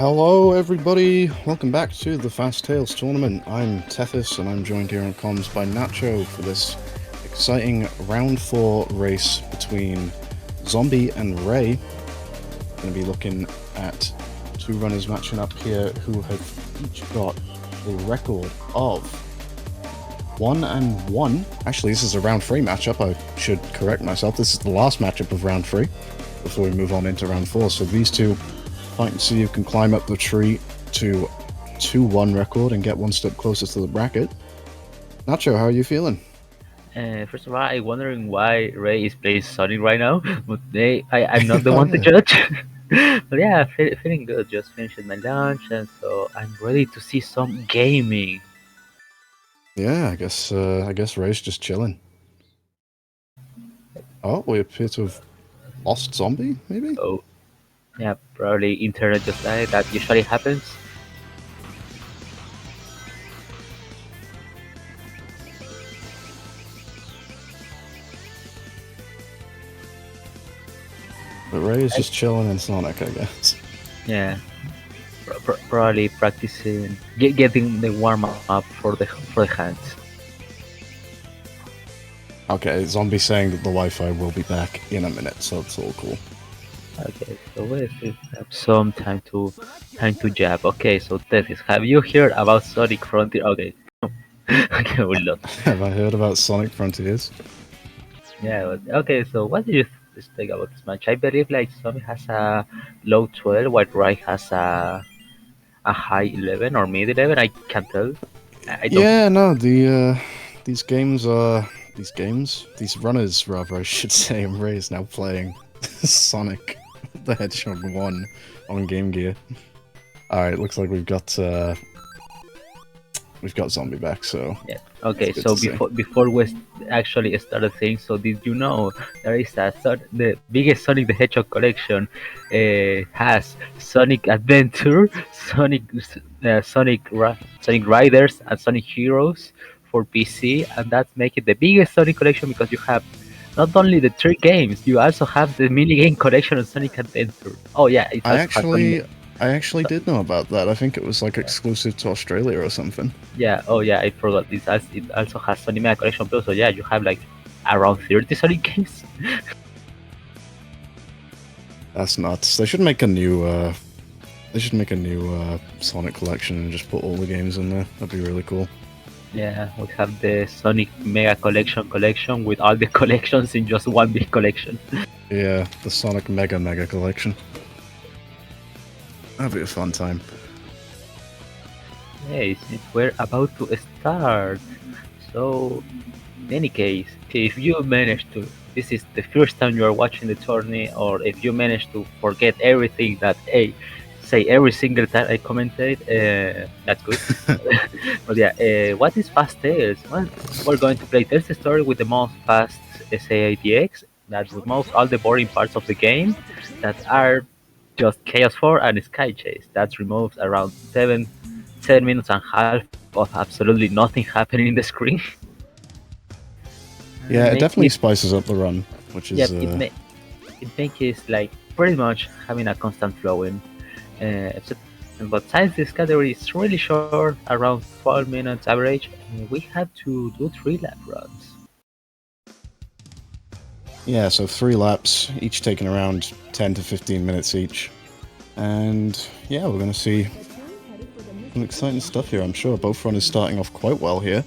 Hello everybody, welcome back to the Fast Tales tournament. I'm Tethys and I'm joined here on comms by Nacho for this exciting round 4 race between Zombie and Ray. Going to be looking at two runners matching up here who have each got a record of 1-1. Actually, this is a round 3 matchup, I should correct myself. This is the last matchup of round 3 before we move on into round 4. So these two fight and see who can climb up the tree to 2-1 record and get one step closer to the bracket. Nacho, how are you feeling? First of all, I'm wondering why Ray is playing Sonic right now, but I'm not the one to judge. But yeah, feeling good. Just finished my lunch, and so I'm ready to see some gaming. Yeah, I guess Ray's just chilling. Oh, we appear to have lost Zombie, maybe? Oh, yeah, probably internet just died. That usually happens. But Ray is just chilling in Sonic, I guess. Yeah, probably practicing, getting the warm up for the hands. Okay, Zombie saying that the Wi-Fi will be back in a minute, so it's all cool. Okay, so we still have some time to jab. Okay, so Tethys, have you heard about Sonic Frontier? Okay, okay, we lost. Have I heard about Sonic Frontiers? Yeah, okay, so what do you think about this match? I believe like Sonic has a low 12, while Rai has a high 11 or mid 11. I can't tell. I don't. Yeah, no, these runners, rather, I should say, and Ray is now playing Sonic the Hedgehog 1 on Game Gear. Alright, looks like we've got Zombie back, so Yeah. Okay, so before we actually started saying, so did you know there is the biggest Sonic the Hedgehog collection has Sonic Adventure, Sonic Riders, and Sonic Heroes for PC, and that's make it the biggest Sonic collection because you have not only the 3 games, you also have the minigame collection of Sonic Adventure. Oh yeah, it also has Sonic. I actually did know about that. I think it was like exclusive to Australia or something. Yeah, oh yeah, I forgot this. It also has Sonic Mega Collection Plus, so yeah, you have like around 30 Sonic games. That's nuts. They should make a new Sonic collection and just put all the games in there. That'd be really cool. Yeah, we have the Sonic Mega collection with all the collections in just one big collection. Yeah, the Sonic Mega collection. That'd be a fun time. Hey, since we're about to start, so in any case, if you manage to, this is the first time you are watching the tourney, or if you manage to forget everything that say every single time I commented, that's good. But yeah, what is Fast Tales? Well, we're going to play Tales the story with the most fast SADX that removes all the boring parts of the game that are just Chaos 4 and Sky Chase. That removes around 7 minutes and a half of absolutely nothing happening in the screen. Yeah, it definitely spices up the run, which is. Yeah, it makes it like pretty much having a constant flowing. But since this category is really short, around 12 minutes average, we have to do 3 lap runs. Yeah, so 3 laps, each taking around 10 to 15 minutes each. And yeah, we're going to see some exciting stuff here, I'm sure. Both runners starting off quite well here.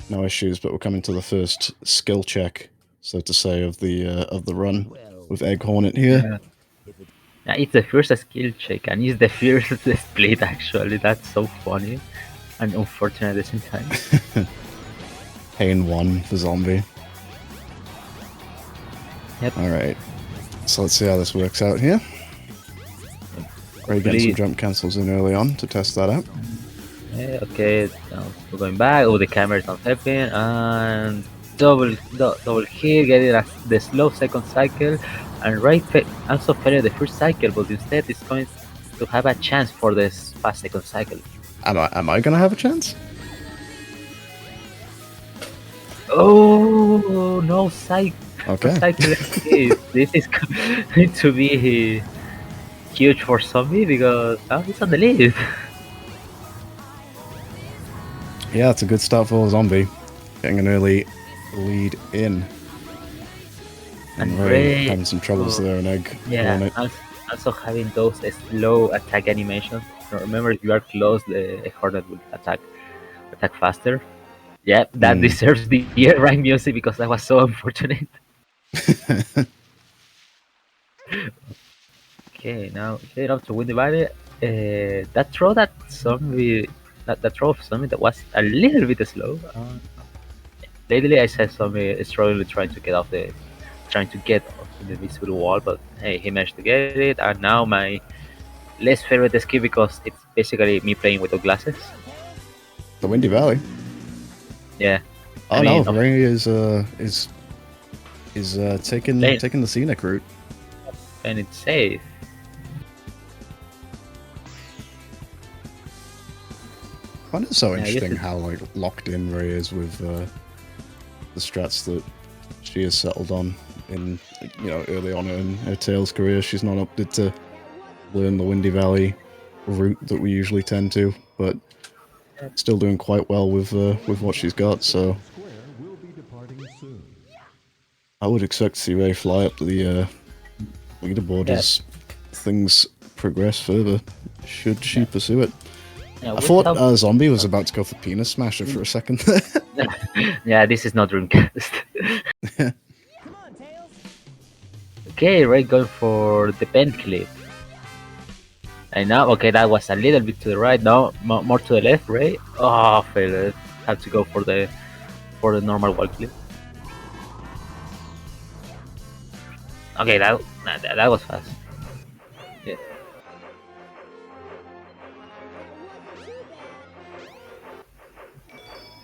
No issues, but we're coming to the first skill check, so to say, of the run with Egg Hornet here. Yeah, it's the first skill check, and it's the first split, actually. That's so funny and unfortunate at the same time. Pain 1 for Zombie. Yep. Alright, so let's see how this works out here. Ray getting some jump cancels in early on to test that out. Yeah, okay, now we're going back. Oh, the camera is not helping, and double hit, getting the slow second cycle, and Ray also failed the first cycle, but instead is going to have a chance for this fast second cycle. Am I gonna have a chance? Oh no, cycle! Okay. Cycle this is going to be huge for Zombie because he's on the lead. Yeah, it's a good start for Zombie. Getting an early lead in. And And Ray Ray, having some troubles oh, there, an egg yeah, on it. also having those slow attack animations. Now, remember, if you are close, the Hornet will attack faster. Yeah, that Hmm. deserves the year right music because that was so unfortunate. Okay, now head up to win the battle. That throw that zombie, that throw of zombie that was a little bit slow. Lately, I said zombie is struggling trying to get off the invisible wall, but hey, he managed to get it. And now my less favorite skill because it's basically me playing with the glasses. The Windy Valley. Yeah, I Oh no, mean, Ray is playing taking the scenic route. and it's safe. I find it so Yeah, I used interesting to. how like locked in Ray is with the strats that she has settled on in early on in her Tails career. She's not opted to learn the Windy Valley route that we usually tend to, but still doing quite well with what she's got. So I would expect to see Ray fly up to the leaderboard Yeah, as things progress further. Should she yeah, pursue it? yeah. I With thought help. Zombie was about to go for Penis Smasher for a second. Yeah, this is not Dreamcast. Okay, Ray going for the pen clip. And now, okay, that was a little bit to the right. Now, more to the left, Ray. Oh, failed. Have to go for the normal wall clip. Okay, that was fast. Yeah.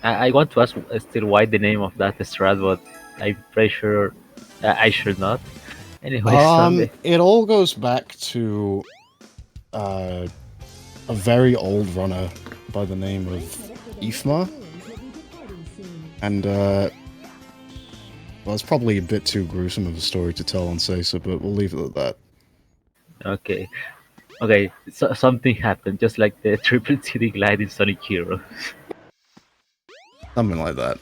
I want to ask still why the name of that strat, but I'm pretty sure I should not. Anyway, Sunday. It all goes back to uh, a very old runner by the name of Ifma, and well, it's probably a bit too gruesome of a story to tell on Sesa, but we'll leave it at that. Okay, okay. So, something happened, just like the triple TD glide in Sonic Hero. Something like that.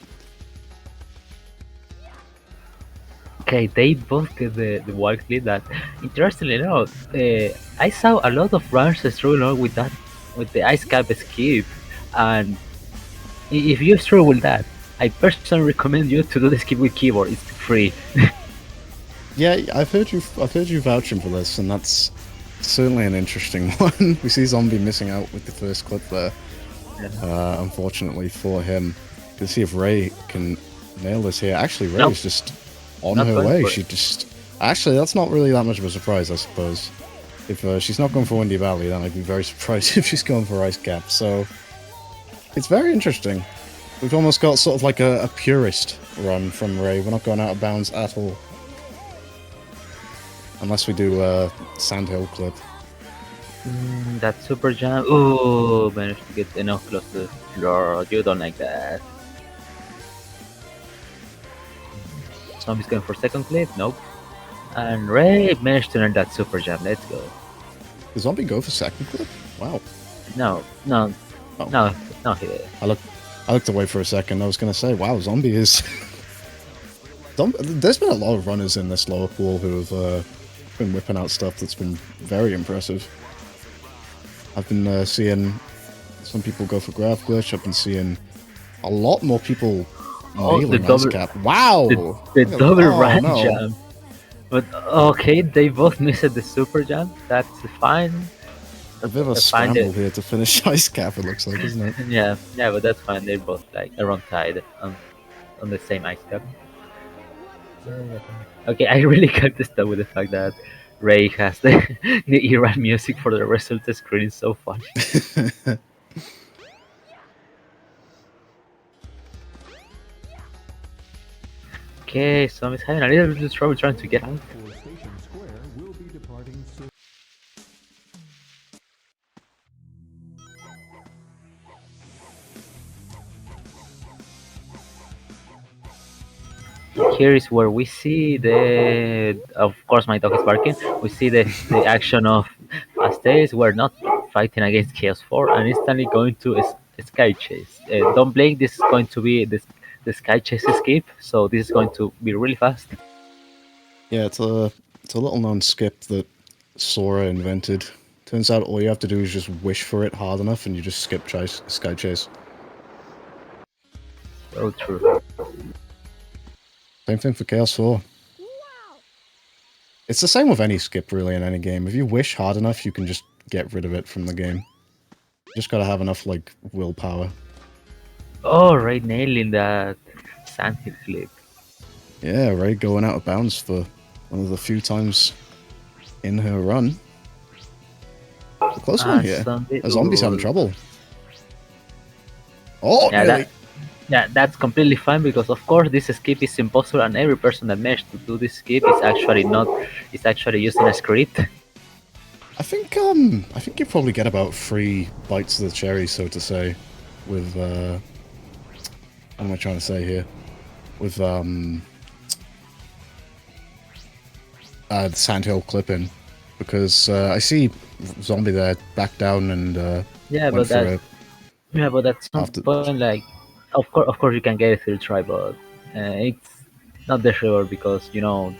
Okay, they both get the wild clip. That interestingly enough, I saw a lot of runners struggling with that with the ice cap skip, and if you struggle with that, I personally recommend you to do the skip with keyboard. It's free. Yeah, I've heard you vouching for this, and that's certainly an interesting one. We see Zombie missing out with the first clip there. Unfortunately for him, you can see if Ray can nail this here. Actually, Ray Nope, is just on not her going way. for it. She just actually that's not really that much of a surprise, I suppose. If she's not going for Windy Valley, then I'd be very surprised if she's going for Ice Cap. So it's very interesting. We've almost got sort of like a purist run from Ray. We're not going out of bounds at all. Unless we do Sandhill clip. That super jam. Ooh, managed to get enough close to the floor. You don't like that. Zombie's going for second clip. Nope. And Ray managed to learn that super jam. Let's go. Does Zombie go for second clip? Wow. No, no, Oh. no, no. He did. I looked away for a second. I was going to say, wow, Zombie is... There's been a lot of runners in this lower pool who have been whipping out stuff that's been very impressive. I've been seeing some people go for Grav Glitch. I've been seeing a lot more people Oh, nailing Ice Cap. Wow! the Look at double oh, run no. jam. But okay, they both missed the super jump. That's fine. A bit of a Fine. scramble here to finish Ice Cap, it looks like, isn't it? Yeah, yeah, but that's fine. They're both like around tied on the same ice cap. Okay, I really got to start with the fact that Ray has the Iran music for the rest of the screen. It's so funny. Okay, so I'm having a little bit of trouble trying to get out. Here is where we see of course my dog is barking. We see the action of days we're not fighting against Chaos 4 and instantly going to Sky Chase. Don't blink, this is going to be the Sky Chase skip, so this is going to be really fast. Yeah, it's a little known skip that Sora invented. Turns out all you have to do is just wish for it hard enough and you just skip Sky Chase. So true. Same thing for Chaos 4. It's the same with any skip really in any game. If you wish hard enough, you can just get rid of it from the game. You just gotta have enough, like, willpower. Oh, right, nailing that sandhit flip. Yeah, Ray going out of bounds for one of the few times in her run. It's a close one here. A zombie's having trouble. Oh, yeah, that's completely fine because of course this skip is impossible and every person that managed to do this skip is actually using a script. I think you probably get about 3 bites of the cherry, so to say, with what am I trying to say here? With the sandhill clipping, because I see zombie there back down and yeah, but at some point, like, of course you can get it through try, but it's not the sure because you know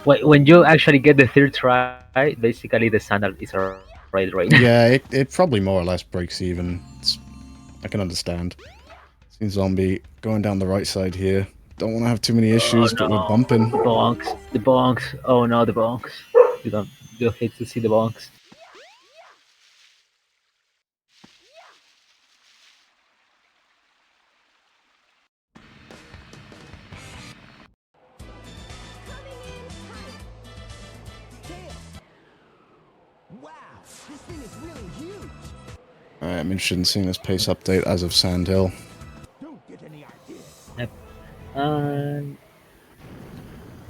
when you actually get the third try, basically the sandal is right now. Yeah, it probably more or less breaks even. I can understand. See zombie going down the right side here. Don't want to have too many issues, but we're bumping. The bonks. Oh no, the bonks. You hate to see the bonks. Alright, I'm interested in seeing this pace update as of Sandhill. Yep.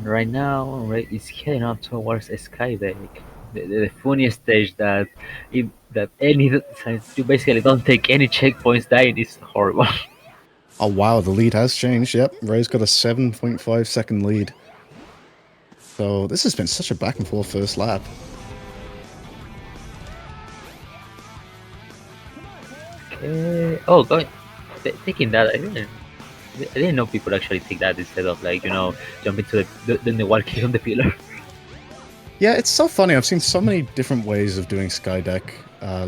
Right now, Ray is heading up towards Skydeck. The funniest stage that you basically don't take any checkpoints dying is horrible. Oh wow, the lead has changed. Yep, Ray's got a 7.5 second lead. So this has been such a back and forth first lap. Okay. Oh, taking that, I didn't know people actually take that instead of, like, you know, jumping to the wall kick on the pillar. Yeah, it's so funny. I've seen so many different ways of doing Skydeck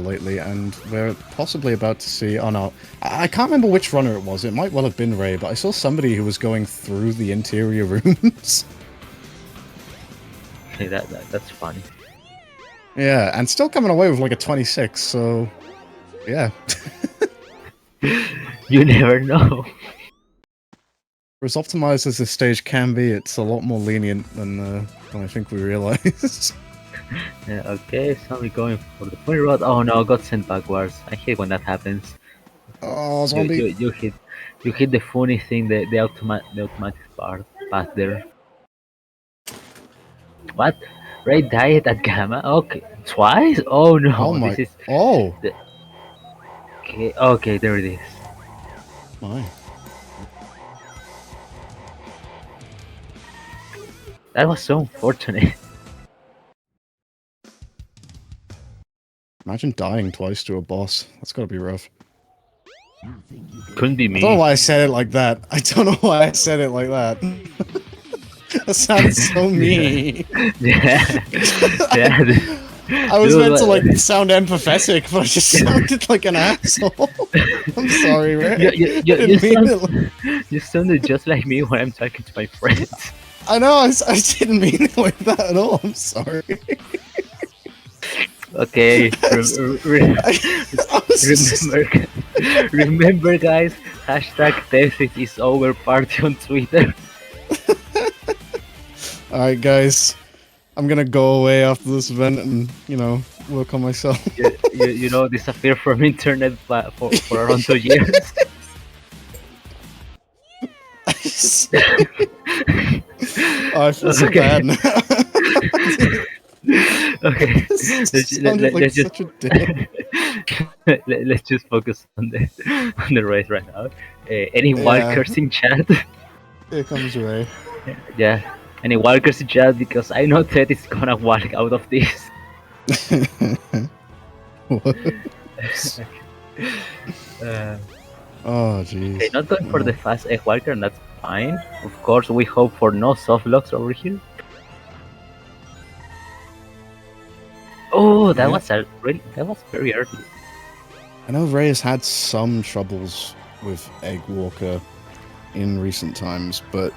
lately, and we're possibly about to see... Oh no, I can't remember which runner it was. It might well have been Ray, but I saw somebody who was going through the interior rooms. Okay, that's funny. Yeah, and still coming away with like a 26, so... Yeah. You never know. As optimized as this stage can be, it's a lot more lenient than I think we realize. Yeah, okay, so we're going for the funny rod. Oh no, got sent backwards. I hate when that happens. Oh, zombie! You hit the funny thing, the automatic path there. What? Ray died at Gamma? Okay, twice? Oh no! Oh my! This is okay, there it is. My. That was so unfortunate. Imagine dying twice to a boss. That's gotta be rough. Couldn't be me. I don't know why I said it like that. I don't know why I said it like that. That sounded so mean. Yeah. Yeah. I was meant to like sound empathetic, but I just sounded like an asshole. I'm sorry, Ray. You sounded just like me when I'm talking to my friends. I know, I didn't mean it like that at all. I'm sorry. Okay, remember guys, hashtag Thesis is over party on Twitter. Alright guys, I'm gonna go away after this event and, you know, work on myself. you know, disappear from internet for around 2 years. Oh, I feel so bad now. Okay, let's just such a dick. Let's just focus on the race right now. Any wildcards in chat? Here comes Ray. Yeah, any wildcards in chat because I know Ted is gonna walk out of this. Whoops. Uh, Oh, okay, jeez. not going for the Well, fast egg walker, and that's fine. Of course, we hope for no soft locks over here. Oh, yeah. that was very early. I know Ray has had some troubles with Egg Walker in recent times, but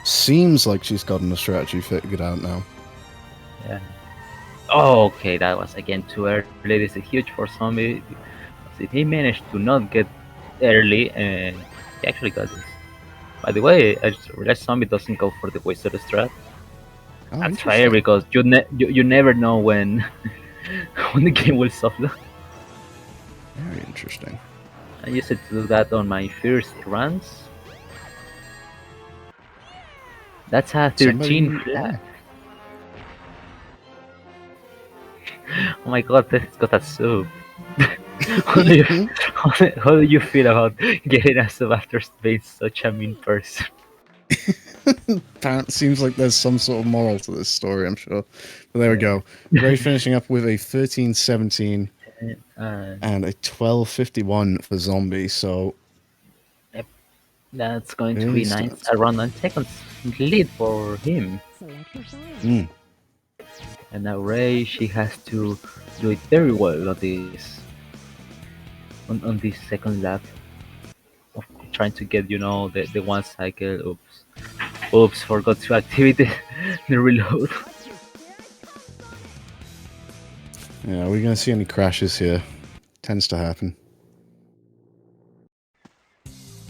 seems like she's gotten a strategy figured out now. Yeah. Oh, okay, that was again too early. This is huge for Zombie. If he managed to not get early, and he actually got this. By the way, I just realized Zombie doesn't go for the wasted strat. Oh, That's fair interesting. because you never know when when the game will soft lock. Very interesting. I used to do that on my first runs. That's a 13 Somebody, flat. yeah. Oh my god, this got a sub. how, do you, how do you feel about getting a sub after being such a mean person? Seems like there's some sort of moral to this story, I'm sure. But there we go. Ray finishing up with a 13-17 Uh, and a 12-51 for Zombie, so yep, that's going to early be start. around 9 seconds lead for him. Mm. And now Ray, she has to do it very well on this second lap of trying to get the one cycle. Oops, forgot to activate the reload. Yeah, are we going to see any crashes here? Tends to happen.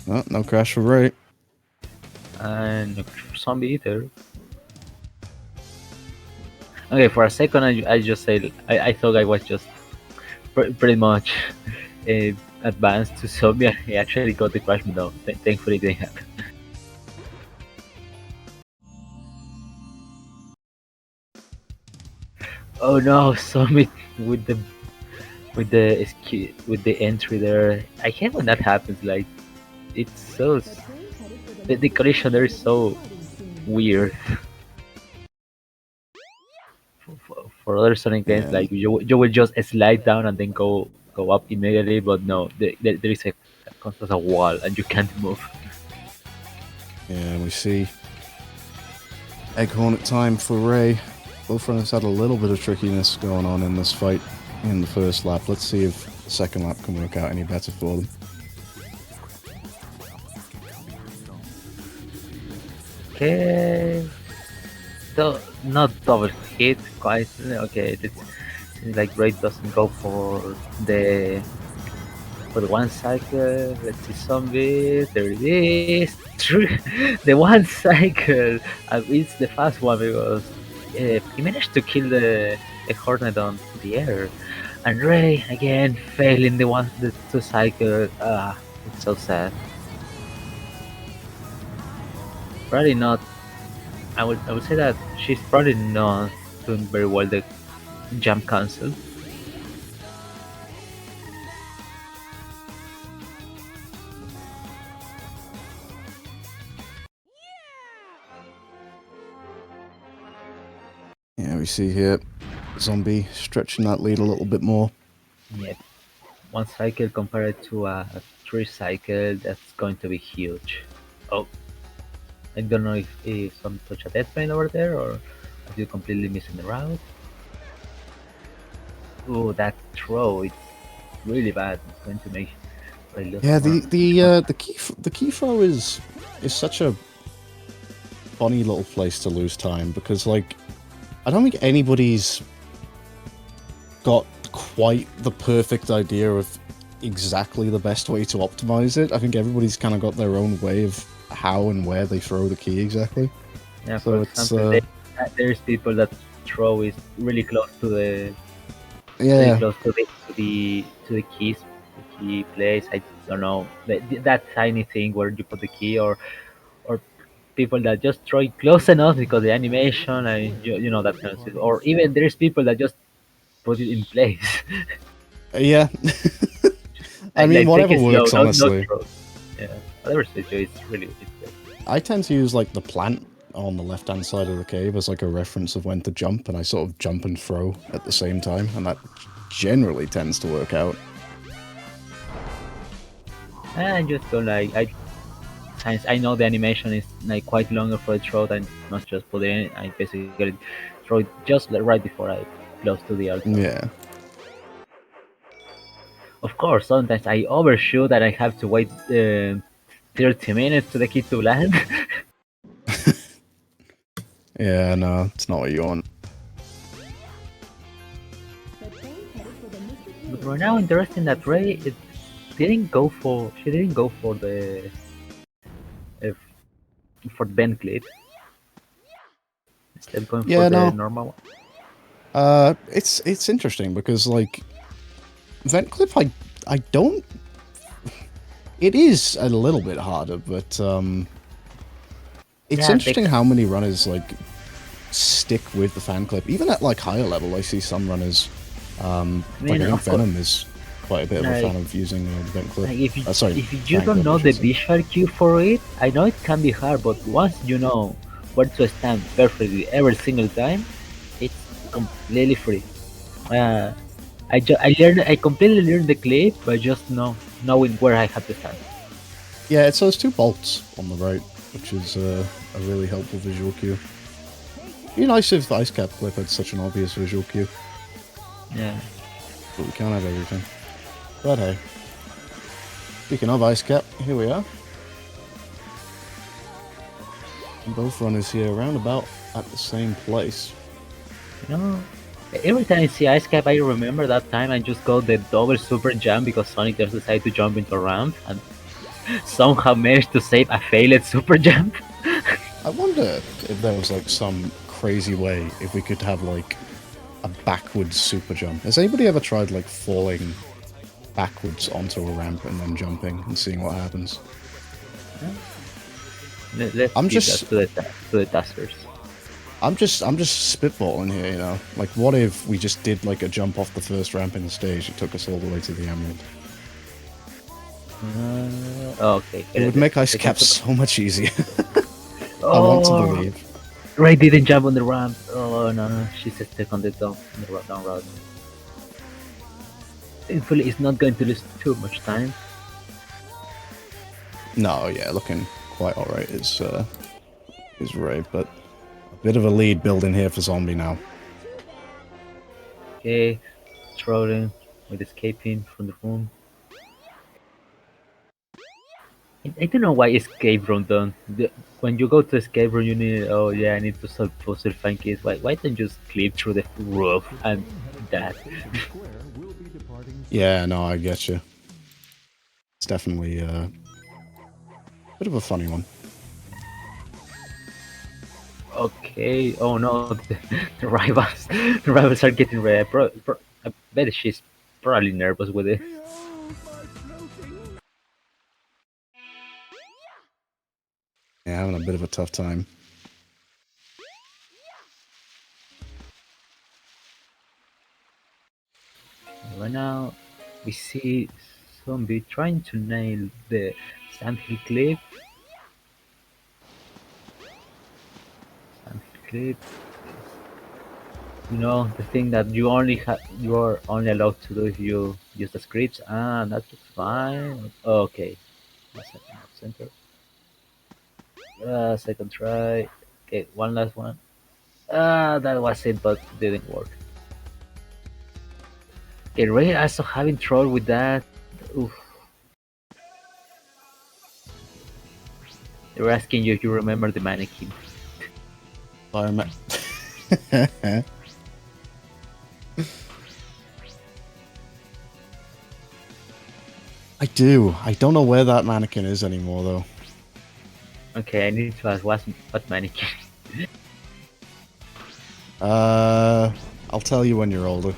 Oh, no crash for Ray. And zombie eater. Okay, for a second I just said I thought I was just pretty much uh, advanced to zombie. I actually got the crash, but no, thankfully it didn't happen. Oh no, zombie with the with the entry there. I hate when that happens. Like it's so the collision there is so weird. For other Sonic games, Yeah, like you will just slide down and then go up immediately, but no, there is a constant a wall and you can't move. yeah, we see Egg Hornet time for Ray. Both runners had a little bit of trickiness going on in this fight in the first lap. Let's see if the second lap can work out any better for them. Okay, so not double hit quite. Okay, it's like Ray doesn't go the for the one cycle. Let's see zombies. There it is. The one cycle. It's the fast one because he managed to kill the hornet on the air, and Ray again failing the two cycle. It's so sad. Probably not. I would say that she's probably not doing very well the jump cancel. Yeah, we see here Zombie stretching that lead a little bit more. Yeah, one cycle compared to a three cycle, that's going to be huge. Oh, I don't know if some touch a death plane over there or if you completely missing the route. Oh, that throw, it's really bad. It's going to make I lose Yeah, more. the key throw is such a funny little place to lose time because like I don't think anybody's got quite the perfect idea of exactly the best way to optimize it. I think everybody's kind of got their own way of how and where they throw the key exactly. Yeah, for So it's example, there's people that throw is really yeah, close to the keys, the key place. I don't know that tiny thing where you put the key, or people that just throw it close enough because the animation and you know that kind of stuff. Or even there's people that just put it in place, yeah. I mean, like take whatever it slow, works, not honestly. throw. Yeah, whatever they do, it's really it's great. I tend to use like the plant on the left-hand side of the cave as like a reference of when to jump, and I sort of jump and throw at the same time, and that generally tends to work out. And just go like since I know the animation is like quite longer for the throw and not just put it in, I basically throw it just right before I close to the altar. Yeah. Of course, sometimes I overshoot and I have to wait 30 minutes to the kid to land. Yeah, no, it's not what you want. But right now, interesting that Ray didn't go for she didn't go uh, for the bend clip. Instead going for Yeah, the no. normal one. It's interesting because like vent clip, I don't. It is a little bit harder, but it's Yeah, interesting how many runners like stick with the fan clip. Even at like higher level, I see some runners. I Like mean, I think of course, Venom is quite a bit of a like fan of using the vent clip. like Sorry, if you fan don't clip, I know the should say. visual cue for it, I know it can be hard, but once you know where to stand perfectly every single time, it's completely free. Uh, I completely learned the clip by just knowing where I have to stand. Yeah, it's those two bolts on the right, which is a really helpful visual cue. It'd be nice if the ice cap clip had such an obvious visual cue, Yeah. but we can't have everything. But hey. Speaking of ice cap, here we are. Both runners here around about at the same place. You know, every time I see Ice Cap, I remember that time I just got the double super jump because Sonic just decided to jump into a ramp and somehow managed to save a failed super jump. I wonder if there was like some crazy way if we could have like a backwards super jump. Has anybody ever tried like falling backwards onto a ramp and then jumping and seeing what happens? Let's I'm give just that to the testers. I'm just spitballing here, you know. Like what if we just did like a jump off the first ramp in the stage, it took us all the way to the emerald. Okay. It would make ice caps so much easier. I Oh, want to believe. Ray didn't jump on the ramp. Oh no, she's stuck on the down road. Thankfully, it's not going to lose too much time. No, yeah, looking quite alright is Ray, but a bit of a lead building here for Zombie now. Okay, trolling with escaping from the room. I don't know why escape room done. When you go to escape room, you need. Oh yeah, I need to solve puzzle find keys. Why don't you just clip through the roof and that? Yeah, no, I get you. It's definitely a bit of a funny one. Okay. Oh no, the rivals are getting ready. I bet she's probably nervous with it. Yeah, having a bit of a tough time. Right now, we see Zombie trying to nail the sandhill cliff. Sandhill cliff. You know the thing that you are only allowed to do if you use the scripts. Ah, that looks fine. Okay, second center. Second try. Okay, one last one. Ah, that was it, but didn't work. Okay, Ray also having trouble with that. Oof. They were asking you if you remember the mannequin. Environment. I do. I don't know where that mannequin is anymore, though. Okay, I need to ask what mannequin. I'll tell you when you're older.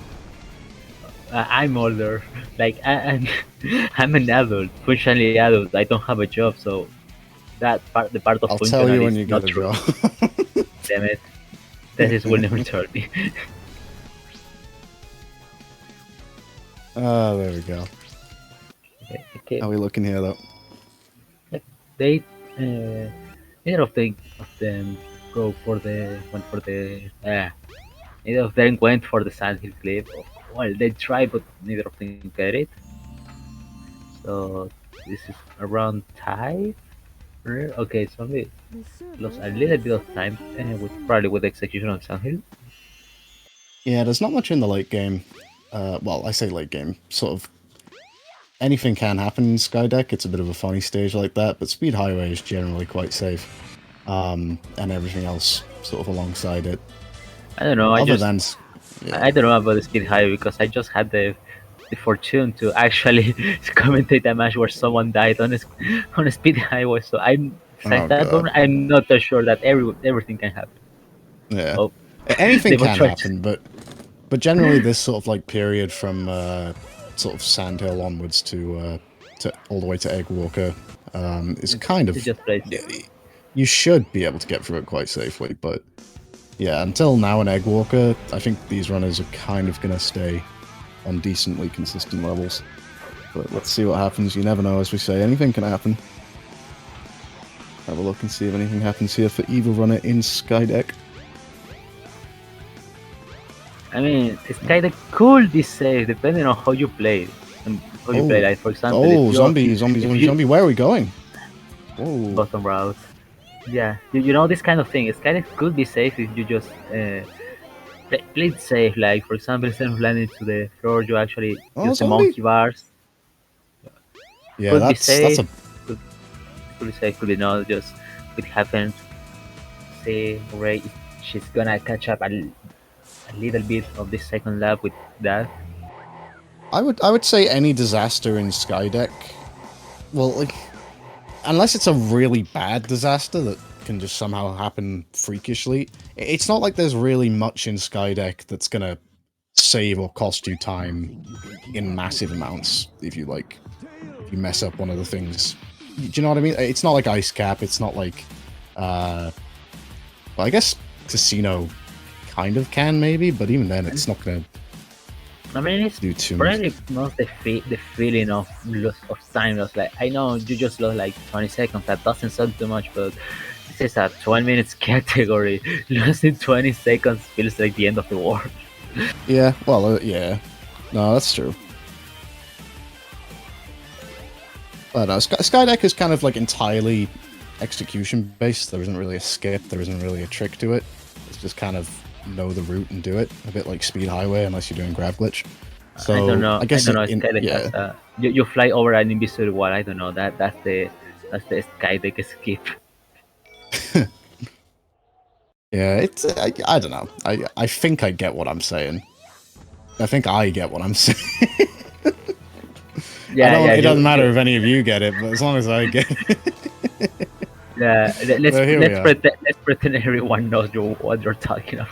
I'm older. Like I'm an adult, functionally adult. I don't have a job, so the part of I'll tell functional you is when you get not a true. job. Damn it, this will never turn me. Ah, there we go. Okay, How are we looking here, though? they neither of them go for the went for the neither of them went for the sandhill cliff. Well, they tried, but neither of them get it. So this is around tie. Okay, Zombie lost a little bit of time with probably with the execution of Sandhill. Yeah, there's not much in the late game. Well, I say late game. Sort of anything can happen in Skydeck. It's a bit of a funny stage like that, but Speed Highway is generally quite safe. And everything else sort of alongside it. I don't know. Other than, I yeah. don't know about the Speed Highway because I just had the fortune to actually commentate a match where someone died on a Speed Highway. So I'm besides Oh that one, god. I'm not so sure that everything can happen. Yeah. Oh, Anything they were can trying. happen, but generally this sort of like period from sort of Sandhill onwards to all the way to Eggwalker is kind It's of, just play yeah, safe. you should be able to get through it quite safely, but yeah, until now in Eggwalker, I think these runners are kind of gonna stay on decently consistent levels. But let's see what happens. You never know, as we say, anything can happen. Have a look and see if anything happens here for Evil Runner in Skydeck. I mean, it's kind of cool this save depending on how you play. And how you play. Oh, Like for example, oh, zombie, zombie, if zombie, you zombie. Where are we going? Whoa. bottom route, yeah, you know this kind of thing. It's kind of could be safe if you just play it safe. Like for example, instead of landing to the floor, you actually Oh, use the zombie. monkey bars. Yeah, Could be that's safe. a. Could, could be safe. Could be not. Just could happen. Say Ray, she's gonna catch up a little bit of this second lap with that. I would say any disaster in Skydeck. Well, like, unless it's a really bad disaster that can just somehow happen freakishly, it's not like there's really much in Skydeck that's gonna save or cost you time in massive amounts if you like if you mess up one of the things. Do you know what I mean? It's not like Ice Cap. It's not like, well, I guess Casino kind of can maybe, but even then, it's not gonna I mean, it's do too much. probably not the feeling of loss of time loss. Like I know you just lost like 20 seconds. That doesn't sound too much, but this is a 20 minutes category. Losing 20 seconds feels like the end of the world. Yeah, well, yeah. No, that's true. But no, Skydeck is kind of like entirely execution based. There isn't really a skip. There isn't really a trick to it. It's just kind of know the route and do it. A bit like Speed Highway, unless you're doing grab glitch. I don't So know. I I guess don't know. in Skydeck yeah, has you fly over an invisible wall. I don't know. That's the Skydeck skip. yeah. It's I don't know. I think I get what I'm saying. I think I get what I'm saying. I Yeah, don't. yeah. It doesn't matter You if any of you get it, but as long as I get it. yeah. Well, here we are. Let's pretend everyone knows what you're talking about.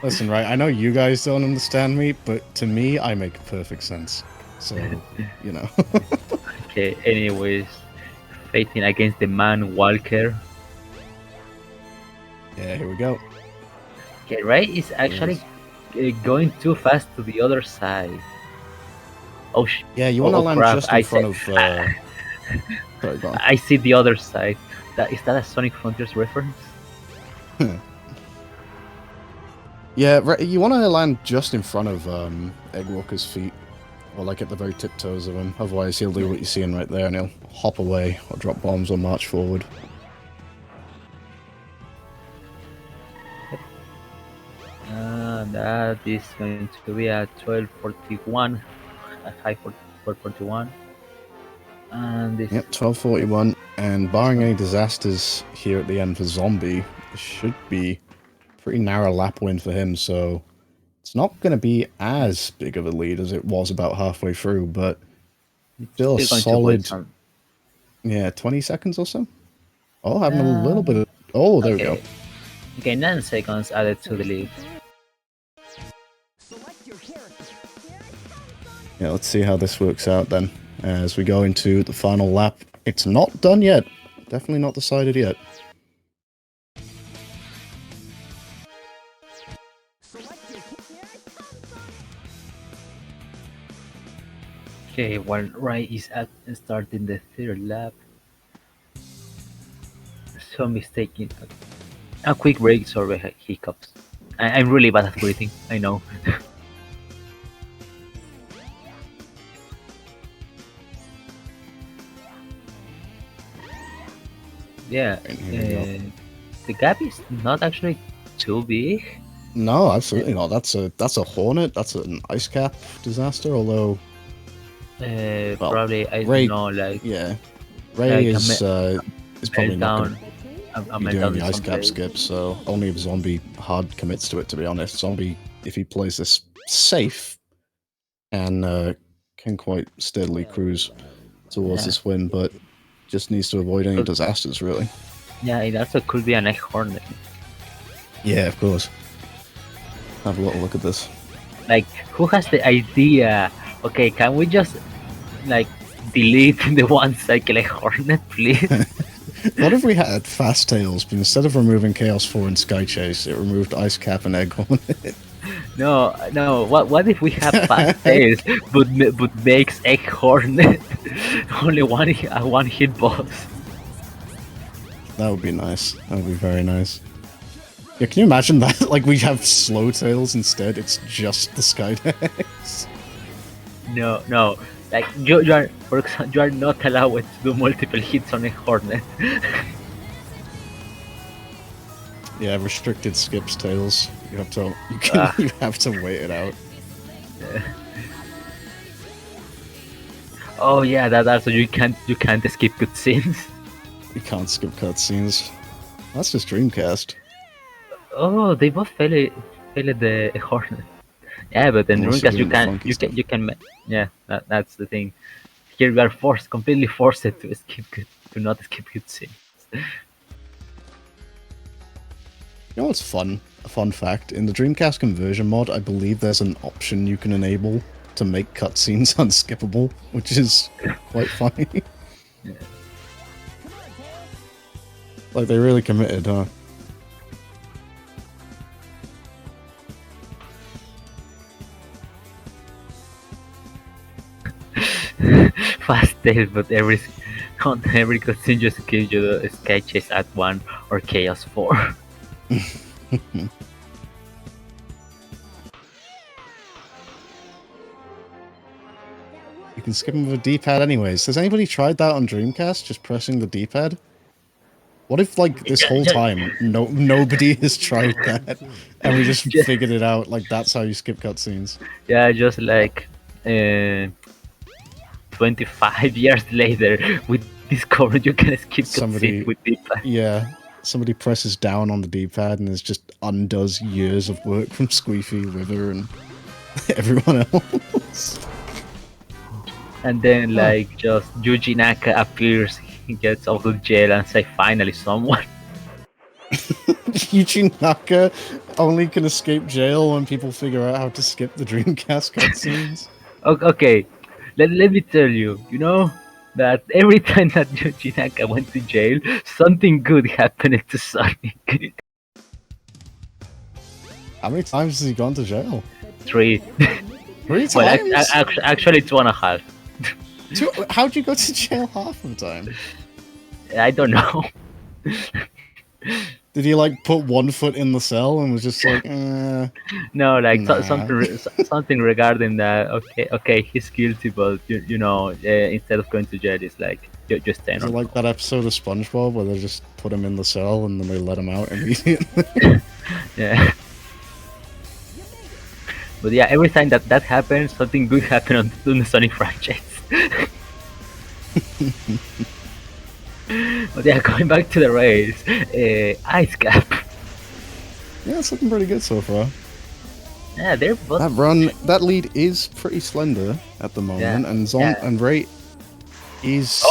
Listen, right, I know you guys don't understand me, but to me, I make perfect sense. So, you know. Okay. Anyways, fighting against the man Walker. Yeah, here we go. Okay, Ray is actually going too fast to the other side. Oh, Yeah, you want to oh land crap! just in front of... Sorry, go on. I see the other side. Is that a Sonic Frontiers reference? Yeah, you want to land just in front of Eggwalker's feet. Or like at the very tiptoes of him. Otherwise, he'll do what you're seeing right there and he'll hop away or drop bombs or march forward. That is going to be at 12:41, at 5:41, and this. Yep, 1241. And barring any disasters here at the end for Zombie, it should be a pretty narrow lap win for him, so it's not going to be as big of a lead as it was about halfway through, but still a Still going to win solid, some. yeah, 20 seconds or so? Oh, having a Uh, little bit of... Oh, there we go. okay. Okay, 9 seconds added to the lead. Yeah, let's see how this works out then. As we go into the final lap. It's not done yet. Definitely not decided yet. Okay, while Rai is at starting the third lap, so mistaken A quick break, sorry, hiccups. I'm really bad at breathing, I know. Yeah, And here we go. the gap is not actually too big. No, absolutely not. That's a Hornet. That's an ice cap disaster. Although, well, Probably, I don't Ray, know, yeah, Ray like is probably not going meltdown, to a be doing meltdown the in ice some cap place. skip. So only if Zombie hard commits to it. To be honest, Zombie, if he plays this safe and can quite steadily cruise towards Yeah, this win, but just needs to avoid any but disasters. Really. yeah, it also could be an egg hornet. Yeah, of course. Have a little look at this. Like, who has the idea? Okay, can we just like delete the one cycle egg hornet, please? What if we had Fast Tails, but instead of removing Chaos 4 and Sky Chase, it removed Ice Cap and Egg Hornet? No, no. What if we have fast tails, but makes egg hornet only one hit boss? That would be nice. That would be very nice. Yeah, can you imagine that? Like, we have Slow Tails instead, it's just the Skydex. No, no. Like you are, for example, you are not allowed to do multiple hits on a hornet. Yeah, restricted skips Tails. You have to wait it out. Oh yeah, that also you can't skip cutscenes. You can't skip cutscenes. That's just Dreamcast. Oh, they both failed the hornet. Yeah, but in Unless you're Dreamcast you doing the can funky you can stuff. you can yeah, that's the thing. Here we are completely forced to to not skip cutscenes. You know what's fun? A fun fact. In the Dreamcast conversion mod, I believe there's an option you can enable to make cutscenes unskippable, which is quite funny. Like, they really committed, huh? Fast tail, but on every cutscene just gives you the sketches at 1 or chaos 4. You can skip them with a D-pad anyways. Has anybody tried that on Dreamcast? Just pressing the D-pad? What if, like, this whole time, nobody has tried that, and we just figured it out, like, that's how you skip cutscenes? Yeah, just like 25 years later, we discovered you can skip cutscenes with D-pad. Yeah, somebody presses down on the D-pad and it just undoes years of work from Squeefy, River, and everyone else. And then, like, just Yuji Naka appears, he gets out of jail and say, finally, someone. Yuji Naka only can escape jail when people figure out how to skip the Dreamcast cutscenes. Okay, let me tell you, that every time that Yuji Naka went to jail, something good happened to Sonic. How many times has he gone to jail? 3. 3 times? Well, actually, 2.5. How'd you go to jail half the time? I don't know. Did he, like, put one foot in the cell and was just like, No, like nah. something regarding that. Okay, he's guilty, but instead of going to jail, it's like just staying. Is it like that episode of SpongeBob where they just put him in the cell and then they let him out immediately? Yeah. But yeah, every time that happens, something good happens on the Sonic franchise. But yeah, going back to the race, Ice Cap. Yeah, it's looking pretty good so far. Yeah, they're both. That lead is pretty slender at the moment, and Ray is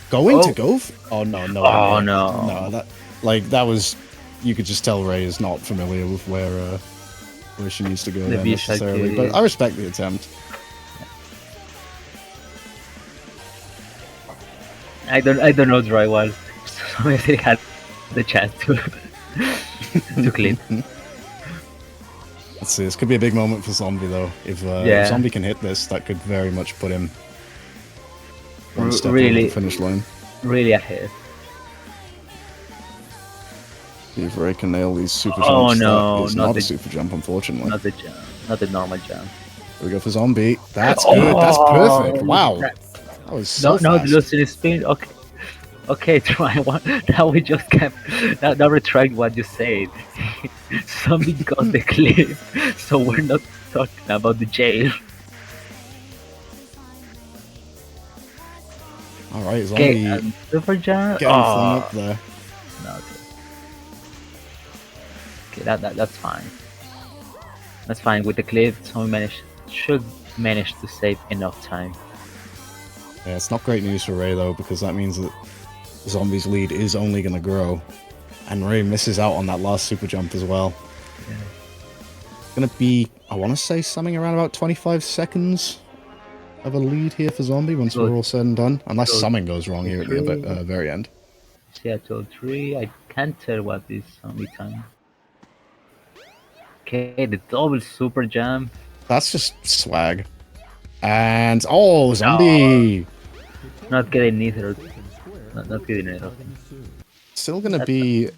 going to go. Oh no! Oh no! No, that was. You could just tell Ray is not familiar with where she needs to go there necessarily. But I respect the attempt. I don't know Dry was, so I think had the chance to clean. Let's see. This could be a big moment for Zombie though. If Zombie can hit this, that could very much put him one step over the finish line. Really ahead. If Ray can nail these super Oh jumps, that no, is not a super jump, unfortunately. not the jump, not the normal jump. Here we go for Zombie. That's good. That's perfect. Oh, Wow. that, That was so no, no, the fast. losing spin. Okay, okay, try one. Now we just kept. Now retract what you said. Zombie got the clip, so we're not talking about the jail. Alright, Okay, Zombie and super jump. getting flung up Oh, there. no, okay, that's fine. That's fine with the clip. So we should manage to save enough time. Yeah, it's not great news for Ray though, because that means that Zombie's lead is only going to grow. And Ray misses out on that last super jump as well. Yeah. It's going to be, I want to say, something around about 25 seconds of a lead here for Zombie once we're all said and done. Unless something goes wrong here at the very end. Seattle 3, I can't tell what is zombie time. Okay, the double super jump. That's just swag. And, oh, No, Zombie! not getting neither. Not getting it. Still going to be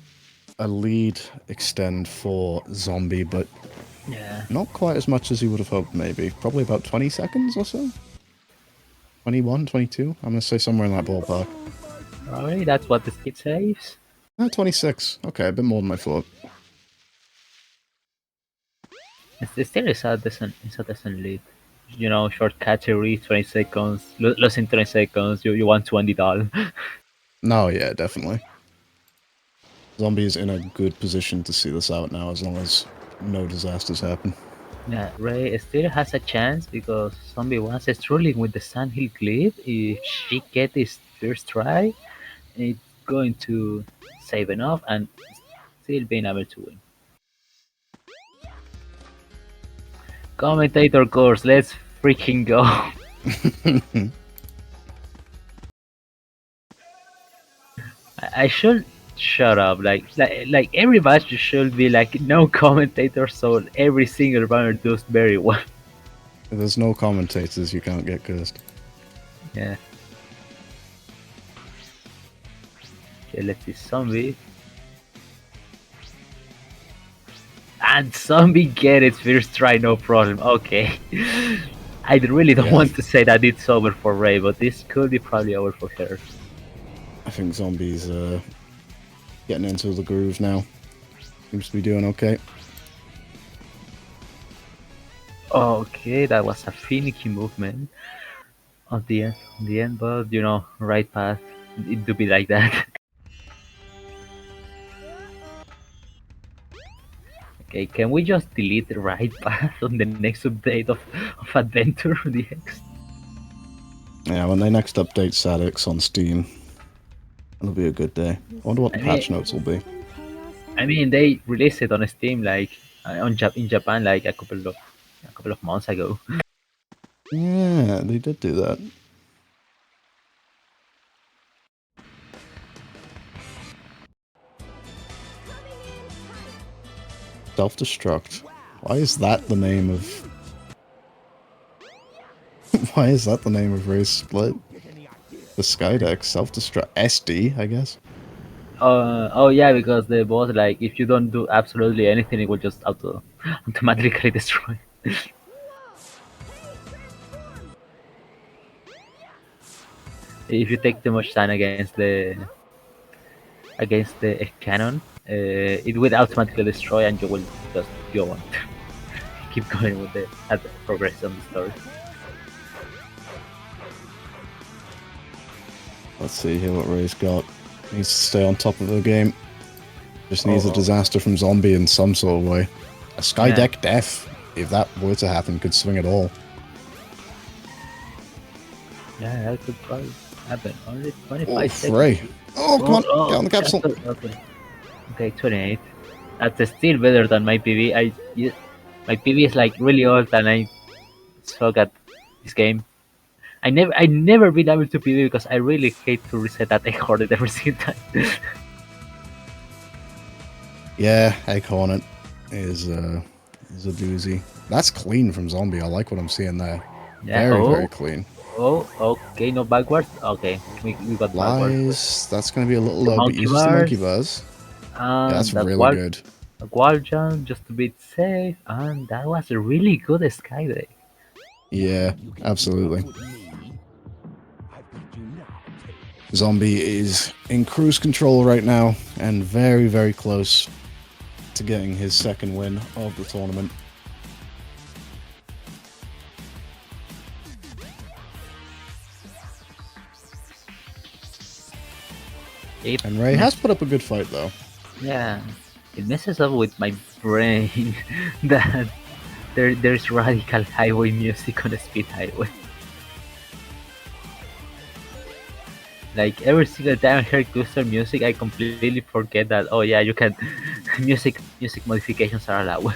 a lead extend for Zombie, but Yeah. not quite as much as you would have hoped, maybe. Probably about 20 seconds or so? 21, 22? I'm going to say somewhere in that ballpark. Probably that's what the skit says. 26. Okay, a bit more than I thought. It's still is a decent lead. You know, short category, 20 seconds. Losing 20 seconds, you want $20. No, yeah, definitely. Zombie is in a good position to see this out now, as long as no disasters happen. Yeah, Ray still has a chance because Zombie was struggling with the Sandhill clip. If she gets this first try, it's going to save enough and still being able to win. Commentator course, let's freaking go. I should shut up. Like every match should be like no commentator, so every single runner does very well. If there's no commentators, you can't get cursed. Yeah. Okay, let's see Zombie. And Zombie get its first try, no problem. Okay. I really don't want to say that it's over for Ray, but this could be probably over for her. I think Zombie's getting into the groove now. Seems to be doing okay. Okay, that was a finicky movement at the end, but you know, right path, it do be like that. Okay, can we just delete the right path on the next update of Adventure DX? Yeah, when they next update SADX on Steam, it'll be a good day. I wonder what the patch notes will be. I mean, they released it on Steam like in Japan like a couple of months ago. Yeah, they did do that. Self-destruct. Why is that the name of... Why is that the name of Race Split? The SkyDeck self-destruct... SD, I guess? Oh yeah, because the boss like if you don't do absolutely anything, it will just automatically destroy. If you take too much time against the cannon, it will automatically destroy, and you will just go on. Keep going with the progress on the story. Let's see here what Ray's got. Needs to stay on top of the game. Just needs a disaster from Zombie in some sort of way. A Skydeck death, if that were to happen, could swing it all. Yeah, that could probably happen. Only 25 seconds. Ray. Oh, come on, get on the capsule. Okay, 28. That's still better than my PB. My PB is like really old, and I suck at this game. I never been able to PB because I really hate to reset that egg hornet every single time. Yeah, egg hornet is a doozy. That's clean from Zombie. I like what I'm seeing there. Yeah, Very clean. Oh, okay, no backwards. Okay, we got backwards. Lies. That's going to be a little low, but Monkey uses the bars. monkey bars. Yeah, that's That really wall, good. a wall jump just to be safe, and that was a really good skydive. Yeah, absolutely. Zombie is in cruise control right now and very, very close to getting his second win of the tournament. It And Ray mess, has put up a good fight though. yeah, it messes up with my brain that there's radical highway music on a speed highway. Like every single time I hear custom music, I completely forget that. Oh yeah, you can music modifications are allowed.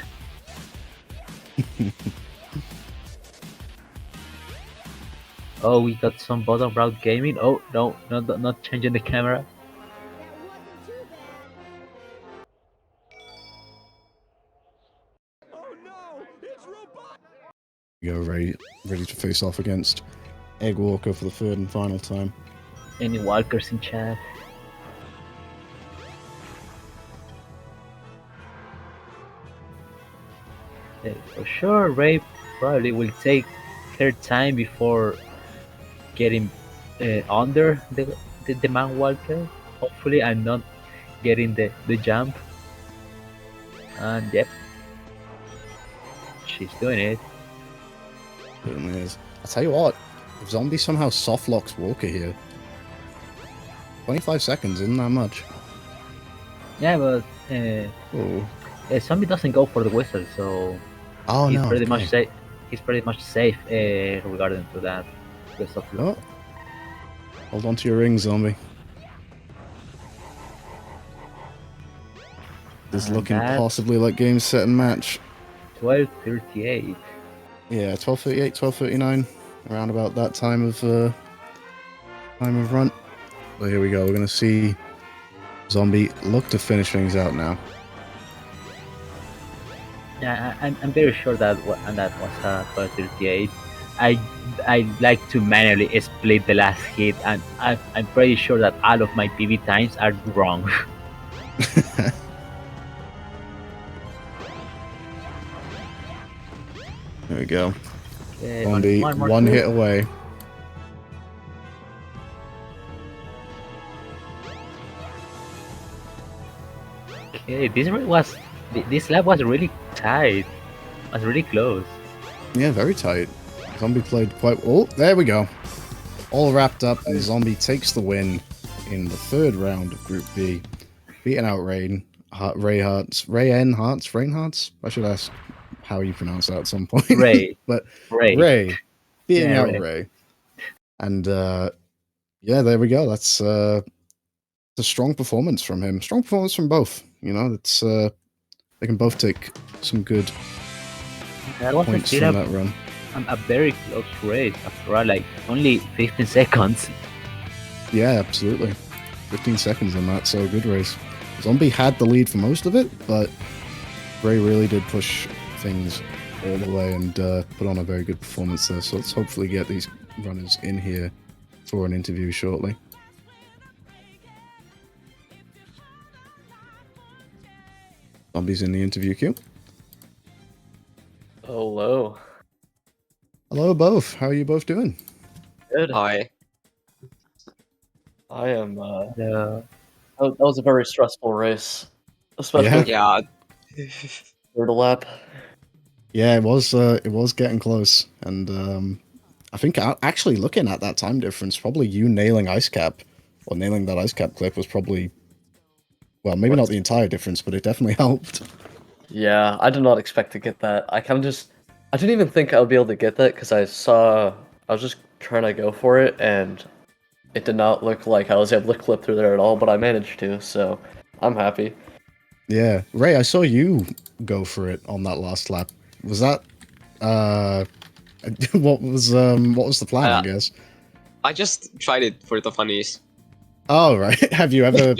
Oh, we got some bottom route gaming. Oh no, not changing the camera. We go Ray ready to face off against Egg Walker for the third and final time. Any walkers in chat? For sure, Ray probably will take her time before getting under the man walker. Hopefully, I'm not getting the jump. And yep, she's doing it. Certainly is. I tell you what, if Zombie somehow soft locks Walker here, 25 seconds isn't that much. Yeah, but Oh. Zombie doesn't go for the whistle, so Oh he's no. pretty Okay. much safe. He's pretty much safe regarding to that. Whistle Oh. Hold on to your ring, Zombie. This is looking That's possibly like game, set, and match. 12:38. Yeah, 12:38, 12:39, around about that time of run. So here we go. We're gonna see Zombie look to finish things out now. Yeah, I'm very sure and that was 12:38. I like to manually split the last hit, and I'm pretty sure that all of my PB times are wrong. There we go. Okay, Zombie, one more one hit. hit away. Okay, this lap was really tight. Was really close. Yeah, very tight. Zombie played quite. Oh, there we go. All wrapped up, and Zombie takes the win in the third round of Group B, beating out Rain, Ray Hearts, Rain Hearts. I should ask how you pronounce that at some point. Ray, But Ray. Ray beating Yeah, out Ray. Ray, and yeah, there we go. That's a strong performance from him. Strong performance from both. You know, it's they can both take some good That was points still from that run. a very close race after all, like only 15 seconds. Yeah, absolutely. 15 seconds on that, so good race. Zombie had the lead for most of it, but Ray really did push things all the way and put on a very good performance there. So let's hopefully get these runners in here for an interview shortly. Zombie's in the interview queue. Hello. Hello, both. How are you both doing? Good. Hi. I am. The That was a very stressful race, especially Yeah. third lap. Yeah, it was getting close, and I think actually looking at that time difference, probably you nailing ice cap or nailing that ice cap clip was probably, well, maybe not the entire difference, but it definitely helped. Yeah, I did not expect to get that. I didn't even think I would be able to get that because I was just trying to go for it, and it did not look like I was able to clip through there at all, but I managed to, so I'm happy. Yeah, Ray, I saw you go for it on that last lap. Was that what was the plan? I guess. I just tried it for the funnies. Oh right. Have you ever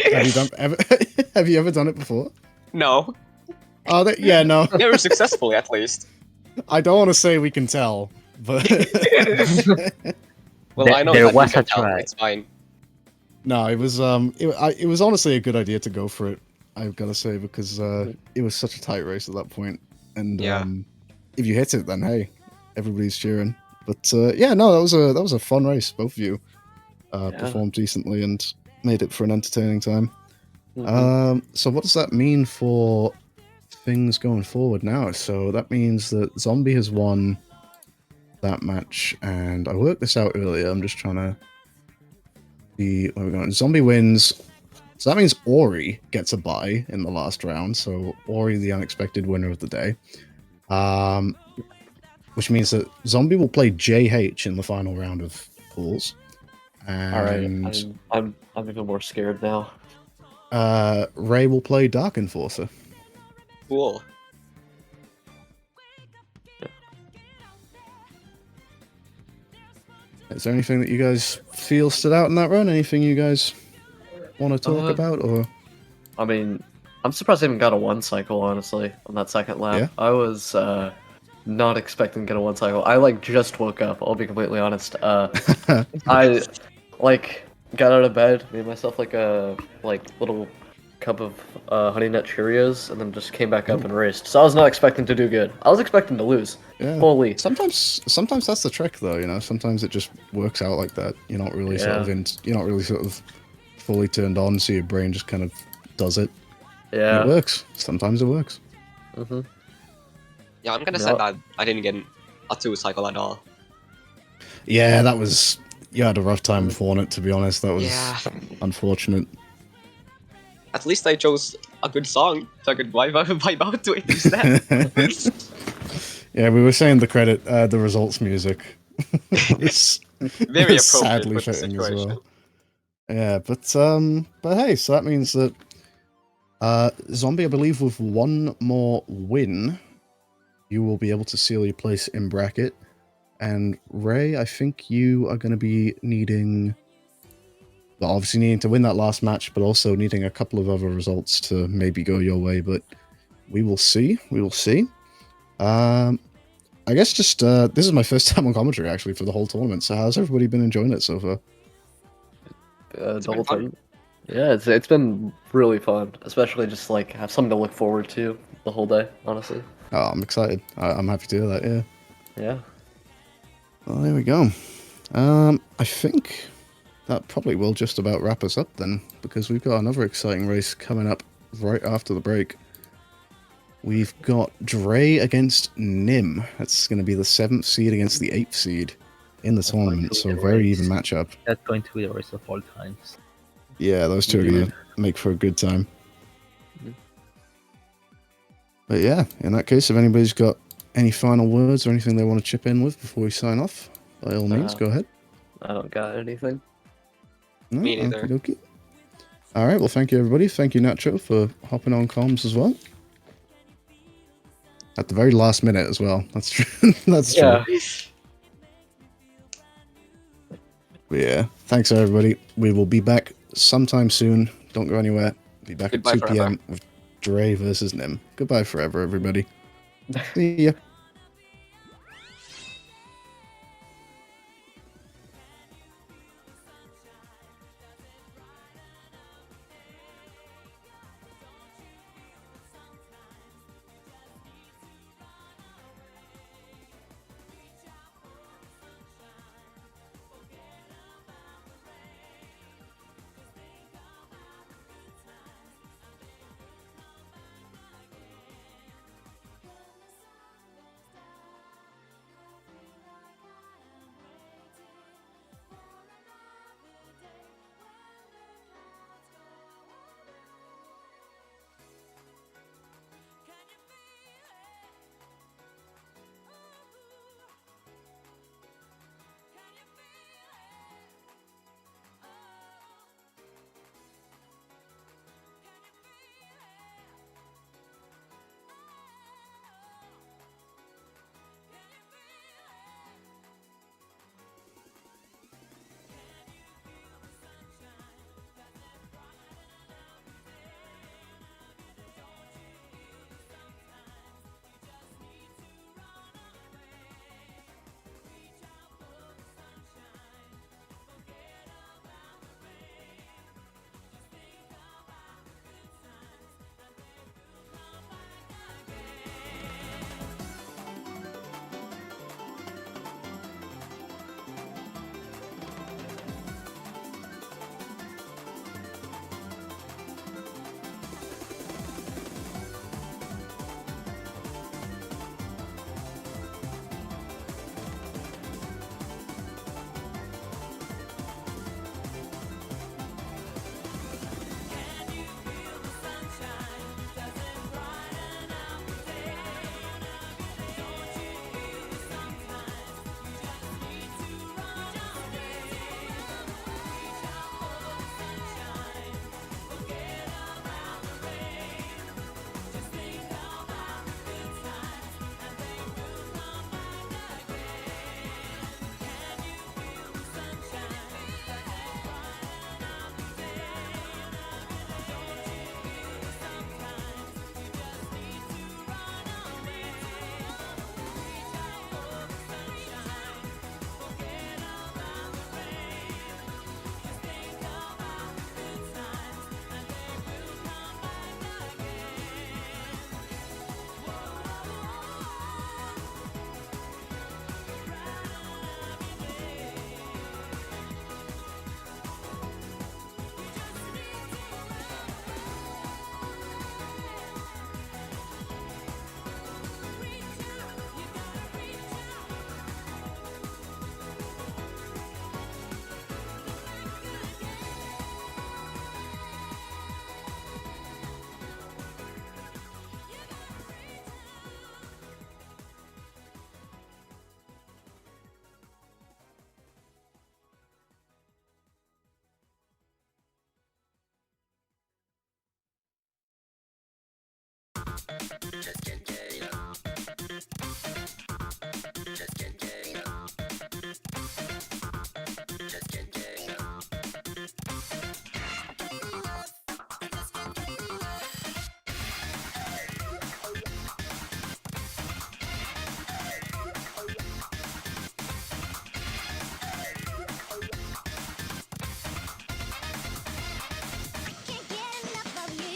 have you ever done it before? No. Oh yeah, no. Never successfully, at least. I don't want to say we can tell, but Well, I know there that was you can a tell. try. It's fine. no, it was it was honestly a good idea to go for it. I've got to say, because it was such a tight race at that point, and Yeah. if you hit it, then hey, everybody's cheering. But yeah, no, that was a fun race. Both of you Yeah. performed decently and made it for an entertaining time. Mhm. So what does that mean for things going forward now? So that means that Zombie has won that match, and I worked this out earlier. I'm just trying to see where we're going. Zombie wins. So that means Ori gets a bye in the last round. So Ori, the unexpected winner of the day. Which means that Zombie will play JH in the final round of pools. All right, And I'm even more scared now. Ray will play Dark Enforcer. Cool. Is there anything that you guys feel stood out in that run? Anything you guys want to talk about? Or I mean, I'm surprised I even got a one cycle, honestly, on that second lap. Yeah? I was not expecting to get a one cycle. I like just woke up, I'll be completely honest. I like got out of bed, made myself like a little cup of honey nut Cheerios, and then just came back up and raced. So I was not expecting to do good. I was expecting to lose. Yeah. Fully. Sometimes that's the trick, though. You know, sometimes it just works out like that. You're not really you're not really sort of fully turned on, so your brain just kind of does it. And Yeah. it works. Sometimes it works. Mhm. Yeah, I'm gonna No. say that I didn't get a 2 cycle at all. Yeah, that was. You had a rough time before it, to be honest. That was unfortunate. At least I chose a good song, so I could vibe out to it instead. Yeah, we were saying the results music was Very appropriate sadly for the fitting as situation. well. Yeah, but hey, so that means that Zombie, I believe, with one more win, you will be able to seal your place in bracket. And Ray, I think you are going to be needing, well, obviously needing to win that last match, but also needing a couple of other results to maybe go your way. But we will see. We will see. I guess just this is my first time on commentary actually for the whole tournament. So how's everybody been enjoying it so far? It's The been whole fun. time. Yeah, it's been really fun, especially just like have something to look forward to the whole day. Honestly. Oh, I'm excited. I'm happy to hear that. Yeah. Yeah. Well, there we go. I think that probably will just about wrap us up then, because we've got another exciting race coming up right after the break. We've got Dre against Nim. That's going to be the 7th seed against the 8th seed in the tournament, so a very even matchup. That's going to be the race of all times. Yeah, those two are going to make for a good time. But yeah, in that case, if anybody's got any final words or anything they want to chip in with before we sign off, by all means, go ahead. I don't got anything. No? Me neither. Okey-dokey. All right, well, thank you, everybody. Thank you, Nacho, for hopping on comms as well. At the very last minute as well. That's true. That's true. But yeah, thanks, everybody. We will be back sometime soon. Don't go anywhere. Be back Goodbye at 2 forever. p.m. with Dre versus Nim. Goodbye forever, everybody. See ya. Can't get enough of you.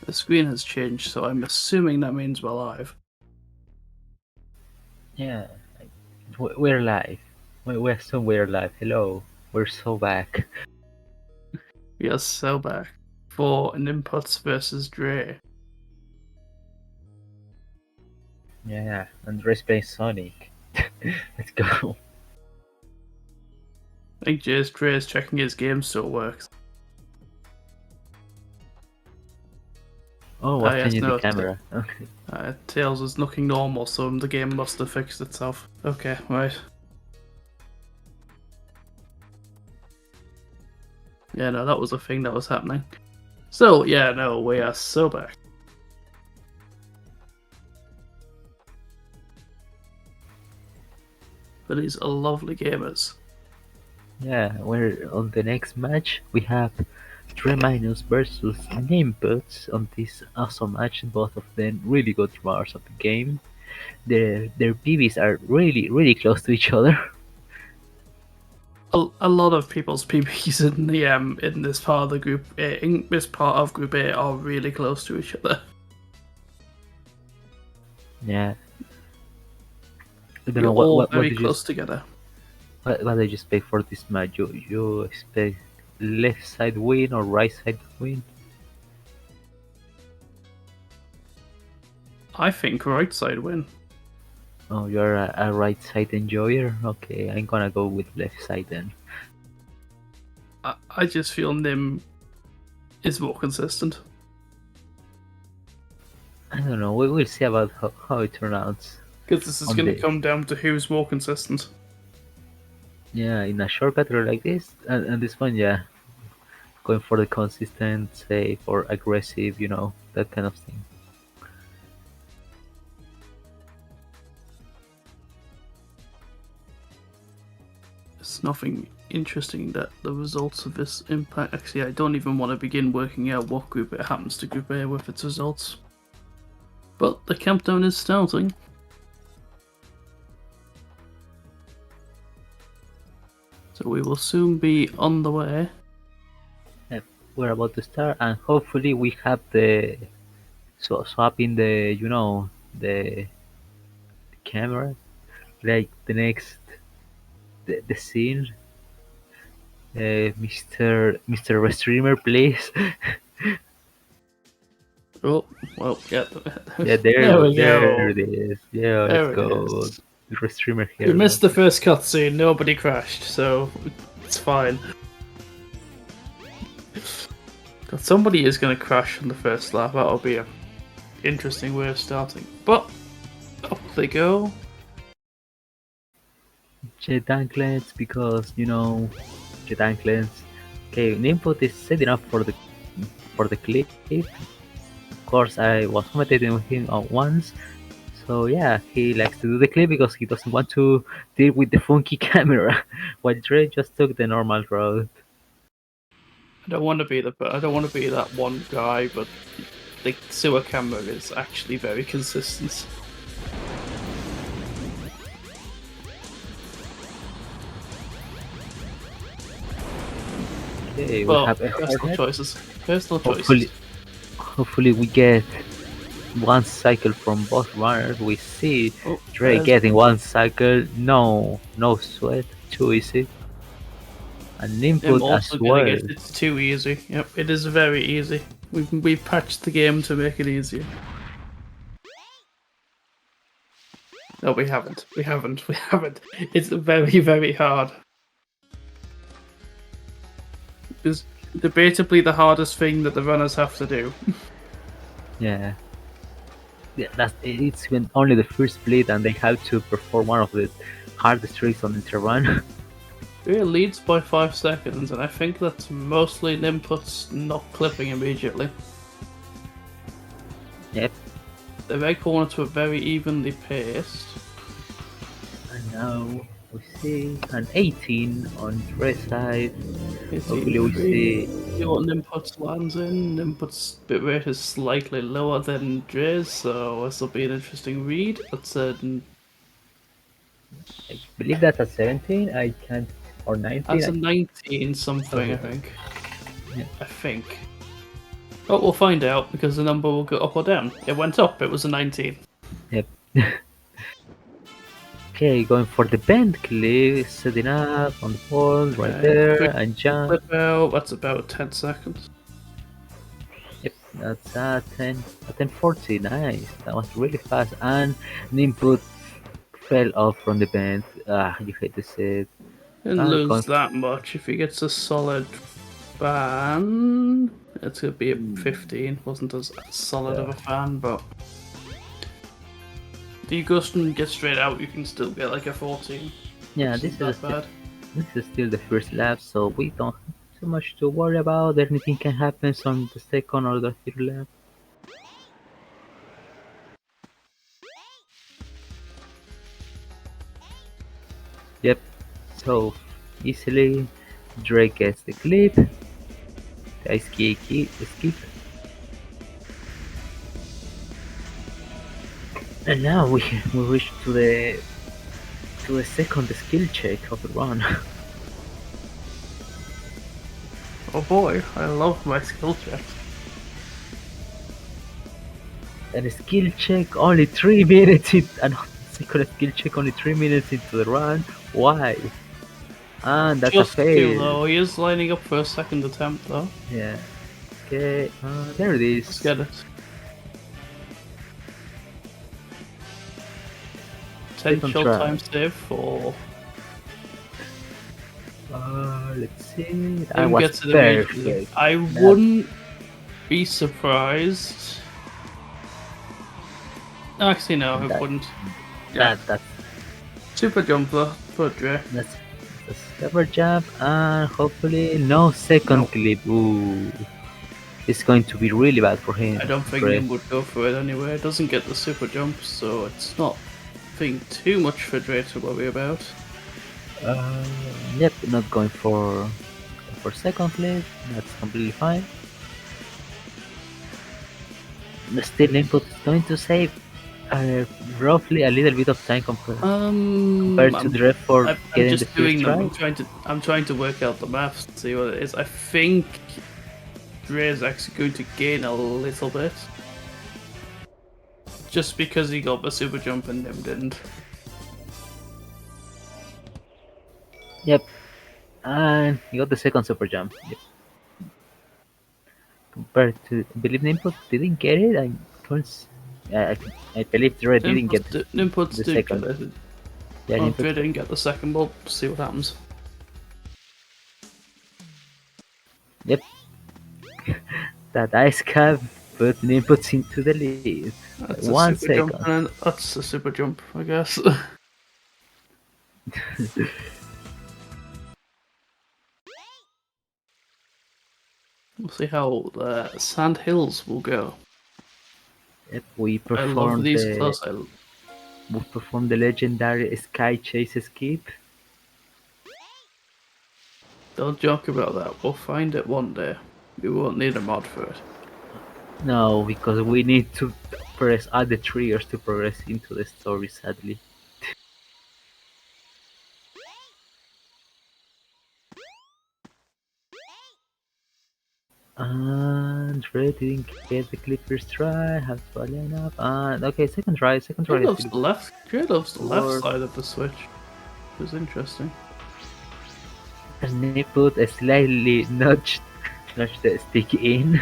The screen has changed, so I'm assuming that means we're live. Yeah, we're live. We're live. Hello, we're so back. We are so back for an Inputs versus Dre. Yeah, Andres playing Sonic. Let's go. I think Dre is checking his game still works. Oh, I've yes, changed the no, camera. Okay. Tails is looking normal, so the game must have fixed itself. Okay, right. Yeah, no, that was a thing that was happening. So, yeah, no, we are so back. But these are lovely gamers. Yeah, we're on the next match. We have Dre Minus versus Nimbus on this awesome match. Both of them really good runners of the game. Their PBs are really close to each other. A lot of people's PBs in the in this part of the group, in this part of Group A, are really close to each other. Yeah. I don't We're know all what very did close together. what did you expect for this match? You expect left side win or right side win? I think right side win. Oh, you're a right side enjoyer? Okay, I'm gonna go with left side then. I just feel Nim is more consistent. I don't know, we will see about how it turns out. Because this is On going to the- come down to who's more consistent. Yeah, in a shortcut or like this, and this one, yeah, going for the consistent, safe or aggressive, that kind of thing. There's nothing interesting that the results of this impact. Actually, I don't even want to begin working out what group it happens to Group A with its results. But the countdown is starting. So we will soon be on the way. Yeah, we're about to start, and hopefully we have the swapping the camera, like the next the scene. Mr. Restreamer, please. Oh, well, yeah. Yeah, There we there go. it is. Yeah, There let's it go. is. Restreamer We here. missed the first cutscene, nobody crashed, so it's fine. But somebody is going to crash in the first lap, that'll be an interesting way of starting. But, up they go. Jet anklets because jet anklets. Okay, Nimbus is setting up for the clip. Of course, I was commentating with him once. So yeah, he likes to do the clip because he doesn't want to deal with the funky camera. While Dre just took the normal road. I don't want to be that one guy, but the sewer camera is actually very consistent. Okay, we Well, have a personal Hornet. choices. Personal Hopefully, choices. hopefully we get one cycle from both runners. We see Oh, Dre there's- getting one cycle. No sweat. Too easy. And I'm input as also well. gonna guess it's too easy. Yep, it is very easy. We've patched the game to make it easier. No, we haven't. We haven't. We haven't. It's very hard. It's debatably the hardest thing that the runners have to do. Yeah. Yeah, it's when only the first split and they have to perform one of the hardest tricks on the run. It leads by 5 seconds, and I think that's mostly inputs not clipping immediately. Yep. The red corners were very evenly paced. And now we see an 18 on Dre's side. It's Hopefully we see. See what Nimputs lands in. Nimputs bitrate is slightly lower than Dre's, so this will be an interesting read. That's I believe that's a 17. I can't. Or 19. a 19 something, I Okay. think. Yeah. I think. But we'll find out because the number will go up or down. It went up. It was a 19. Yep. Okay, going for the bend clip, setting up on the board right Okay, there, quick and jump. Flip out. That's about 10 seconds. Yep, that's 1040. Nice. That was really fast. And the input fell off from the bend. Ah, you hate to see it. Didn't Going lose that much. If he gets a solid fan, it's gonna be a 15. Wasn't as solid of a fan, but if you go and get straight out, you can still get like a 14. Yeah, Which this isn't is that bad. this is still the first lap, so we don't have too much to worry about. Anything can happen on the second or the third lap. Yep, so easily Drake gets the clip. The skip. And now we reach to the second skill check of the run. Oh boy, I love my skill checks. And a skill check only 3 minutes in, and second skill check only 3 minutes into the run. Why? And that's Just a fail. too low. He is lining up for a second attempt though. Yeah. Okay. There it is. Let's get it. Potential try. time save for. Let's see. That Him was gets it immediately. perfect. I wouldn't be surprised. Actually, no, I That- wouldn't. Yeah, That's super jumper for Dre. that's a super jump, and hopefully no second No. clip. Ooh, it's going to be really bad for him. I don't think Dre. Nim would go for it anyway. It doesn't get the super jump, so it's not being too much for Dre to worry about. Yep, not going for second clip. That's completely fine. The still input is going to save roughly a little bit of time compared to the ref for I'm getting just the first doing them. try. I'm trying to work out the maths to see what it is. I think Dre's actually going to gain a little bit, just because he got the super jump and Nim didn't. Yep, and he got the second super jump. Yep. Compared to, I believe the input didn't get it. I believe Dre didn't get Inputs the did second. get it. Yeah, Oh, input. Dre didn't get the second. We'll see what happens. Yep. That ice cap put the inputs into the lead. That's 1 a super jump, second. and that's a super jump, I guess. We'll see how the Sand Hills will go. Yep, we I love performed these the class. we performed the legendary Sky Chase skip. Don't joke about that. We'll find it one day. We won't need a mod for it. No, because we need to press add the triggers to progress into the story, sadly. And Red didn't get the clip first try, have to line up. And okay, second try. Dre is loves still the left. Dre loves the left Or- side of the switch. It was interesting. and they put a slightly nudge the stick in.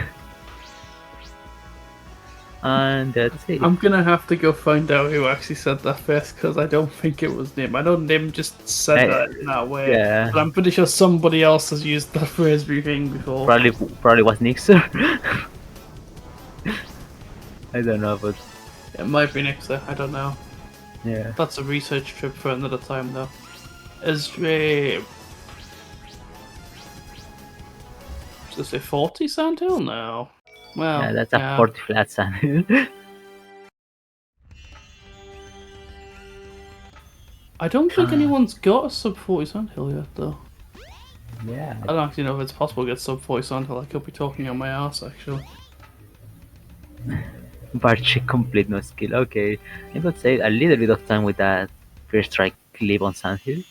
And that's it. I'm gonna have to go find out who actually said that first because I don't think it was Nim. I know Nim just said that in that way, yeah. but I'm pretty sure somebody else has used that phrase thing before. Probably was Nixer. I don't know, but It might be Nixer. I don't know. yeah. That's a research trip for another time, though. Is Dre? Does it say 40 Sandhill? No. Well, Yeah, that's a 40 flat sand. I don't think anyone's got a sub 40 Sandhill yet, though. Yeah. I don't actually know if it's possible to get sub 40 Sandhill. I could be talking on my ass, actually. Barchi complete no skill. Okay. I could save a little bit of time with that first strike clip on Sandhill.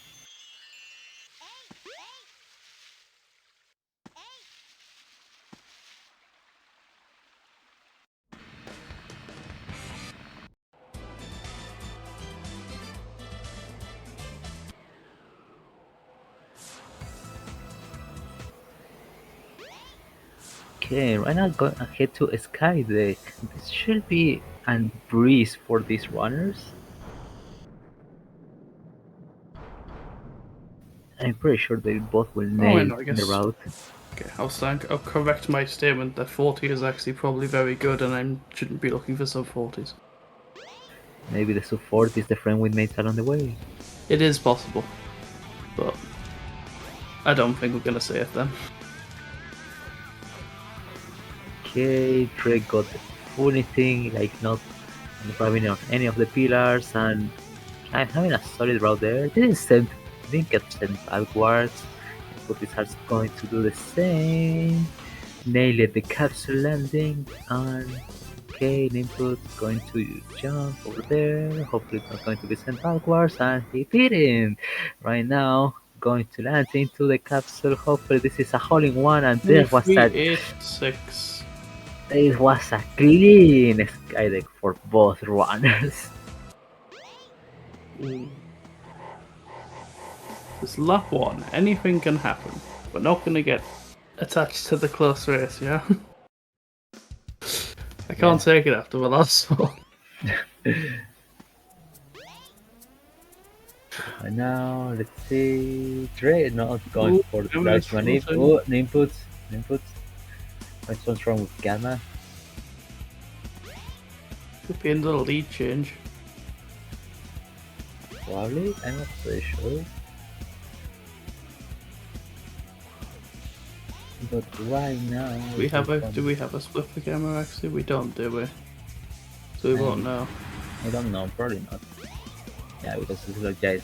Okay, right now go ahead to Sky Deck. This should be a breeze for these runners. I'm pretty sure they both will Oh, nail and I the guess. route. Okay, I'll correct my statement that 40 is actually probably very good, and I shouldn't be looking for sub 40s. Maybe the support is the friend we made along the way. It is possible, but I don't think we're gonna save them. Okay, Drake got the funny thing, like not grabbing on any of the pillars, and I'm having a solid route there. Didn't get sent backwards, but this is going to do the same. Nailed the capsule landing, and okay, input going to jump over there. Hopefully, it's not going to be sent backwards, and he didn't. Right now, going to land into the capsule. Hopefully, this is a hole in one, and there was a 386. it was a clean skydeck for both runners. This lap one, anything can happen. We're not gonna get attached to the close race, yeah? I can't take it after the last one. And now, let's see. Dre not going Ooh, for the I'm large gonna money. choose him. Oh, inputs. What's wrong with Gamma? Could be in the lead change. Probably, I'm not pretty sure. But right now, Do we have a split for camera actually? We don't, do we? So we won't know. I don't know, probably not. Yeah, because it's like guys,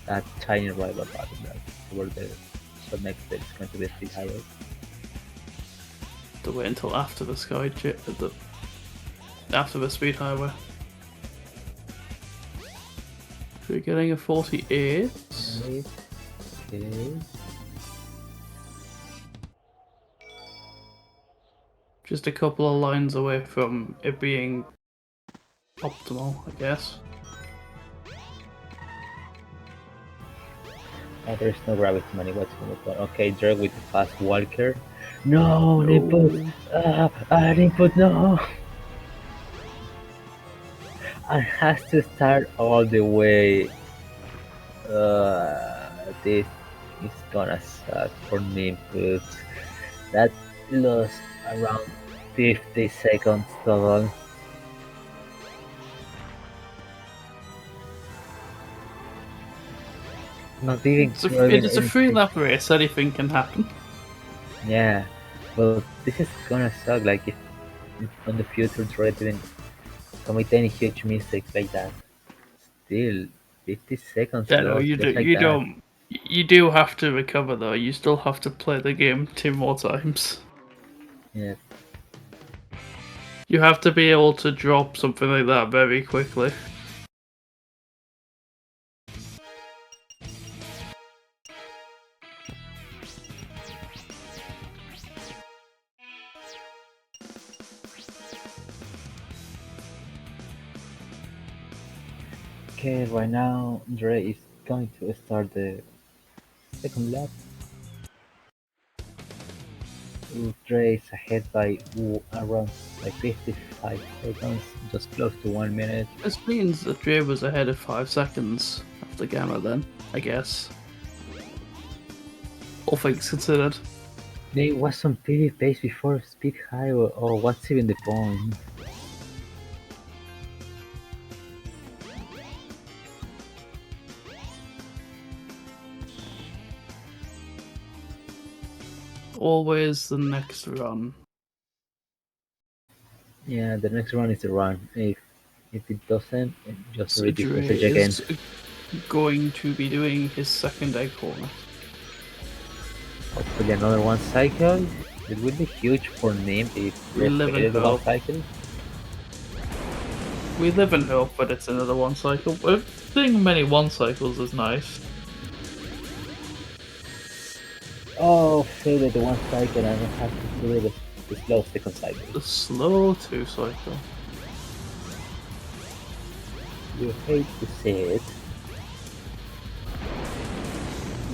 that tiny rival button that over there. So next there is going to be a speed highway. To wait until after the after the speed highway. We're getting a 48. Right. Okay. Just a couple of lines away from it being optimal, I guess. Oh, there's no gravity money whatsoever. Okay, Dirk with the fast walker. No, input. Input, no. I has to start all the way. This is gonna suck for input. That lost around 50 seconds total. Not even It's a free lap race, anything can happen. Yeah, but this is gonna suck. Like if on the future Troy didn't commit any huge mistakes like that. Still, 50 seconds Yeah, no, lost you just like that. don't. You do have to recover though. You still have to play the game 2 more times. Yeah. You have to be able to drop something like that very quickly. Okay, right now Dre is going to start the second lap. Dre is ahead by around like 55 seconds, just close to 1 minute. This means that Jay was ahead of 5 seconds after Gamma then, I guess. All things considered. There was some pretty pace before speed high, or what's even the point? Always the next run. Yeah, the next run is the run. If it doesn't, just So read this Dre message again. is going to be doing his second egg corner. Hopefully another one cycle. It would be huge for Nim if We live in created one hope. cycle. We live in hope, but it's another 1 cycle. Doing many 1 cycles is nice. Oh, failed the one cycle and I have to do the slow second cycle. The slow 2 cycle. You hate to say it.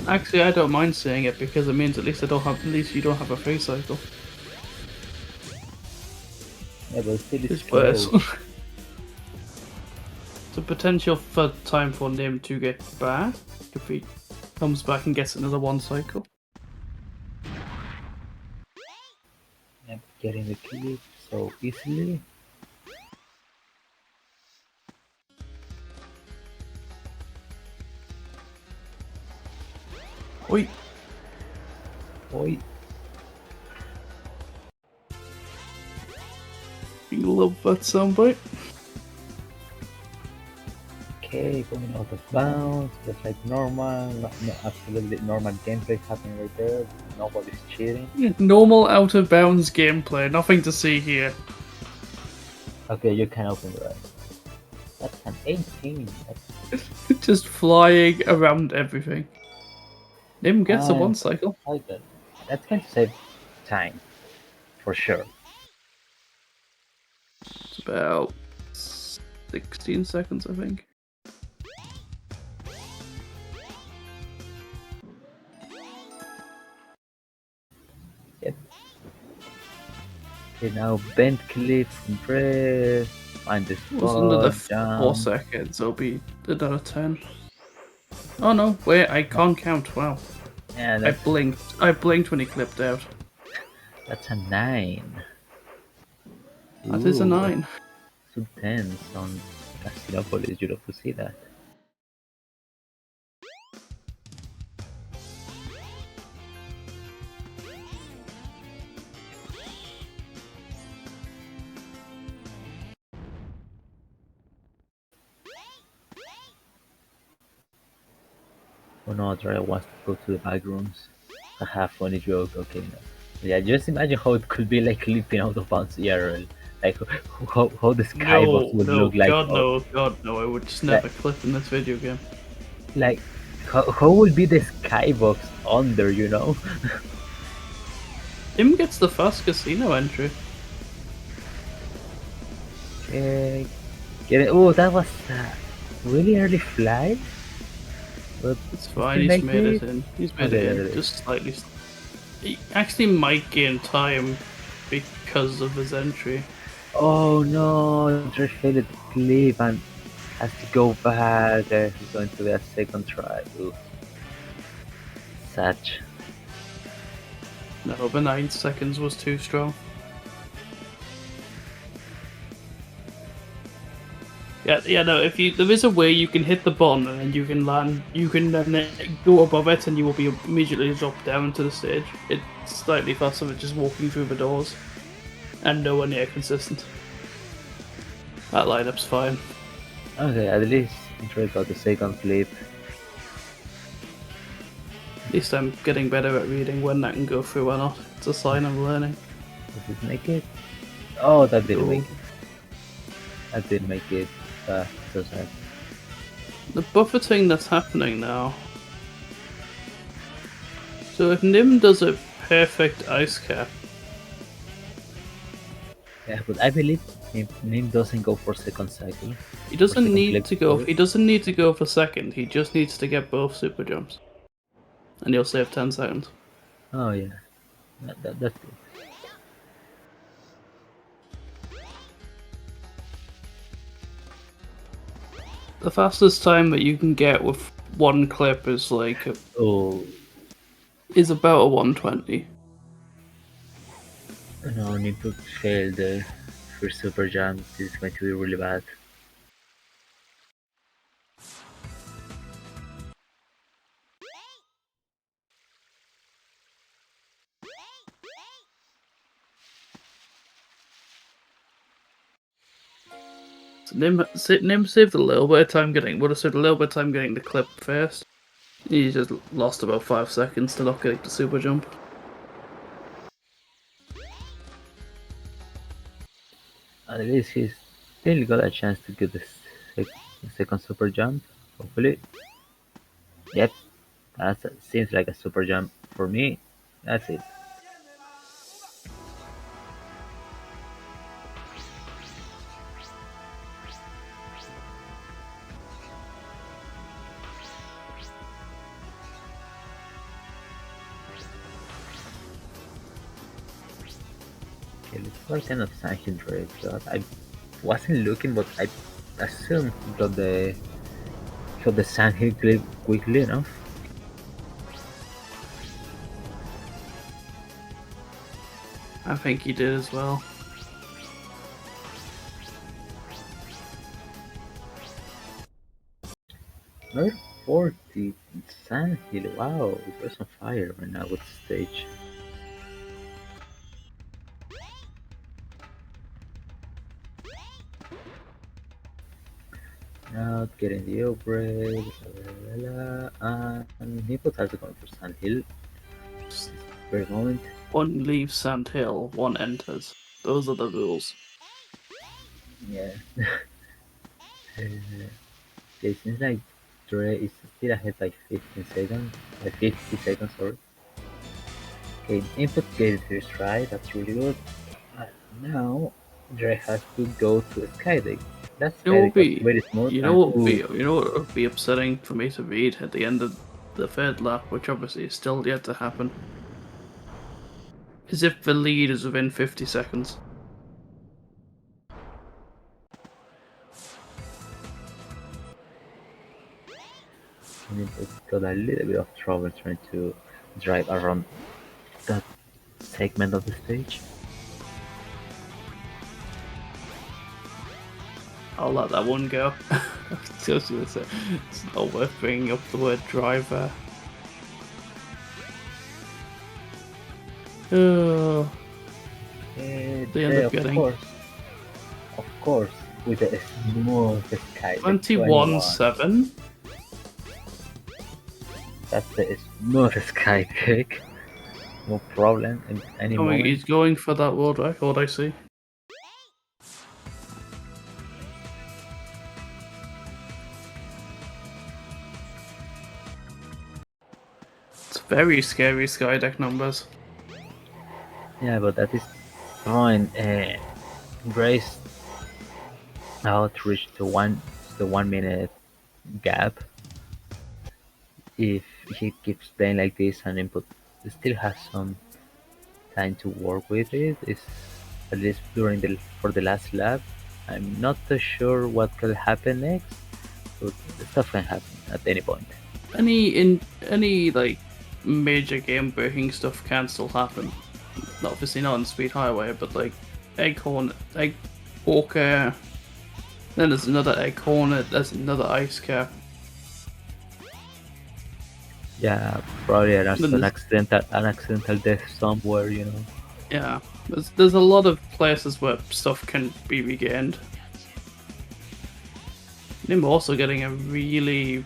Actually, I don't mind saying it because it means at least you don't have a 3 cycle. Yeah, but still it's It's worse. close. The potential for time for Nim to get back if he comes back and gets another one cycle. I'm getting the clip so easily. Oi! Oi. You love that soundbite. Okay, going out of bounds, just like normal. No, absolutely normal gameplay happening right there. Nobody's cheating. Normal out of bounds gameplay, nothing to see here. Okay, you can open the eyes. That's an 18. Just flying around everything. Nim gets a one cycle. Like that. That's going to save time, for sure. It's about 16 seconds, I think. Yep. Okay, now bend clip and press. Find the It was another spot, 4 jump. seconds, it'll be another 10. Oh no, wait, I can't count, wow. Yeah, I blinked when he clipped out. that's a 9. That is a 9. Sub 10 on Castinopolis, you love to see that. Oh no, Drea wants to go to the back rooms. Haha, funny joke, okay. No. Yeah, just imagine how it could be like leaping out of bounds IRL. Like how the skybox would look like. God no, I would just never clip in this video game. Like how would be the skybox under, you know? Him gets the first casino entry. Okay. Get it. Oh, that was really early flight. But It's fine, he he's make made it? it in. He's made Okay, it in, okay. just slightly. He actually might gain time because of his entry. Oh no, Dre failed the clip and has to go back. He's going to get a second try. Oof. Such. No, but 9 seconds was too strong. Yeah, no. There is a way you can hit the button and then you can land. You can then go above it, and you will be immediately dropped down to the stage. It's slightly faster than just walking through the doors, and nowhere near consistent. That lineup's fine. Okay, at least Dre got the second clip. At least I'm getting better at reading when that can go through or not. It's a sign of learning. Does it make it? Oh, that didn't Cool. make it. That didn't make it. So sad. The buffeting that's happening now. So if Nim does a perfect ice cap, Yeah, but I believe Nim doesn't go for second cycle. he doesn't second need clip to go. for it. He doesn't need to go for second. He just needs to get both super jumps, and he'll save 10 seconds. Oh yeah, that's good. The fastest time that you can get with one clip is Oh is about a 120. no, Nim to fail the first super jump. This is going to be really bad. So Nim saved a little bit of time would have saved a little bit of time getting the clip first. He just lost about 5 seconds to not getting the super jump. At least he's still got a chance to get the second super jump. Hopefully. Yep, that seems like a super jump for me. That's it. Sandhill. It's not kind of Sandhill race, but I wasn't looking, but I assumed that the Sandhill clip quickly enough. I think he did as well. Another 40 Sandhill. Wow, there's on fire right now with the stage. Not getting the outbreak, and Nipples also going for Sandhill. Very moment. One leaves Sand Hill, one enters. Those are the rules. Yeah. It seems like Dre is still ahead by 15 seconds. 50 seconds, sorry. Okay, input gave it first try, that's really good. Now, Dre has to go to Skydeck. That It will Skydeck was be, very smooth you and know what would be, ooh, you know what would be upsetting for me to read at the end of the third lap, which obviously is still yet to happen, is if the lead is within 50 seconds. Input got a little bit of trouble trying to drive around that segment of the stage. I'll let that one go. Just gonna say, it's not worth bringing up the word driver. Oh, they end Dre, up getting of course, with the smooth Skydeck 21-7. That's the smooth Skydeck. No problem in any Oh, moment. he's going for that world record, I see. It's very scary Skydeck numbers. Yeah, but that is throwing Grace out to reach the 1 minute gap. If he keeps playing like this and input still has some time to work with it, is at least for the last lap. I'm not too sure what could happen next, but stuff can happen at any point. Any like major game breaking stuff can still happen. Obviously not on Speed Highway, but like Egg Walker. Then there's another Egg Hornet. There's another Ice Cap. Yeah, probably Then an accidental death somewhere, you know. Yeah, there's a lot of places where stuff can be regained. I'm also getting a really.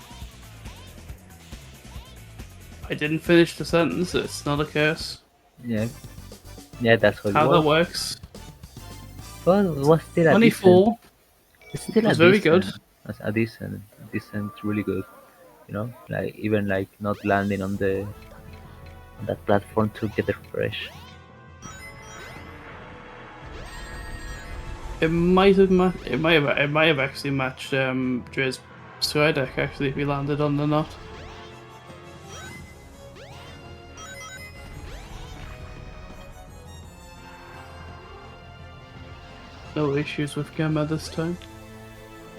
I didn't finish the sentence. It's not a curse. Yeah, yeah, that's what How it that was. works. But it was still a 24. It's still was very good. a decent, really good. You know, like even like not landing on that platform to get the refresh. It might have actually matched Dre's Skydeck actually if he landed on the knot. No issues with Gamma this time.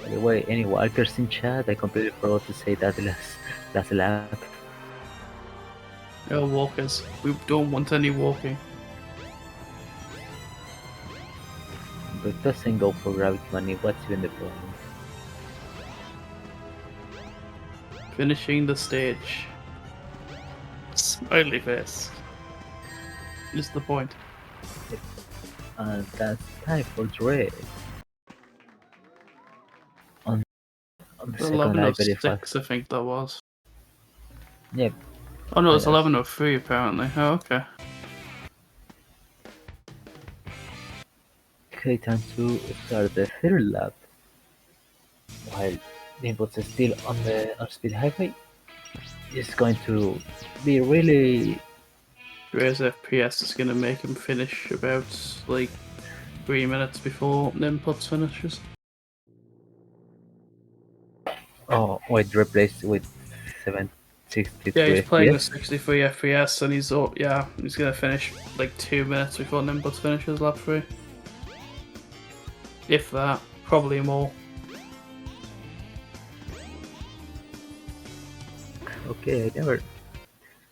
By the way, any walkers in chat? I completely forgot to say that last lap. No walkers. We don't want any walking. But doesn't go for gravity money. What's even the problem? Finishing the stage. Smiley face. Is the point. And that's time for Dre. On the second lap, very fast. 11:06, I think that was. Yep. Oh no, it's Yes. 11:03 apparently. Oh, okay. Okay, time to start the third lap. While the inputs are still on speed highway, it's going to be really Dre's FPS is gonna make him finish about like 3 minutes before Nimput's finishes. oh wait replaced with 63 Yeah, he's playing with FPS. 63 FPS, and he's gonna finish like 2 minutes before Nimbus finishes lap 3. If that, probably more. Okay, I never.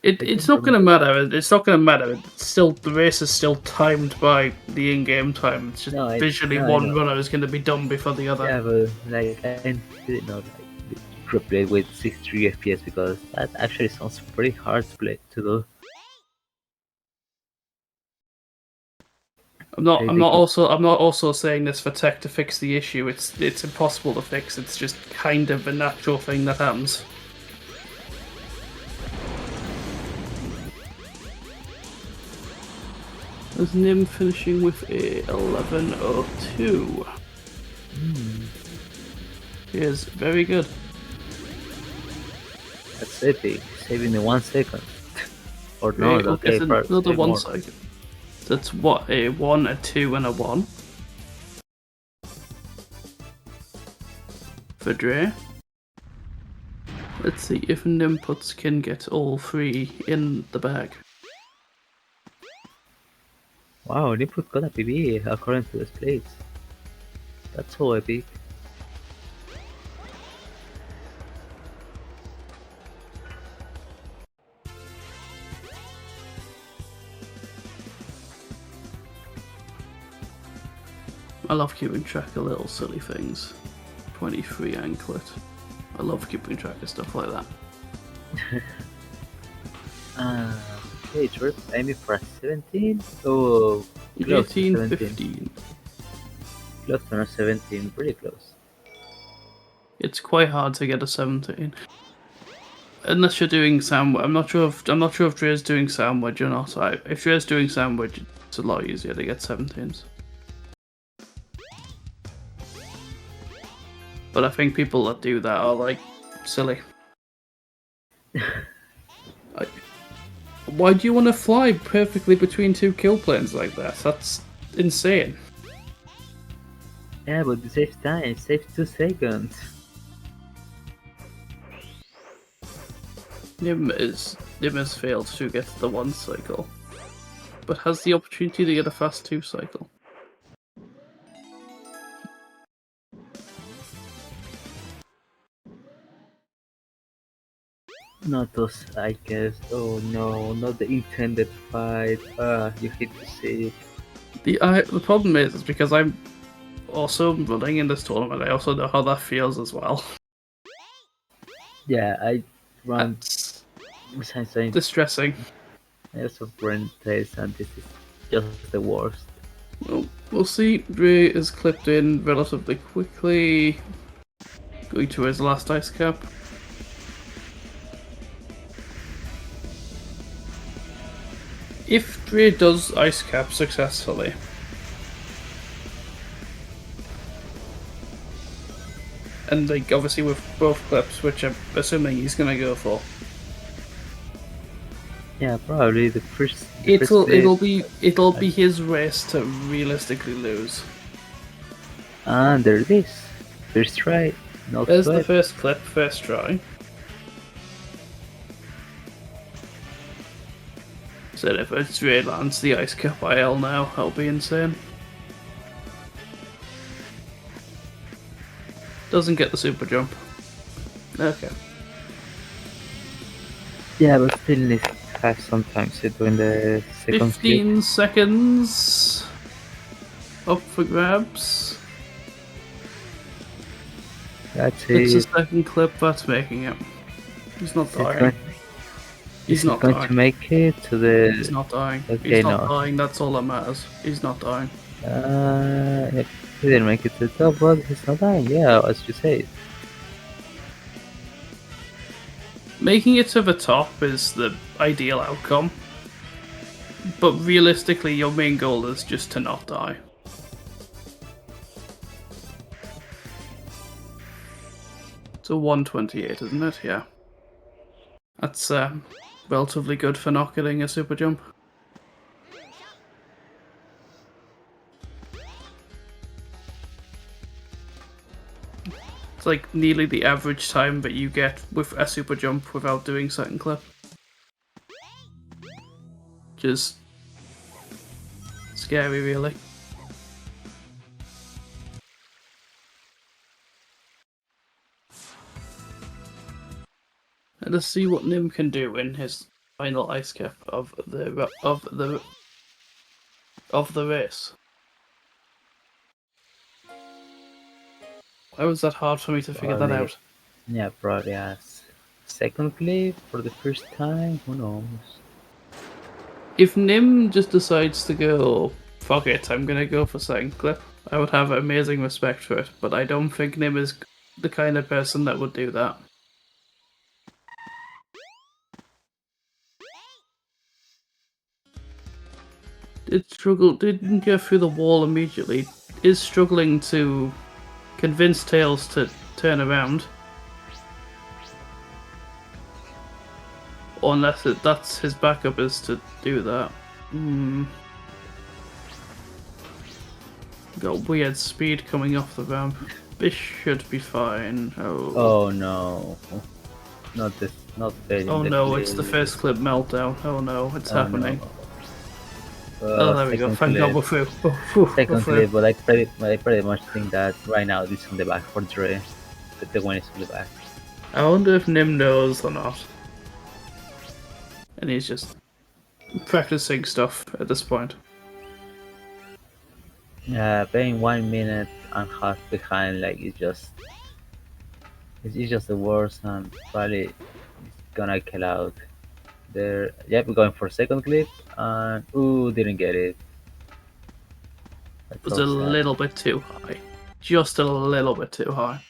It's not gonna matter. It's not gonna matter. It's still, the race is still timed by the in-game time. It's just visually I one know. runner is gonna be done before the other. Yeah, but like I didn't know like play with 63 FPS because that actually sounds pretty hard to play to do. I'm not Ridiculous. also saying this for tech to fix the issue. It's impossible to fix. It's just kind of a natural thing that happens. There's Nim finishing with a 11:02. He is very good. That's epic. Saving in 1 second. Or no, We'll okay, get first another 1 more. second. That's what, a 1, a 2, and a 1. For Dre. Let's see if Nimputs can get all 3 in the bag. Wow, they put got a PB according to the plates. That's so epic. I love keeping track of little silly things. 23 anklet. I love keeping track of stuff like that. Okay, George, aiming for a 17? Oh, close to 18, 17. 15. Close to a 17, pretty close. It's quite hard to get a 17. Unless you're doing sandwich. I'm not sure if Dre's doing sandwich or not. If Dre's doing sandwich, it's a lot easier to get 17s. But I think people that do that are like silly. Why do you want to fly perfectly between 2 kill planes like that? That's insane. Yeah, but it saves time, it saves 2 seconds. Nim has failed to get the 1 cycle, but has the opportunity to get a fast 2 cycle. Not those cycles. Oh no, not the intended fight. You hate to see it. The problem is because I'm also running in this tournament, I also know how that feels as well. Yeah, I run That's since I distressing. also run tests and this is just the worst. Well, we'll see. Dre is clipped in relatively quickly, going to his last ice cap. If Dre does ice cap successfully, and like obviously with both clips, which I'm assuming he's gonna go for, Yeah, probably the first. it'll be his race to realistically lose. And there it is. First try. No There's the sweat. first clip, first try. Said if Dre lands the ice cap IL now, that'll be insane. Doesn't get the super jump. Okay. Yeah, but still needs to have some time to do in the second 15 seconds up for grabs. That's It's the it. second clip that's making it. He's not Is it dying. going- He's is it not going dying. to make it to the? He's not dying. Okay, He's not no. dying, that's all that matters. He's not dying. Yep, he didn't make it to the top, but he's not dying. Yeah, as you say. Making it to the top is the ideal outcome. But realistically, your main goal is just to not die. It's a 128, isn't it? Yeah. That's relatively good for not getting a super jump. It's like nearly the average time that you get with a super jump without doing second clip. Just scary, really. And let's see what Nim can do in his final ice cap of the race. Why was that hard for me to figure that Probably, out? yeah, probably as second clip for the first time. Who knows? If Nim just decides to go, fuck it, I'm gonna go for second clip, I would have amazing respect for it, but I don't think Nim is the kind of person that would do that. Didn't get through the wall immediately, is struggling to convince Tails to turn around. Or unless that's his backup is to do that. Got weird speed coming off the ramp. This should be fine. Oh no! Not this. Not failing Oh the no, it's the clip. first clip meltdown. Oh no, it's Oh happening. no. Oh, there we go. Second Thank God clip. we're through. Oh, whew, we're Second through. clip, but I pretty much think that right now this is on the back for Dre. That the one is on the back. I wonder if Nim knows or not. And he's just practicing stuff at this point. Yeah, being 1 minute and a half behind, like it's just the worst, and probably it's gonna kill out. There, yep, we're going for second clip, and ooh, didn't get it. That's It was so a sad. little bit too high. Just a little bit too high.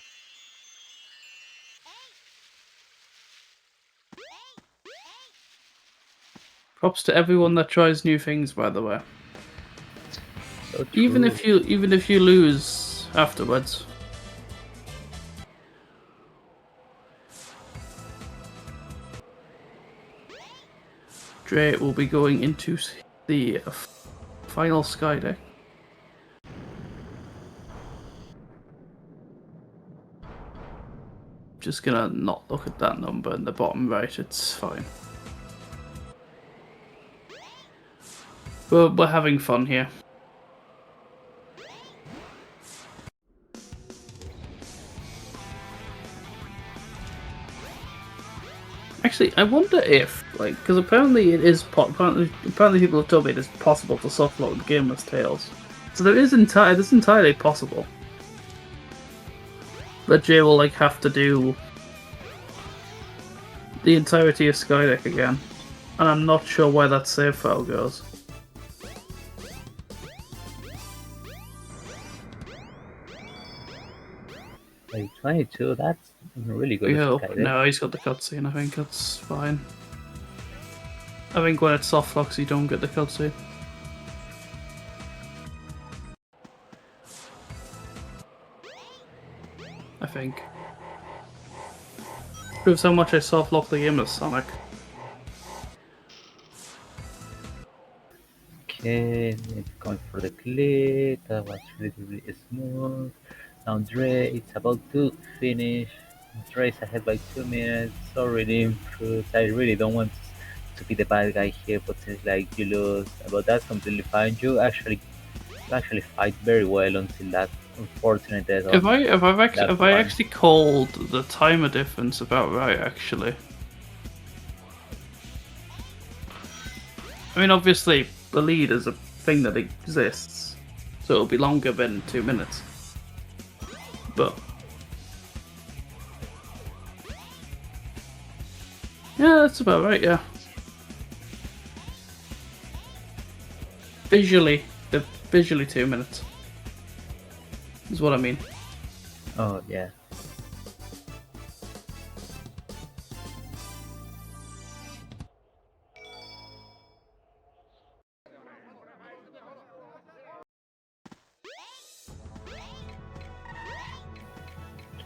Props to everyone that tries new things, by the way. So Even true. if you lose afterwards. Dre will be going into the final sky deck. Just gonna not look at that number in the bottom right, it's fine. We're having fun here. Actually, I wonder if, like, because apparently it is apparently people have told me it is possible to softlock the game as Tails. So it is entirely possible that Jay will like have to do the entirety of Skydeck again, and I'm not sure where that save file goes. Like 22, that's really good. Yo, Skydeck. no, he's got the cutscene. I think that's fine. I think when it's soft locks, you don't get the cutscene. I think. Proves how much I soft lock the game as Sonic. Okay, it's going for the clip. That was really smooth. Now Dre, it's about to finish. Dre's ahead by 2 minutes. Already improved. I really don't want to be the bad guy here, but it's like you lose. But that's completely fine. You actually fight very well until that unfortunate death of that Have I one. actually called the timer difference about right? Actually, I mean, obviously the lead is a thing that exists, so it'll be longer than 2 minutes. But yeah, that's about right. Yeah, visually 2 minutes is what I mean. Oh yeah.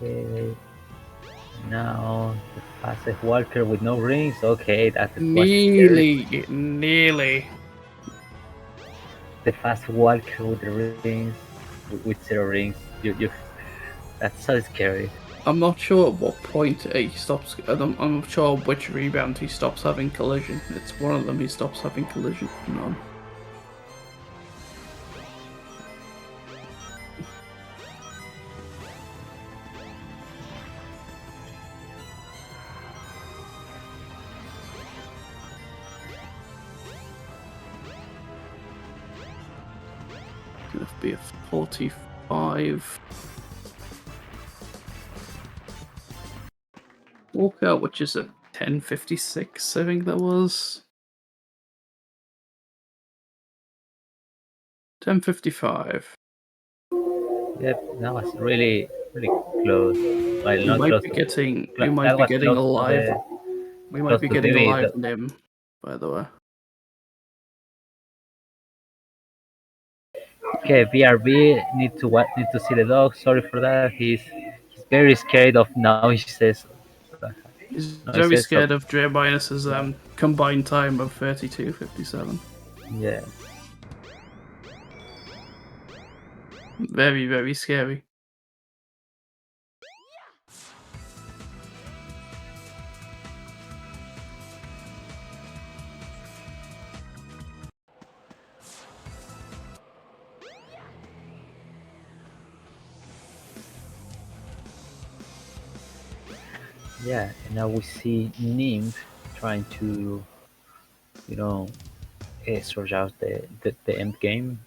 Okay. Now the fastest walker with no rings. Okay, that was scary. Nearly. The fast walker with the rings, with zero rings. You. That's so scary. I'm not sure at what point he stops. I'm not sure which rebound he stops having collision. It's one of them he stops having collision on. Gonna be a 45. Walkout, which is a 10:56, I think that was. 10:55. Yep, that was really, really close. Well, We not might close be to. getting. We That might be was getting close a to live. the. We might Close be to getting a TV. live name, by the way. Okay, BRB need to see the dog. Sorry for that. He's very scared of noises. He's very Noises of scared of Dre Minus's combined time of 32:57. yeah. Very, very scary. Yeah, and now we see Nim trying to, you know, sort out the end game.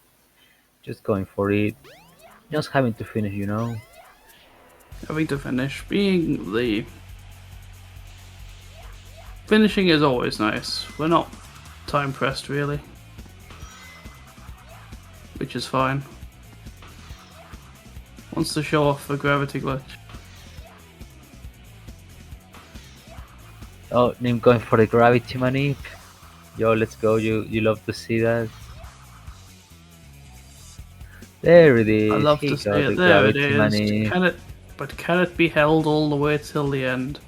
Just going for it. Just having to finish, you know. Having to finish. Being the. Finishing is always nice. We're not time pressed, really. Which is fine. Wants to show off the gravity glitch. Oh, Nim going for the gravity manip. Yo, let's go. You love to see that. There it I is. love He to see got it. the There it gravity is. manip. Can it be held all the way till the end?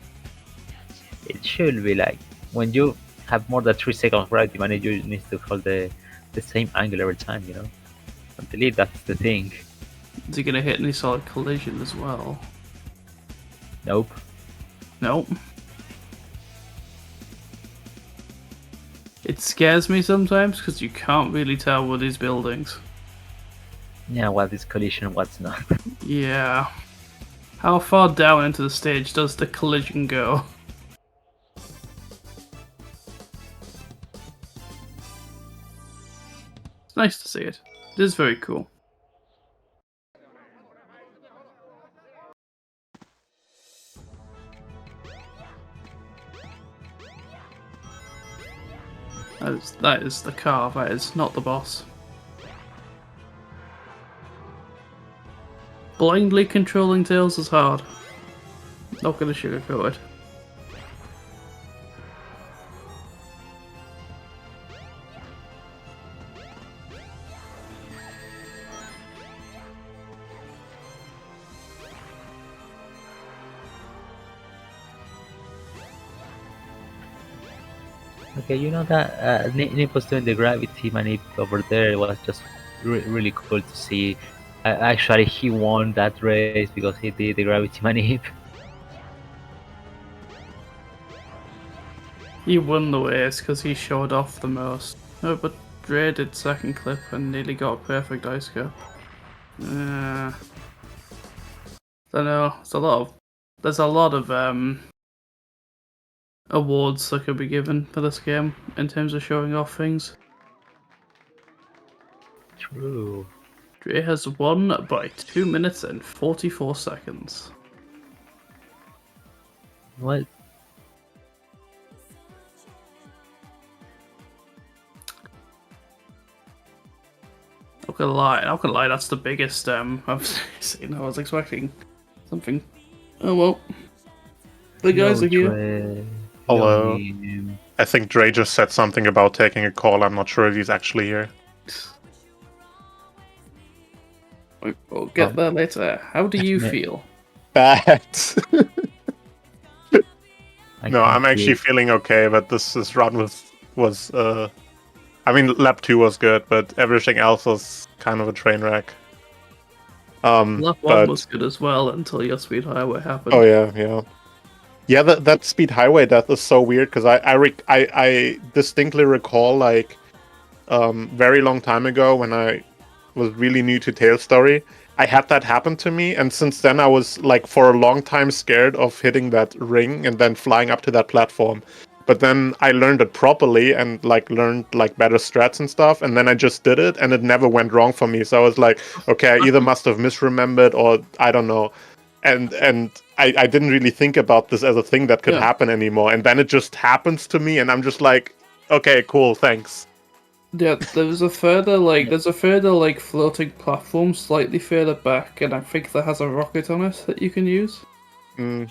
It should be like when you have more than 3 seconds gravity manip, you need to hold the same angle every time, you know. Until that's the thing. Is he gonna hit any solid collision as well? Nope. Nope. It scares me sometimes because you can't really tell with these buildings. Yeah, what is collision, what's not. Yeah. How far down into the stage does the collision go? It's nice to see it. It is very cool. That is the car, that is not the boss. Blindly controlling Tails is hard. Not gonna sugarcoat it. Okay, you know that Nip was doing the gravity manip over there. It was just really cool to see. Actually, he won that race because he did the gravity manip. He won the race because he showed off the most. No, but Dre did second clip and nearly got a perfect ice cap. I don't know. There's a lot of awards that could be given for this game in terms of showing off things. True. Dre has won by 2 minutes and 44 seconds. Well, Not gonna lie, that's the biggest I've seen. I was expecting something. Oh well. The guys yo, are here. Dre, Hello. yo, Nim. I think Dre just said something about taking a call. I'm not sure if he's actually here. We'll get there later. How do you feel? Bad. I No, can I'm actually see- feeling okay, but this run was I mean lap 2 was good, but everything else was kind of a train wreck. Lap 1 But was good as well until your speed highway happened. oh yeah. That speed highway death is so weird because I distinctly recall like very long time ago when I was really new to Tale Story, I had that happen to me, and since then I was like for a long time scared of hitting that ring and then flying up to that platform. But then I learned it properly and like learned like better strats and stuff, and then I just did it and it never went wrong for me. So I was like, okay, I either must have misremembered or I don't know. And I didn't really think about this as a thing that could Yeah. happen anymore. And then it just happens to me and I'm just like, okay, cool, thanks. Yeah, there's a further floating platform slightly further back, and I think that has a rocket on it that you can use. Mm.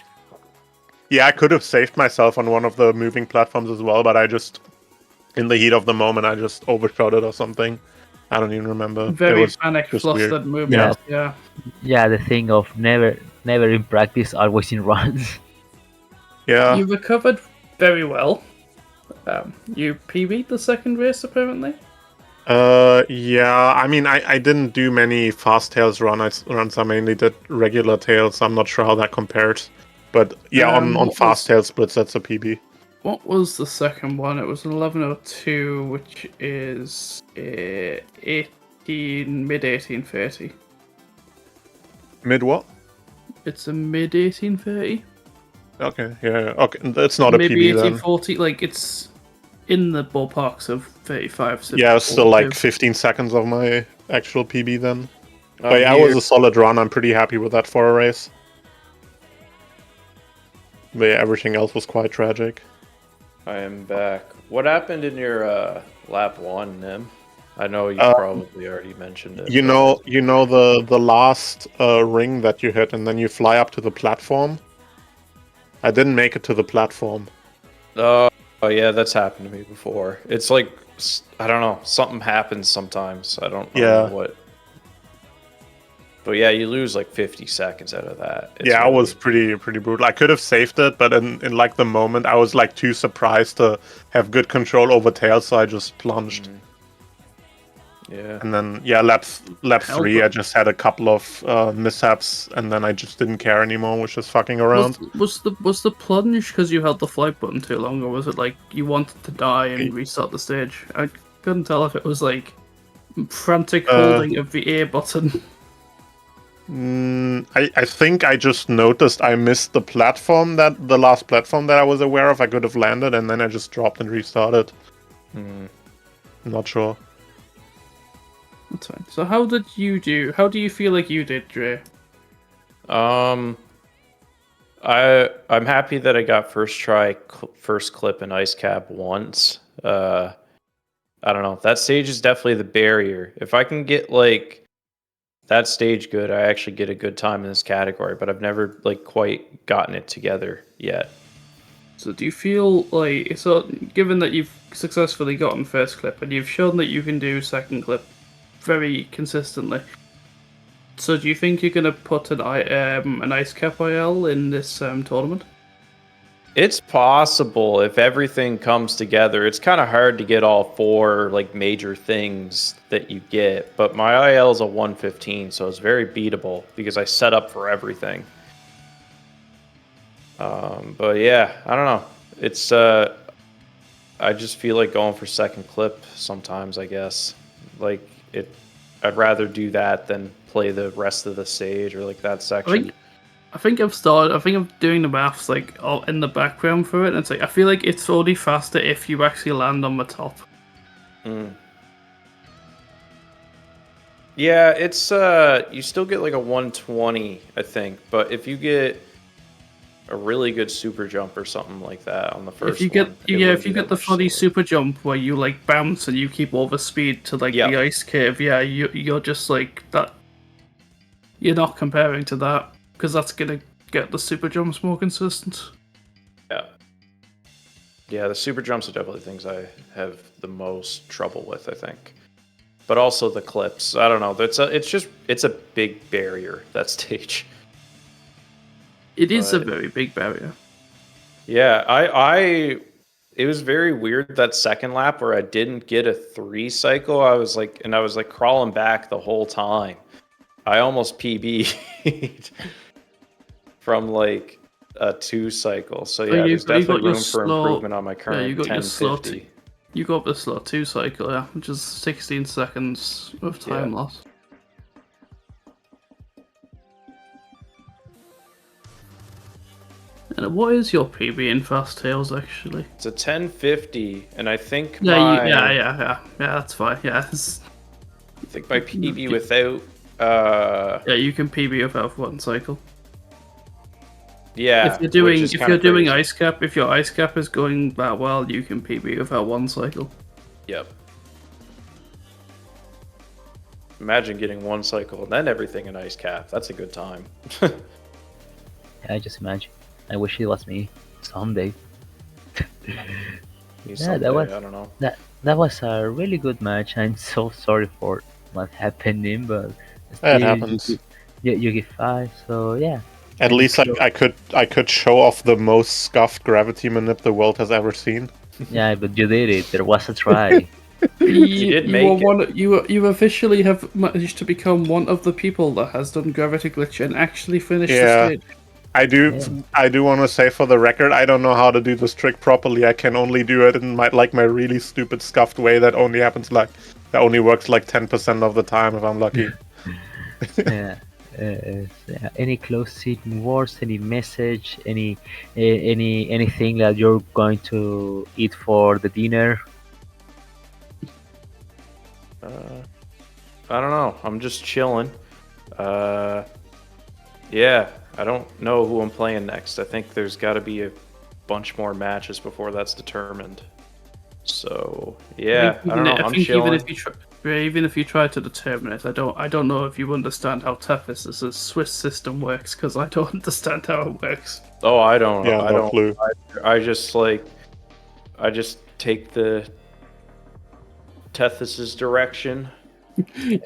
Yeah, I could have saved myself on one of the moving platforms as well, but I just, in the heat of the moment, I just overshot it or something. I don't even remember. It Very was panic, just weird. flustered movement. Yeah. Yeah, the thing of never in practice, always in runs. Yeah. You recovered very well. You PB'd the second race apparently. Yeah. I mean, I didn't do many fast tails runs. I mainly did regular tails. I'm not sure how that compared. But yeah, on What fast was- tail splits, that's a PB. What was the second one? It was an 11:02, which is 18 mid 1830. Mid what? It's a mid 1830. Okay. Yeah. Okay. That's not a Maybe PB then. 1840. Like it's in the ballparks of 35. to Yeah, it's still like 42. 15 seconds of my actual PB then. I'm But yeah, it here. was a solid run. I'm pretty happy with that for a race. But yeah, everything else was quite tragic. I am back. What happened in your lap 1, Nim? I know you probably already mentioned it. You know the last ring that you hit, and then you fly up to the platform. I didn't make it to the platform. Oh yeah, that's happened to me before. It's like, I don't know, something happens sometimes. I don't know what. But yeah, you lose like 50 seconds out of that. It's Yeah, really- it was pretty brutal. I could have saved it, but in like the moment, I was like too surprised to have good control over tail, so I just plunged. Yeah. And then yeah, lap 3, I just had a couple of mishaps, and then I just didn't care anymore, was just fucking around. Was the plunge because you held the flight button too long, or was it like you wanted to die and restart the stage? I couldn't tell if it was like frantic holding of the A button. I think I just noticed I missed the last platform that I was aware of. I could have landed, and then I just dropped and restarted. I'm not sure. That's fine. So how did you do? How do you feel like you did, Dre? I'm happy that I got first try, first clip in ice cap once. I don't know. That stage is definitely the barrier. If I can get like that stage good, I actually get a good time in this category, but I've never like quite gotten it together yet. So do you feel like, so given that you've successfully gotten first clip and you've shown that you can do second clip very consistently, so do you think you're gonna put an ice cap IL in this tournament? It's possible if everything comes together. It's kind of hard to get all 4 like major things that you get, but my IL is a 115, so it's very beatable because I set up for everything. But yeah, I don't know. It's I just feel like going for second clip sometimes, I guess. Like I'd rather do that than play the rest of the stage or like that section. I think I'm doing the maths like all in the background for it, and it's like I feel like it's only faster if you actually land on the top. Yeah, it's you still get like a 120, I think, but if you get a really good super jump or something like that on the first If you get one, if you get the funny super jump where you like bounce and you keep over speed to like the ice cave, you're just like that. You're not comparing to that because that's gonna get the super jumps more consistent. Yeah, the super jumps are definitely things I have the most trouble with, I think. But also the clips. I don't know. It's a big barrier, that stage. It is a very big barrier. Yeah, it was very weird that second lap where I didn't get a 3 cycle. I was like crawling back the whole time. I almost PB'd from like a 2 cycle. So yeah, there's definitely room for improvement on my current you got your slow 1050. You got the slot 2 cycle, yeah, which is 16 seconds of time loss. And what is your PB in Fast Tales actually? It's a 1050, and I think Yeah, that's fine. Yeah, I think my PB without yeah, you can PB without 1 cycle. yeah, If you're which is kinda doing crazy. ice cap, if your ice cap is going that well, you can PB without 1 cycle. Yep. Imagine getting 1 cycle and then everything in ice cap. That's a good time. I just imagine. I wish it was me someday. Someday, that was I don't know. that was a really good match. I'm so sorry for what happening, but It still happens. you get 5. So yeah. At least I could show off the most scuffed gravity manip the world has ever seen. Yeah, but you did it. There was a try. did make it. You officially have managed to become one of the people that has done gravity glitch and actually finished the stage. I do want to say for the record, I don't know how to do this trick properly. I can only do it in my really stupid scuffed way that only works like 10% of the time if I'm lucky. Yeah. Any closing words, any message, anything that you're going to eat for the dinner? I don't know. I'm just chilling. Yeah, I don't know who I'm playing next. I think there's got to be a bunch more matches before that's determined. So yeah, I don't know. I'm chilling. Even if you try to determine it, I don't know if you understand how Tethys' Swiss system works, because I don't understand how it works. Oh, I don't. Yeah, I no don't. clue. I just take the Tethys' direction.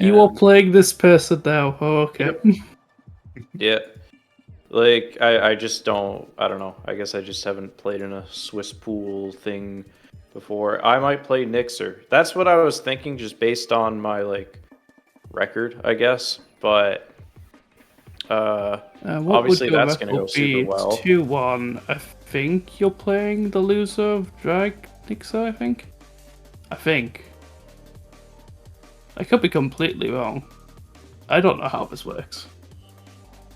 You are playing this person now. Oh, okay. Yep. Yeah. Like I just don't. I don't know. I guess I just haven't played in a Swiss pool thing before. I might play Nixer. That's what I was thinking, just based on my record, I guess. But obviously that's going to go super well. 2-1. I think you're playing the loser of Drag Nixer. I think. I could be completely wrong. I don't know how this works.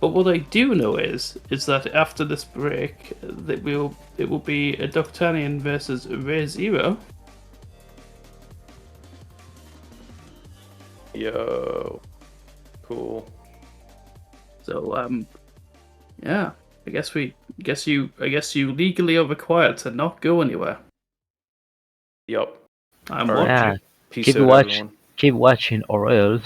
But what I do know is that after this break, it will be a Doctanian versus Ray Zero. Yo, cool. So yeah, I guess you legally are required to not go anywhere. Yup. I'm All right. watching. Yeah, Peace out, everyone. keep watching, or else.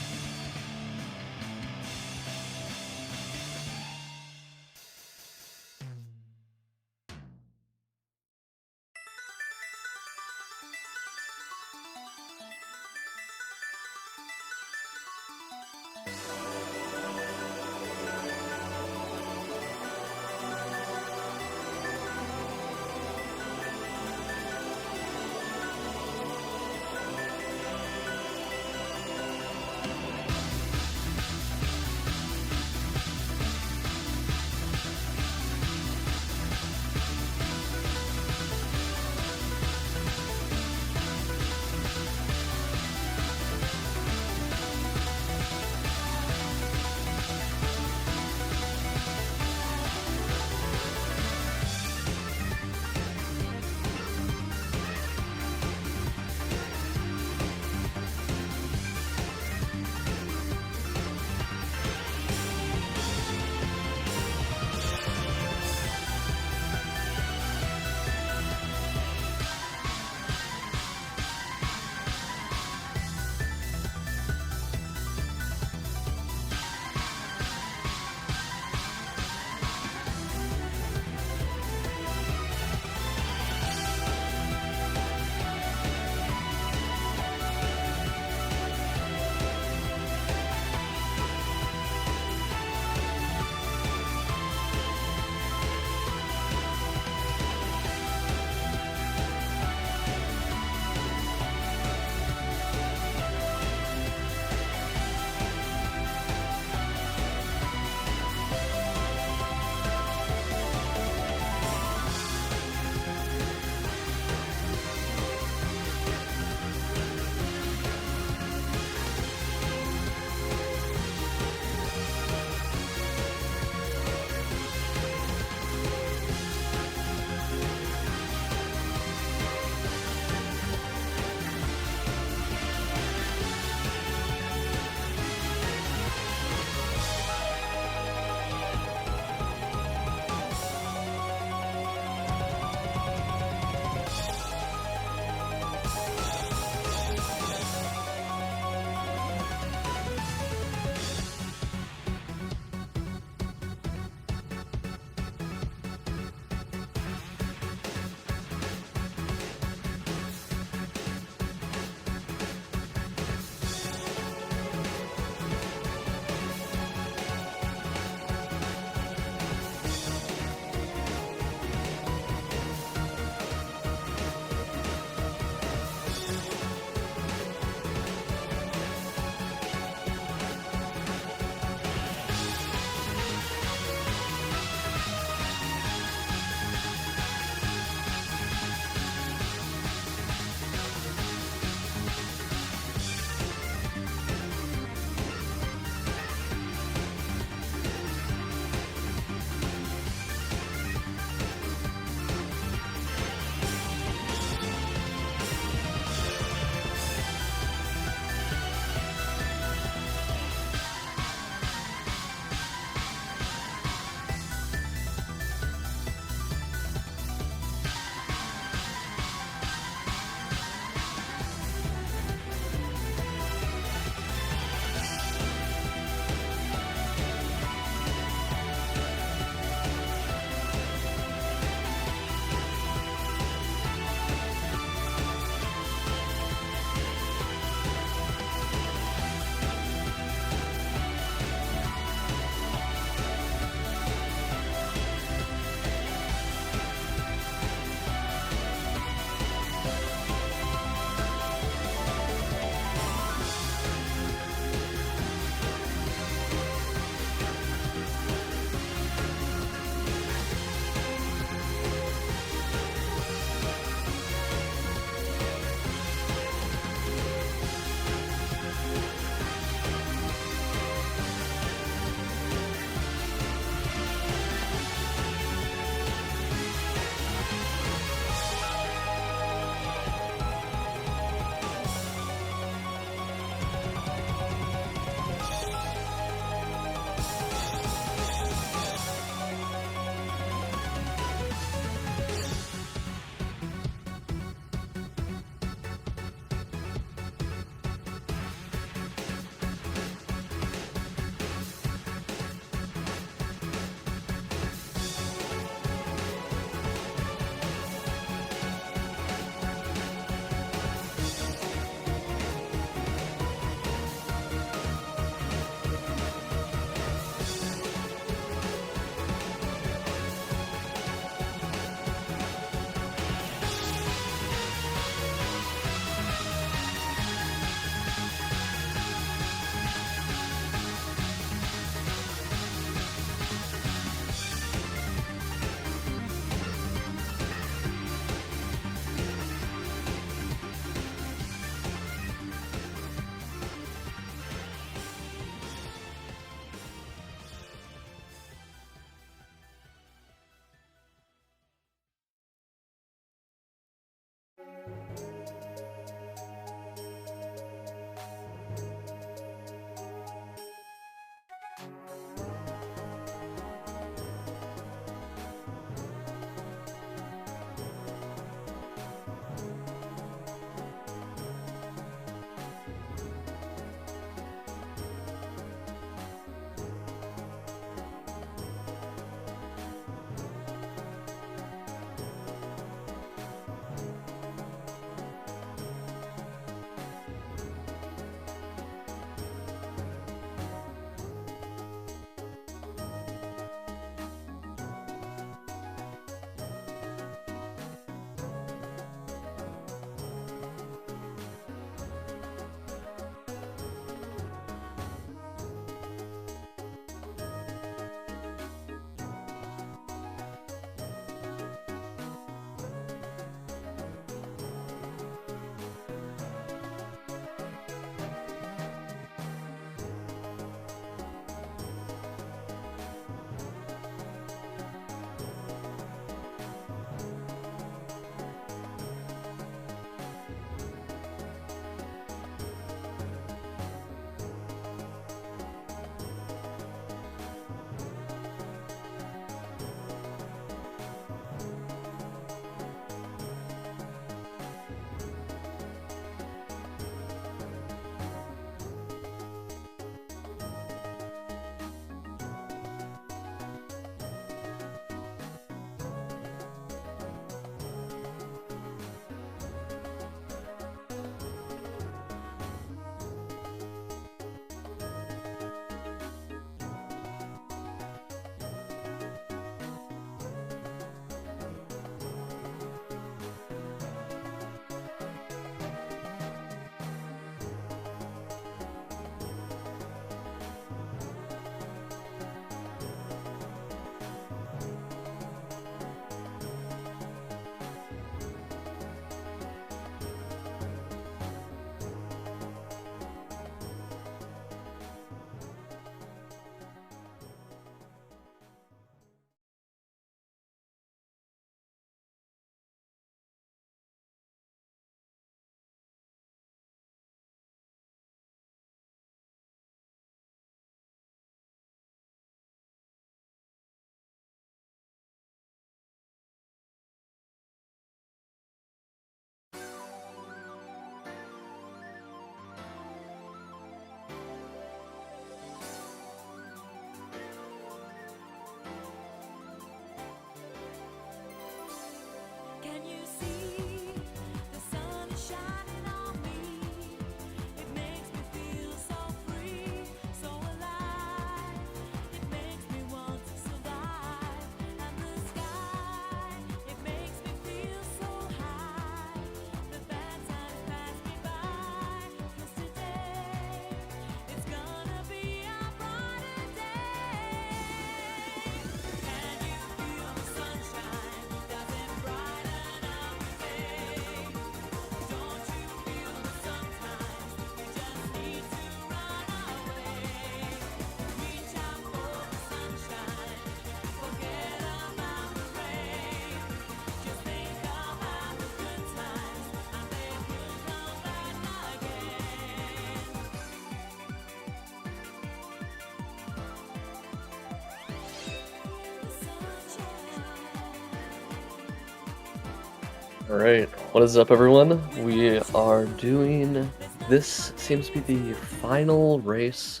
Alright, what is up everyone? We are doing, this seems to be the final race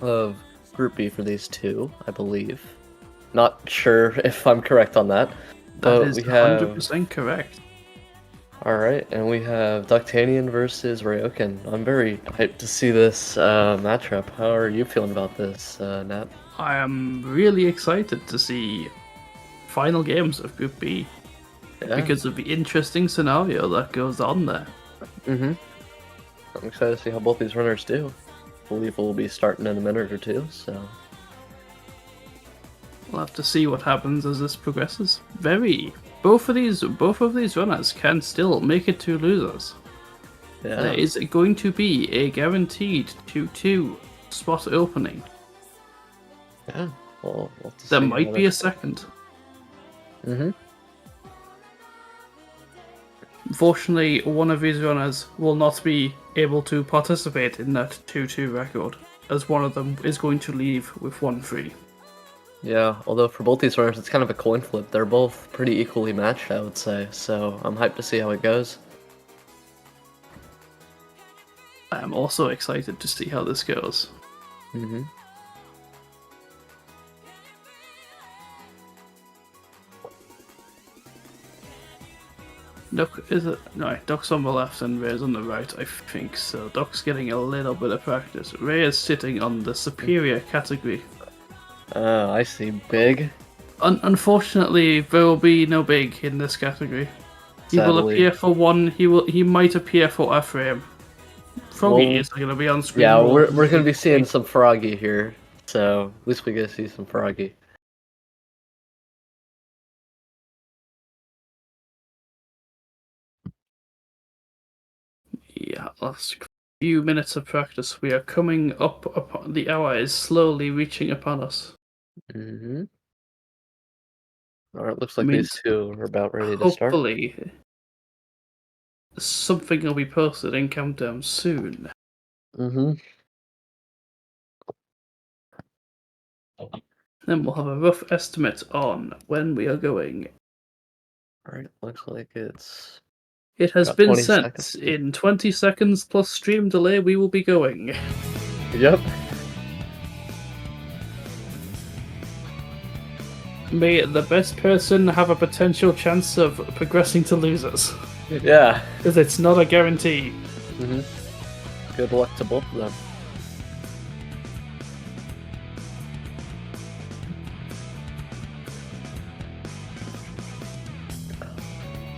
of Group B for these two, I believe. Not sure if I'm correct on that. That But is we have 100% correct. Alright, and we have Ductanian versus Ryoken. I'm very hyped to see this matchup. How are you feeling about this, Nat? I am really excited to see final games of Group B Yeah. because of the interesting scenario that goes on there. I'm excited to see how both these runners do. I believe we'll be starting in a minute or two, so... We'll have to see what happens as this progresses. Both of these runners can still make it to losers. Yeah. There is going to be a guaranteed 2-2 spot opening. Yeah. Well, we'll have to There see might how be a this- second. Mhm. Unfortunately, one of these runners will not be able to participate in that 2-2 record, as one of them is going to leave with 1-3. Yeah, although for both these runners, it's kind of a coin flip. They're both pretty equally matched, I would say. So I'm hyped to see how it goes. I am also excited to see how this goes. Mhm. Duck is it? No, Duck's on the left and Ray's on the right, I think. So Duck's getting a little bit of practice. Ray is sitting on the superior category. I see. Big. Unfortunately, there will be no big in this category. He will Sadly. appear for one. He might appear for a frame. Froggy Well, is going to be on screen. Yeah, more we're than going to be Big. seeing some Froggy here. So at least we get to see some Froggy. Yeah, last few minutes of practice. We are coming up upon the hour is slowly reaching upon us. Mhm. Alright, looks like Means these two are about ready to start. hopefully something will be posted in Countdown soon. Mhm. Then we'll have a rough estimate on when we are going. Alright, looks like it's It has Got been 20 sent. seconds. In 20 seconds plus stream delay, we will be going. Yep. May the best person have a potential chance of progressing to losers. Yeah. Because it's not a guarantee. Mhm. Good luck to both of them.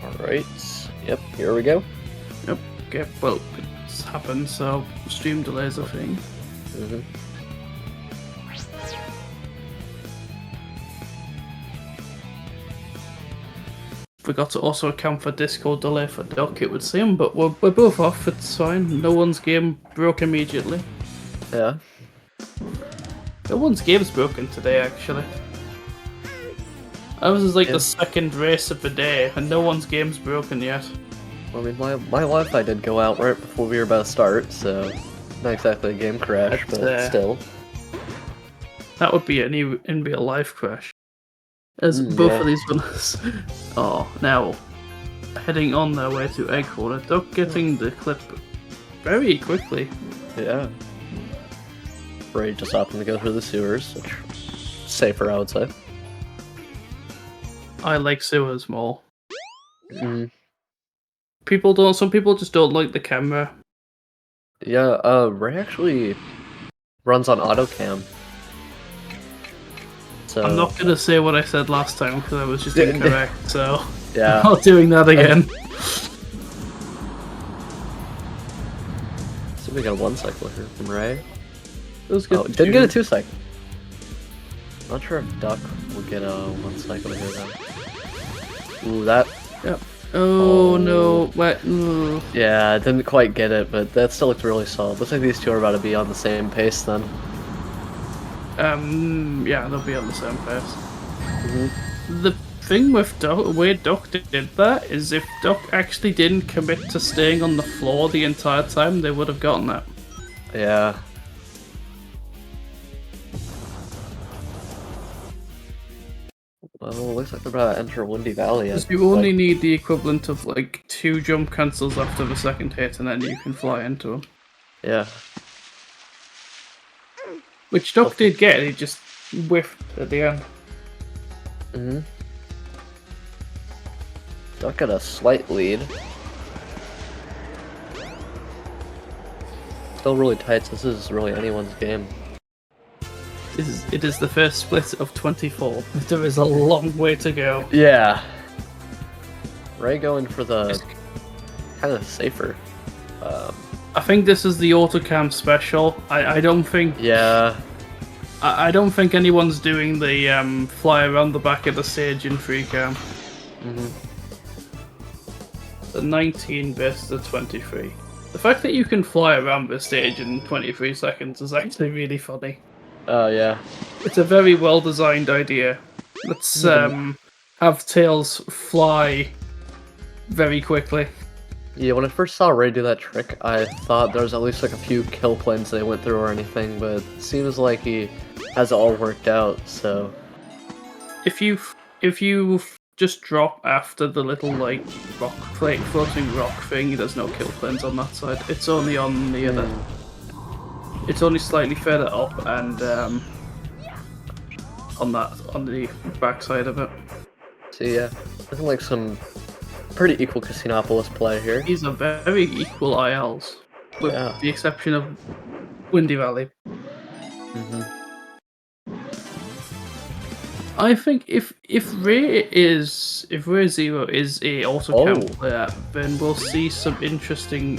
Alright. Yep, here we go. Yep. Okay, well, it's happened, so stream delays a thing. Mhm. Forgot to also account for Discord delay for Doc, it would seem, but we're both off, it's fine. No one's game broke immediately. Yeah. No one's game's broken today, actually. Ours is like Yeah. the second race of the day, and no one's game's broken yet. I mean, my Wi-Fi did go out right before we were about to start, so not exactly a game crash, That's, but still. That would be an in real life crash. As Mm, both yeah. of these ones are now heading on their way to Egg Corner. Doc getting the clip very quickly. Yeah. Ray just happened to go through the sewers, which safer, I would say. I like sewers more. Mm. Some people just don't like the camera. Yeah, Ray actually runs on autocam. So I'm not gonna say what I said last time because I was just Yeah. incorrect, so yeah. I'm not doing that again. So we got a 1 cycle here from Ray. It was good. Oh, didn't get a 2 cycle. Not sure if Duck will get a 1 cycle here though. Ooh, that. Yep. Oh Oh. no! What? Ugh. Yeah, didn't quite get it, but that still looked really solid. Looks like these two are about to be on the same pace then. Yeah, they'll be on the same pace. Mhm. The thing with the way Doc did that is if Doc actually didn't commit to staying on the floor the entire time, they would have gotten that. Yeah. Well, it looks like they're about to enter Windy Valley. Because you only need the equivalent of like 2 jump cancels after the second hit, and then you can fly into them. Yeah. Which Duck did get, he just whiffed at the end. Mm-hmm. Duck got a slight lead. Still really tight, so this is really anyone's game. It is the first split of 24. There is a long way to go. Yeah. Ray going for the kind of safer. I think this is the autocam special. I don't think. Yeah. I don't think anyone's doing the fly around the back of the stage in free cam. Mm-hmm. The 19 versus the 23. The fact that you can fly around the stage in 23 seconds is actually really funny. Oh yeah. It's a very well designed idea. Let's have Tails fly very quickly. Yeah, when I first saw Ray do that trick, I thought there was at least like a few kill planes they went through or anything, but it seems like he has it all worked out, so... If you just drop after the little like rock floating rock thing, there's no kill planes on that side. It's only on the other. It's only slightly further up and on the back side of it. So yeah, looking like some pretty equal Casinopolis play here. These are very equal ILs, with the exception of Windy Valley. Mm-hmm. I think if Ray Zero is a autocam player, then we'll see some interesting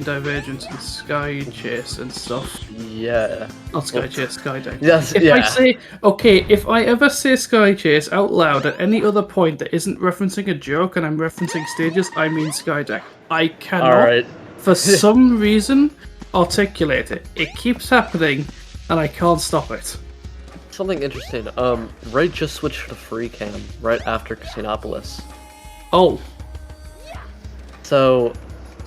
divergence in Sky Chase and stuff. Yeah. Not Sky Chase, Sky Deck. Yes, If I ever say Sky Chase out loud at any other point that isn't referencing a joke and I'm referencing stages, I mean Sky Deck. I cannot, for some reason, articulate it. It keeps happening, and I can't stop it. Something interesting. Ray just switched to free cam right after Casinopolis. Oh. So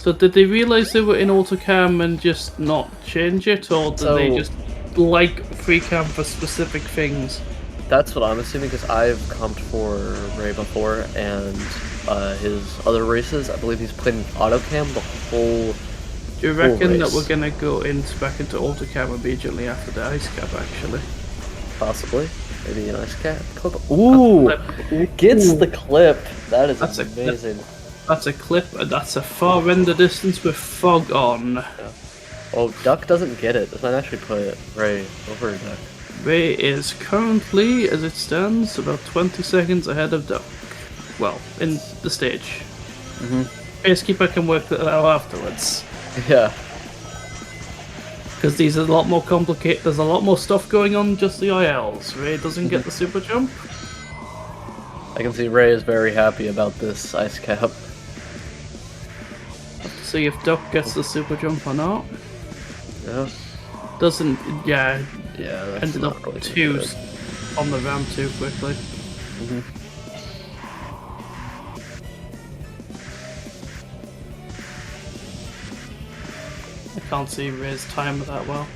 did they realize they were in autocam and just not change it, or did they just like free cam for specific things? That's what I'm assuming, because I've comped for Ray before, and his other races, I believe he's played in autocam the whole. Do you reckon that we're gonna go back into autocam immediately after the ice cap? Actually, possibly. Maybe an ice cap clip. Ooh, gets the clip. That's amazing. That's a clip, and that's a far render distance with fog on. Yeah. Oh, Duck doesn't get it. Does not actually put Ray over Duck. Ray is currently, as it stands, about 20 seconds ahead of Duck. Well, in the stage. Pacekeeper can work that out afterwards. Yeah. Because these are a lot more complicated. There's a lot more stuff going on than just the ILs. Ray doesn't get the super jump. I can see Ray is very happy about this ice cap. Have to see if Duck gets the super jump or not. Yeah. Doesn't. Yeah. Yeah. That's ended up really twos on the ramp too quickly. I can't see Ray's timer that well.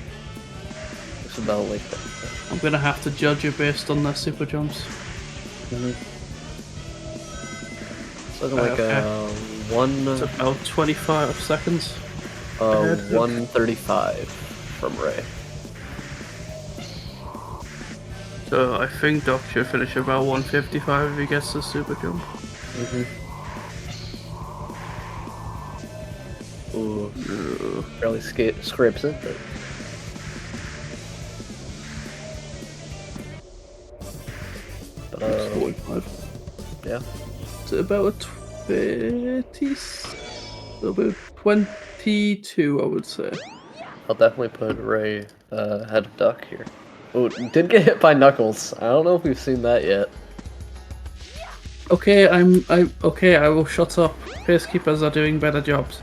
It's about like that. I'm gonna have to judge it based on their super jumps. It's looking like It's about 25 seconds. 135 from Ray. So I think Doc should finish about 155 if he gets the super jump. Ooh. Barely scrapes it, but... It's 45. Yeah. So about a 22, I would say. I'll definitely put Ray ahead of Duck here. Oh, did get hit by Knuckles. I don't know if we've seen that yet. Okay, I will shut up. Pacekeepers are doing better jobs.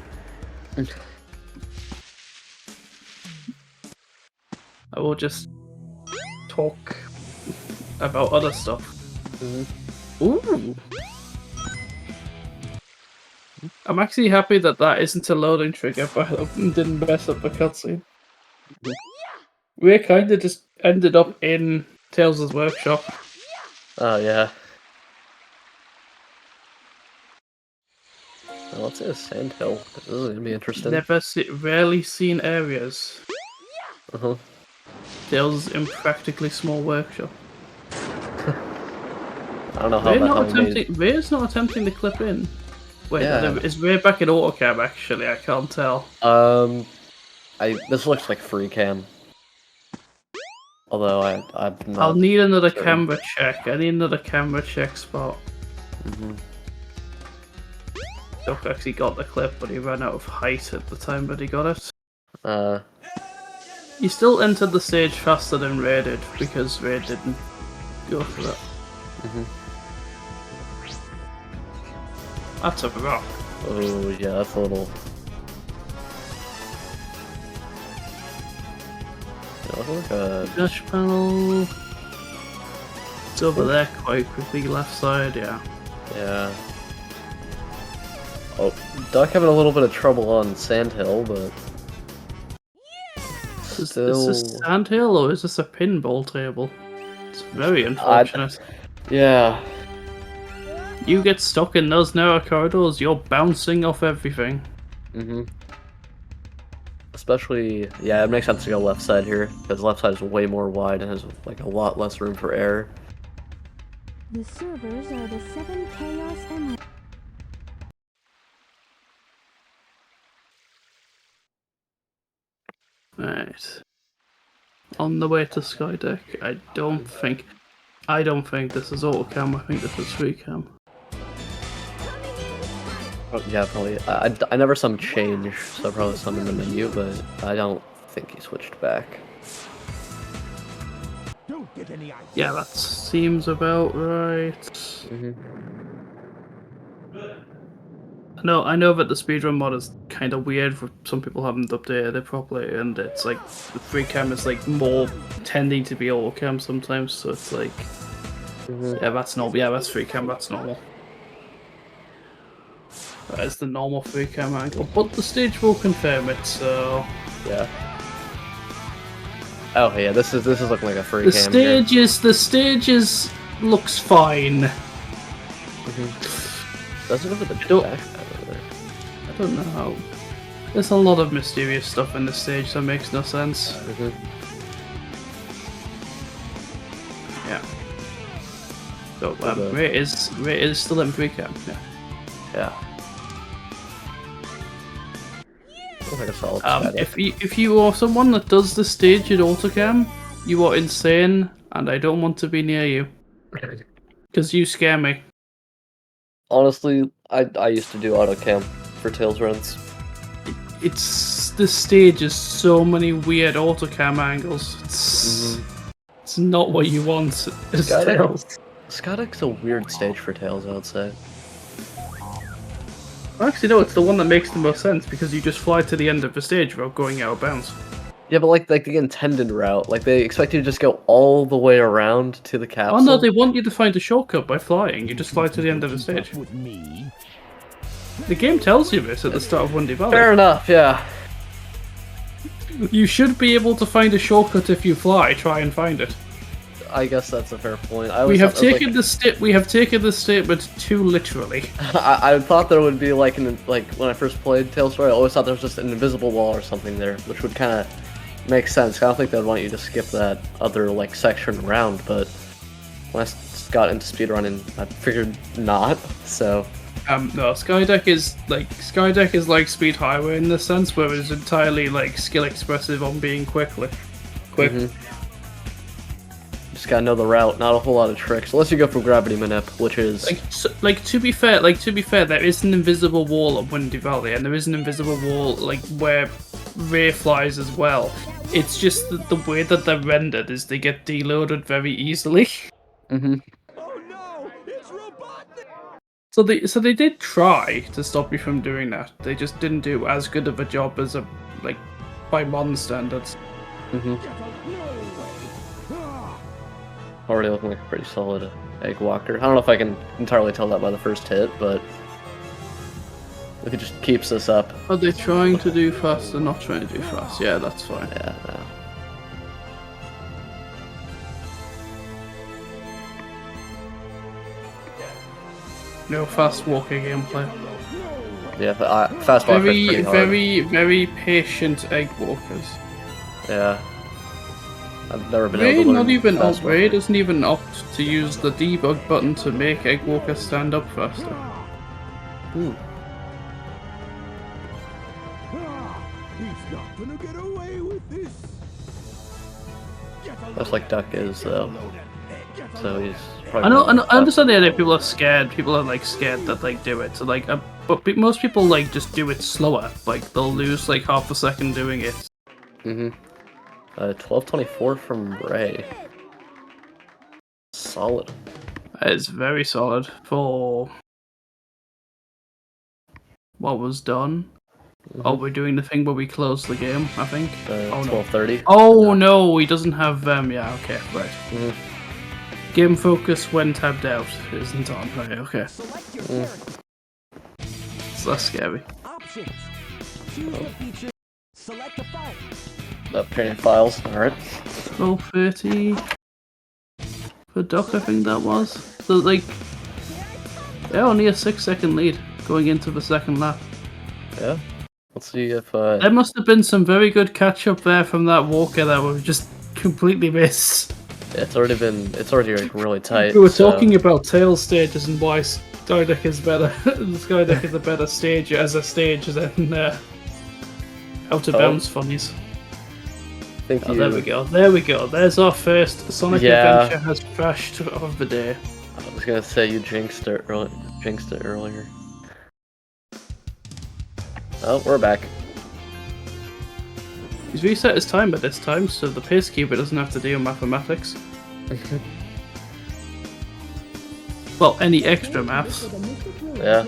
I will just talk about other stuff. Ooh. I'm actually happy that isn't a loading trigger, but I didn't mess up the cutscene. We kind of just ended up in Tails' workshop. Oh yeah. let's say a sand hill. This is gonna be interesting. Rarely seen areas. Uh-huh. Tails' impractically small workshop. I don't know how Ray's not attempting to clip in. Wait, Yeah. is Ray back in autocam actually? I can't tell. This looks like free cam. Although I'm not. I'll need another certain. camera check. I need another camera check spot. Doc actually got the clip, but he ran out of height at the time that he got it. He still entered the stage faster than Ray did, because Ray didn't go for that. That's a rock. Oh yeah, that's a little. Yeah, look like a Dash panel. It's over there quite quickly, left side, yeah. Yeah. Oh, Duck having a little bit of trouble on Sandhill, but Is still. this sandhill or is this a pinball table? It's very unfortunate. Yeah. You get stuck in those narrow corridors, you're bouncing off everything. Especially, yeah, it makes sense to go left side here, because left side is way more wide and has like a lot less room for error. The servers are the 7 Chaos Emeralds. Right. On the way to Skydeck, I don't think this is autocam, I think this is free cam. Oh, yeah, probably. I never saw him change, so probably some in the menu, but I don't think he switched back. Yeah, that seems about right. I know that the speedrun mod is kind of weird for some people haven't updated it properly, and it's like the free cam is like more tending to be autocam sometimes, so it's like yeah, that's normal. Yeah, that's free cam. That's normal. That is the normal free cam angle, but the stage will confirm it. So yeah. Oh yeah, this is looking like a free the cam. The stages looks fine. Does it have a back? I don't know. There's a lot of mysterious stuff in the stage that makes no sense. Yeah. So Ray is still in free cam. Yeah. Yeah. Looks like a solid if you are someone that does the stage in autocam, you are insane, and I don't want to be near you. Because you scare me. Honestly, I used to do autocam for Tails runs. The stage is so many weird autocam angles. It's not what you want as Tails. SADX a weird stage for Tails, I would say. Actually, no, it's the one that makes the most sense because you just fly to the end of the stage without going out of bounds. Yeah, but like the intended route, like they expect you to just go all the way around to the capsule. Oh no, they want you to find a shortcut by flying. You just fly to the end of the stage. The game tells you this at the start of Windy Valley. Fair enough, yeah. You should be able to find a shortcut if you fly. Try and find it. I guess that's a fair point. We have taken the statement too literally. I thought there would be like when I first played Tales Story, I always thought there was just an invisible wall or something there, which would kind of make sense. I don't think they'd want you to skip that other like section around, but when I got into speedrunning, I figured not. So. No, Skydeck is like Speed Highway in the sense where it's entirely like skill expressive on being quick. Just gotta know the route, not a whole lot of tricks, unless you go for gravity manip, which is to be fair, there is an invisible wall at Windy Valley, and there is an invisible wall like where Ray flies as well. It's just that the way that they're rendered is they get deloaded very easily. So they did try to stop you from doing that. They just didn't do as good of a job as by modern standards. Already looking like a pretty solid egg walker. I don't know if I can entirely tell that by the first hit, but if it just keeps this up. Are they trying to do fast or not trying to do fast? Yeah, that's fine. Yeah, no. No fast walking gameplay. Yeah, fast walkers Very, pretty hard. very patient egg walkers. Yeah. I've never been Ray, able to learn not even fast Ray walker. doesn't even opt to use the debug button to make egg walkers stand up faster. Ooh. He's not gonna get away with this. That's like Duck is though. So he's probably. I understand the idea. People are scared. People are like scared that like do it. So like, most people like just do it slower. Like they'll lose like half a second doing it. 1224 from Ray. Solid. That is very solid for what was done. Oh, we're doing the thing where we close the game, I think. Oh, no. 1230. Oh no, he doesn't have yeah, okay, right. Mhm. Game focus when tabbed out isn't on. Right, okay. It's less scary. Options. Choose the feature. Select a file. Training files, alright. 12:30 for Doc, I think that was. So like, yeah, only a 6-second lead going into the second lap. Yeah. Let's see if There must have been some very good catch up there from that walker that we just completely missed. it's already like really tight. We were so- talking about tail stages and why Skydeck is better. Skydeck is a better stage as a stage than out of bounds funnies. Thank you. There we go. There we go. There's our first Sonic Yeah. Adventure has crashed of the day. I was gonna say you jinxed it earlier. Oh, we're back. He's reset his timer this time, so the pace keeper doesn't have to do mathematics. Well, any extra maths. Yeah.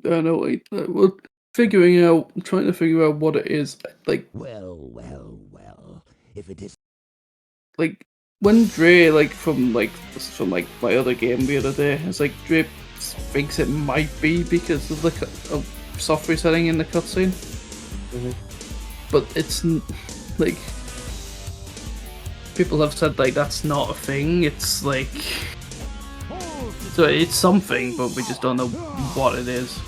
No, wait. We're trying to figure out what it is. Like, Well. If it is like when Dre, from my other game the other day, it's like Dre thinks it might be because of the soft resetting in the cutscene. But it's like people have said like that's not a thing. It's like so it's something, but we just don't know what it is.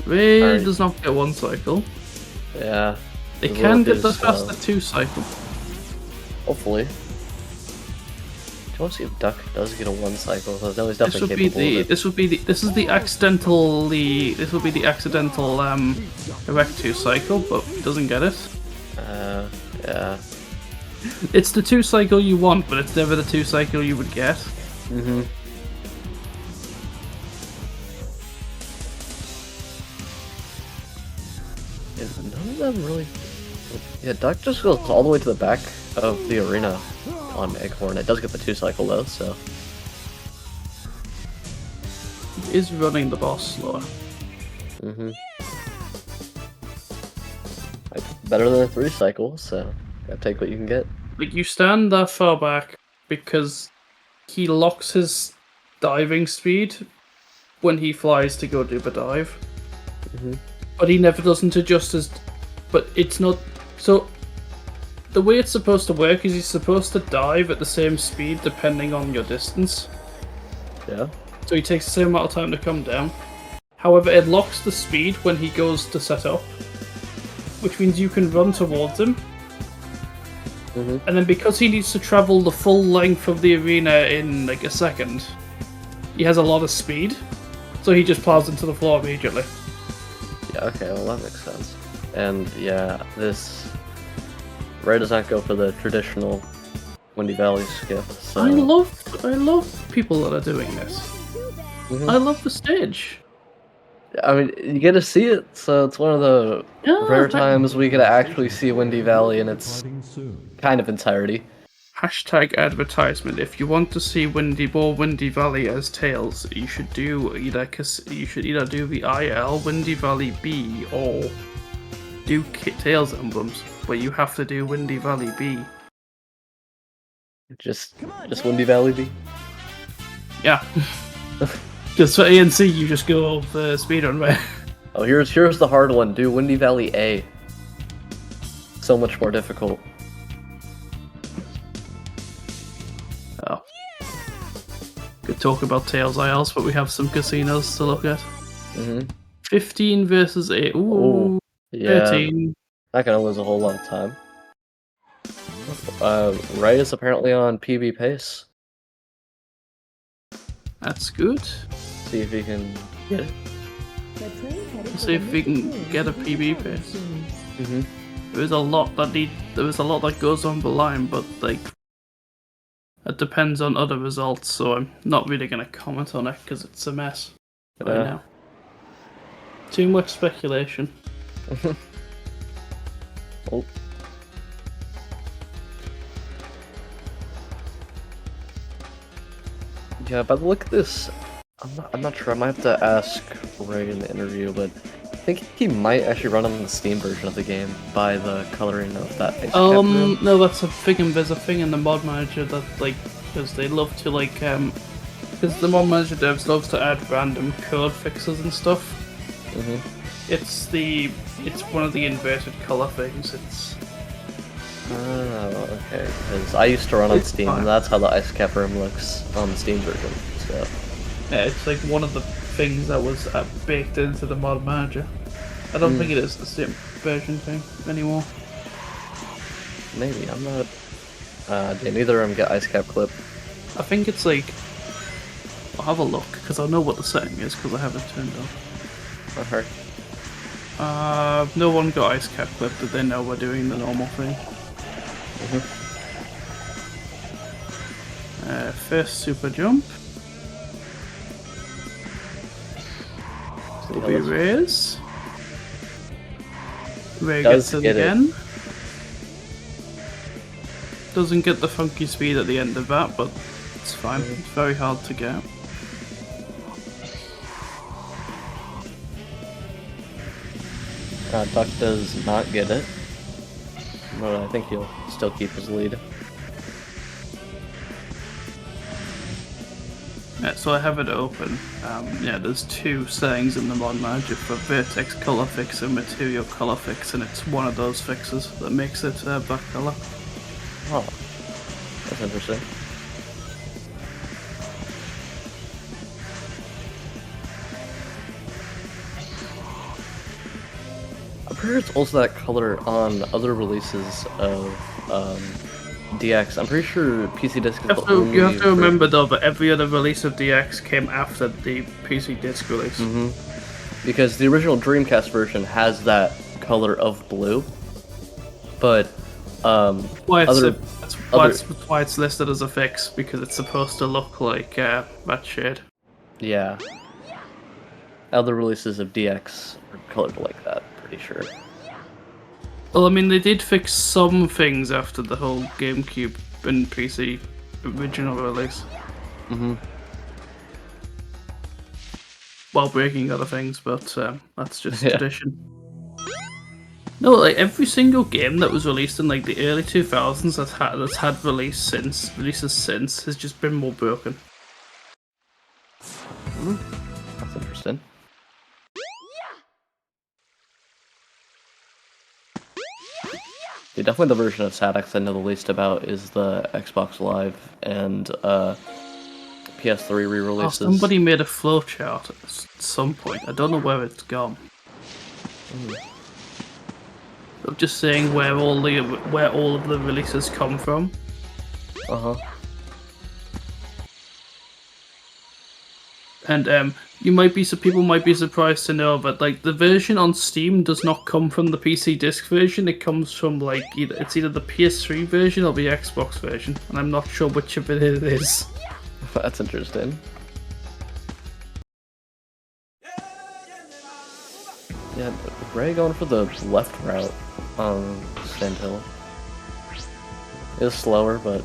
Ray Alright. does not get one cycle. Yeah. They The can rope get is the slow. faster 2 cycle. Hopefully. Do you want to see if Duck does get a 1 cycle? Because no, he's This definitely would be capable of it. this will be the accidental erect 2 cycle, but he doesn't get it. Yeah. It's the 2 cycle you want, but it's never the 2 cycle you would get. Yeah, none of them really. Yeah, Duck just goes all the way to the back of the arena on Eggcorn. It does get the 2 cycle though, so. He is running the boss slower. Better than a 3 cycle, so gotta take what you can get. Like you stand that far back because he locks his diving speed when he flies to go do the dive. But he never doesn't adjust his. But it's not so. The way it's supposed to work is he's supposed to dive at the same speed depending on your distance. Yeah. So he takes the same amount of time to come down. However, it locks the speed when he goes to set up, which means you can run towards him. And then because he needs to travel the full length of the arena in like a second, he has a lot of speed, so he just plows into the floor immediately. Yeah, okay, well that makes sense. And yeah, this Ray does not go for the traditional Windy Valley skip, so... I love people that are doing this. I love the stage. I mean, you get to see it, so it's one of the rare but- times we get to actually see Windy Valley in its kind of entirety. Hashtag advertisement. If you want to see Windy Valley as Tails, you should do either do the IL Windy Valley B or do Tails emblems, but you have to do Windy Valley B. Just Windy Valley B. Yeah. Just for ANC, you just go the speedrun way. Oh, here's the hard one. Do Windy Valley A. So much more difficult. Oh. could talk about Tails Isles, but we have some casinos to look at. Mm-hmm. 15 versus 8. Ooh, Yeah, 13. not gonna lose a whole lot of time. Ray is apparently on PB pace. That's good. See if he can get it. Let's see if we can get a PB pace. Mm-hmm. There is a lot that goes on the line, but like it depends on other results. So I'm not really gonna comment on it because it's a mess right now. Too much speculation. Oh. Yeah, but look at this. I'm not sure. I might have to ask Ray in the interview, but I think he might actually run on the Steam version of the game by the coloring of that ice cap room. No, that's a thing. There's a thing in the mod manager that like, because they love to like, because the mod manager devs loves to add random code fixes and stuff. Mm-hmm. It's one of the inverted color things. It's Oh, okay. Because I used to run on Steam, and that's how the ice cap room looks on the Steam version. So. yeah, it's like one of the things that was baked into the mod manager. I don't think it is the same version thing anymore. Maybe I'm not. Did neither of them get ice cap clip? I think it's like. I'll have a look because I know what the setting is because I have it turned on. Okay. No one got ice cap clip, but they know we're doing the normal thing. First super jump. Will be Ray's. Ray gets it again. Doesn't get the funky speed at the end of that, but it's fine. It's very hard to get. Duck does not get it, but I think he'll still keep his lead. Yeah, so I have it open. Yeah, there's two settings in the mod manager for vertex color fix and material color fix, and it's one of those fixes that makes it black color. Oh, that's interesting. I'm pretty sure it's also that color on other releases of DX. I'm pretty sure PC Disc is the only You have to remember version. though that every other release of DX came after the PC Disc release. Because the original Dreamcast version has that color of blue, but Why that's why it's listed as a fix, because it's supposed to look like that shade. yeah, other releases of DX are colored like that. Pretty sure. Well, I mean, they did fix some things after the whole GameCube and PC original release. While breaking other things, but that's just tradition. No, like every single game that was released in like the early 2000s that's had releases since has just been more broken. That's interesting. Yeah, definitely the version of SADX I know the least about is the Xbox Live and PS3 re-releases. Somebody made a flowchart at some point. I don't know where it's gone. I'm just saying where all of the releases come from. And people might be surprised to know, but like the version on Steam does not come from the PC Disc version. It comes from like either the PS3 version or the Xbox version, and I'm not sure which of it is. That's interesting. Yeah, Ray going for the left route on Sand Hill. It's slower, but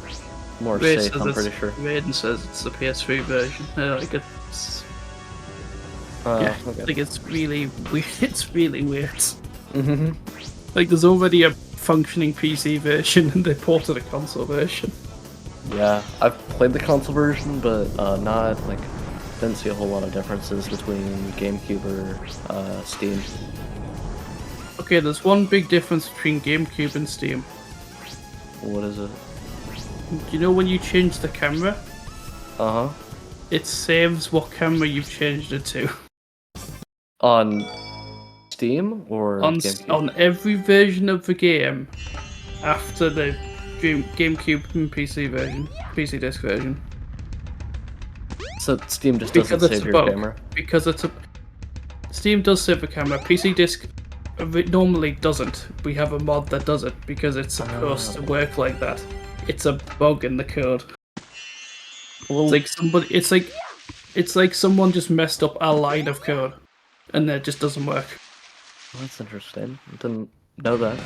more safe, I'm pretty sure. Raiden says it's the PS3 version. Yeah, okay. I think it's really weird. It's really weird. Like, there's already a functioning PC version, and they ported a console version. Yeah, I've played the console version, but not like didn't see a whole lot of differences between GameCube or Steam. Okay, there's one big difference between GameCube and Steam. What is it? You know when you change the camera? it saves what camera you've changed it to. On Steam or GameCube? On every version of the game after the GameCube and PC version, PC disc version. So Steam just doesn't save your camera? Because it's a... Steam does save the camera. PC disc it normally doesn't. We have a mod that does it because it's supposed to work like that. It's a bug in the code. Well, It's like someone just messed up a line of code, and it just doesn't work. that's interesting. I didn't know that.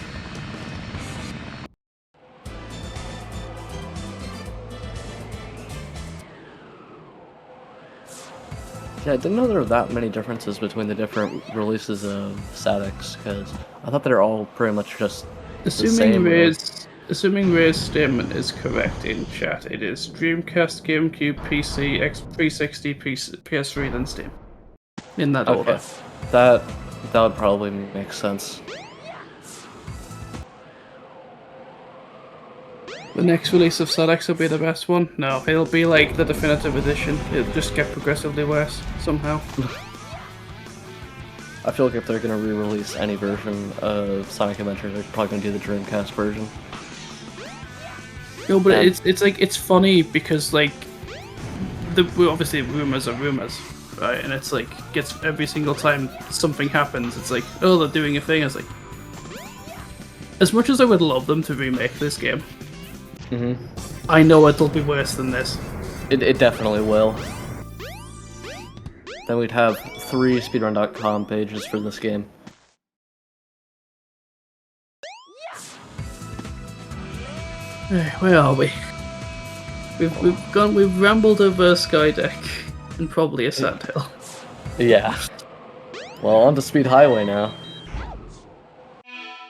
Yeah, I didn't know there were that many differences between the different releases of SADX, because I thought they were all pretty much just the same. Assuming Ray's statement is correct in chat, it is Dreamcast, GameCube, PC, X360, PS3, then Steam. In that order. That would probably make sense. The next release of SADX will be the best one? No, it'll be like the definitive edition. It'll just get progressively worse, somehow. I feel like if they're gonna re-release any version of Sonic Adventure, they're probably gonna do the Dreamcast version. No, but it's funny because like obviously rumors are rumors, right? And it's like gets every single time something happens, it's like, oh, they're doing a thing. It's like, as much as I would love them to remake this game, I know it'll be worse than this. It definitely will. Then we'd have 3 speedrun.com pages for this game. Where are we? We've rambled over Skydeck and probably a Sandhill. Yeah. Well, on to Speed Highway now.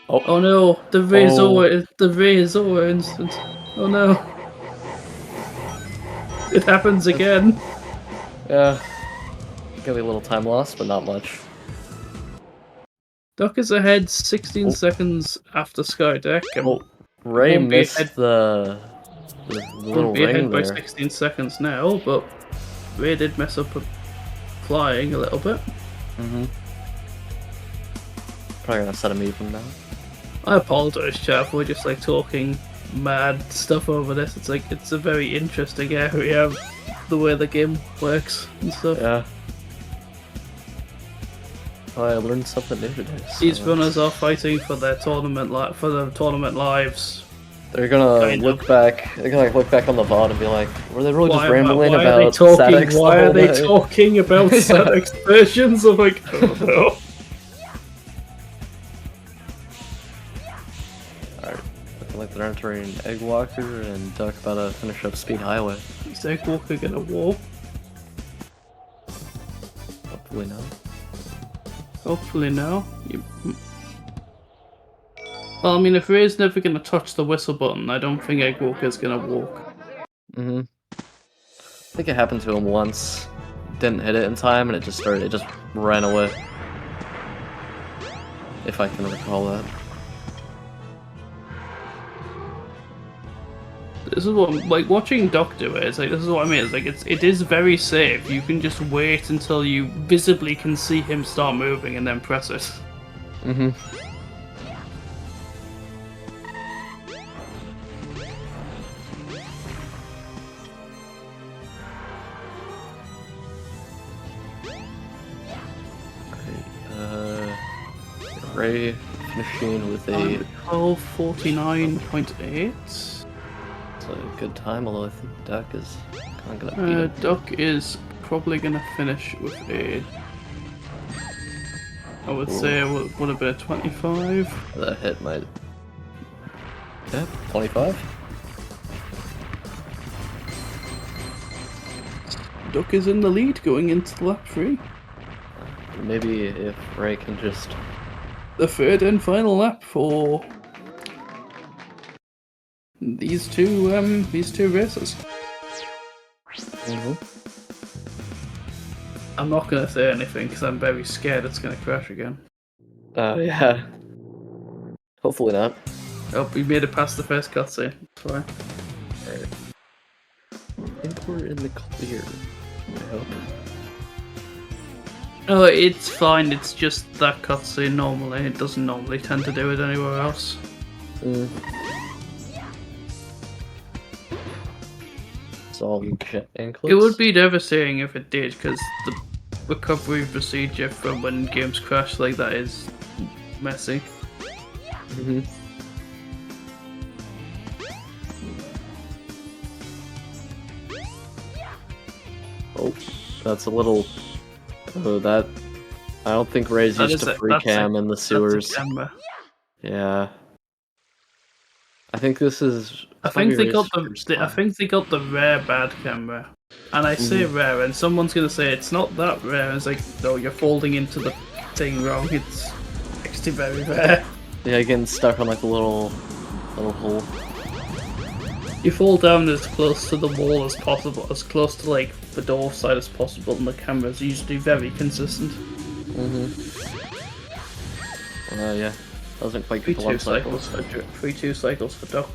Oh no, the Razor instance. Oh no. It happens again. Yeah. Gonna be a little time loss, but not much. Duck is ahead 16 seconds after Skydeck. Ray missed the little be ring ahead by there. 16 seconds now, but Ray did mess up flying a little bit. Probably gonna set him even now. I apologise, chat, we're just like talking mad stuff over this. It's like, it's a very interesting area of the way the game works and stuff. Yeah. Oh, I learned something new today. So These runners are fighting for their tournament lives. they're gonna look back. They're gonna look back on the VOD and be like, "Were they really just rambling why about are they talking, SADX the Why whole are they day?" talking about SADX versions? I'm like, oh no. Alright, looking like they're entering Eggwalker and Duck about to finish up Speed Highway. Is Eggwalker gonna walk? Hopefully not. Hopefully no. Well, I mean, if Ray's never gonna touch the whistle button, I don't think Eggwalker's gonna walk. I think it happened to him once. Didn't hit it in time, and it just ran away. If I can recall that. This is what, like, watching Doc do it, it's like, this is what I mean, it's like, it is very safe. You can just wait until you visibly can see him start moving and then press it. Ray finishing with a 12:49.8. It's a good time, although I think Duck is kind of gonna beat him. Duck is probably gonna finish with a, I would say it would have been a 25. That hit my... Yeah, 25? Duck is in the lead going into lap 3. Maybe if Ray can just... The third and final lap for these two races. I'm not gonna say anything because I'm very scared it's gonna crash again. Yeah. Hopefully not. Oh, we made it past the first cutscene. It's fine. Alright. I think we're in the clear. I hope. Oh, it's fine. It's just that cutscene normally. It doesn't normally tend to do it anywhere else. It's all jet anklets. It would be devastating if it did, because the recovery procedure from when games crash like that is messy. Oh, that's a little. Oh, that. I don't think Ray's That used is to a- free that's a- cam in the That's a sewers. camera. Yeah. I think this is. I think they Ray's got first I time. think they got the rare bad camera, and I say rare, and someone's gonna say it's not that rare. It's like, no, you're folding into the thing wrong. It's actually very rare. Yeah, getting stuck on like a little hole. You fall down as close to the wall as possible, as close to like the door side as possible, and the camera's usually very consistent. Yeah. Doesn't quite get the 3-2 one cycle. cycles for 3-2 cycles for Duck.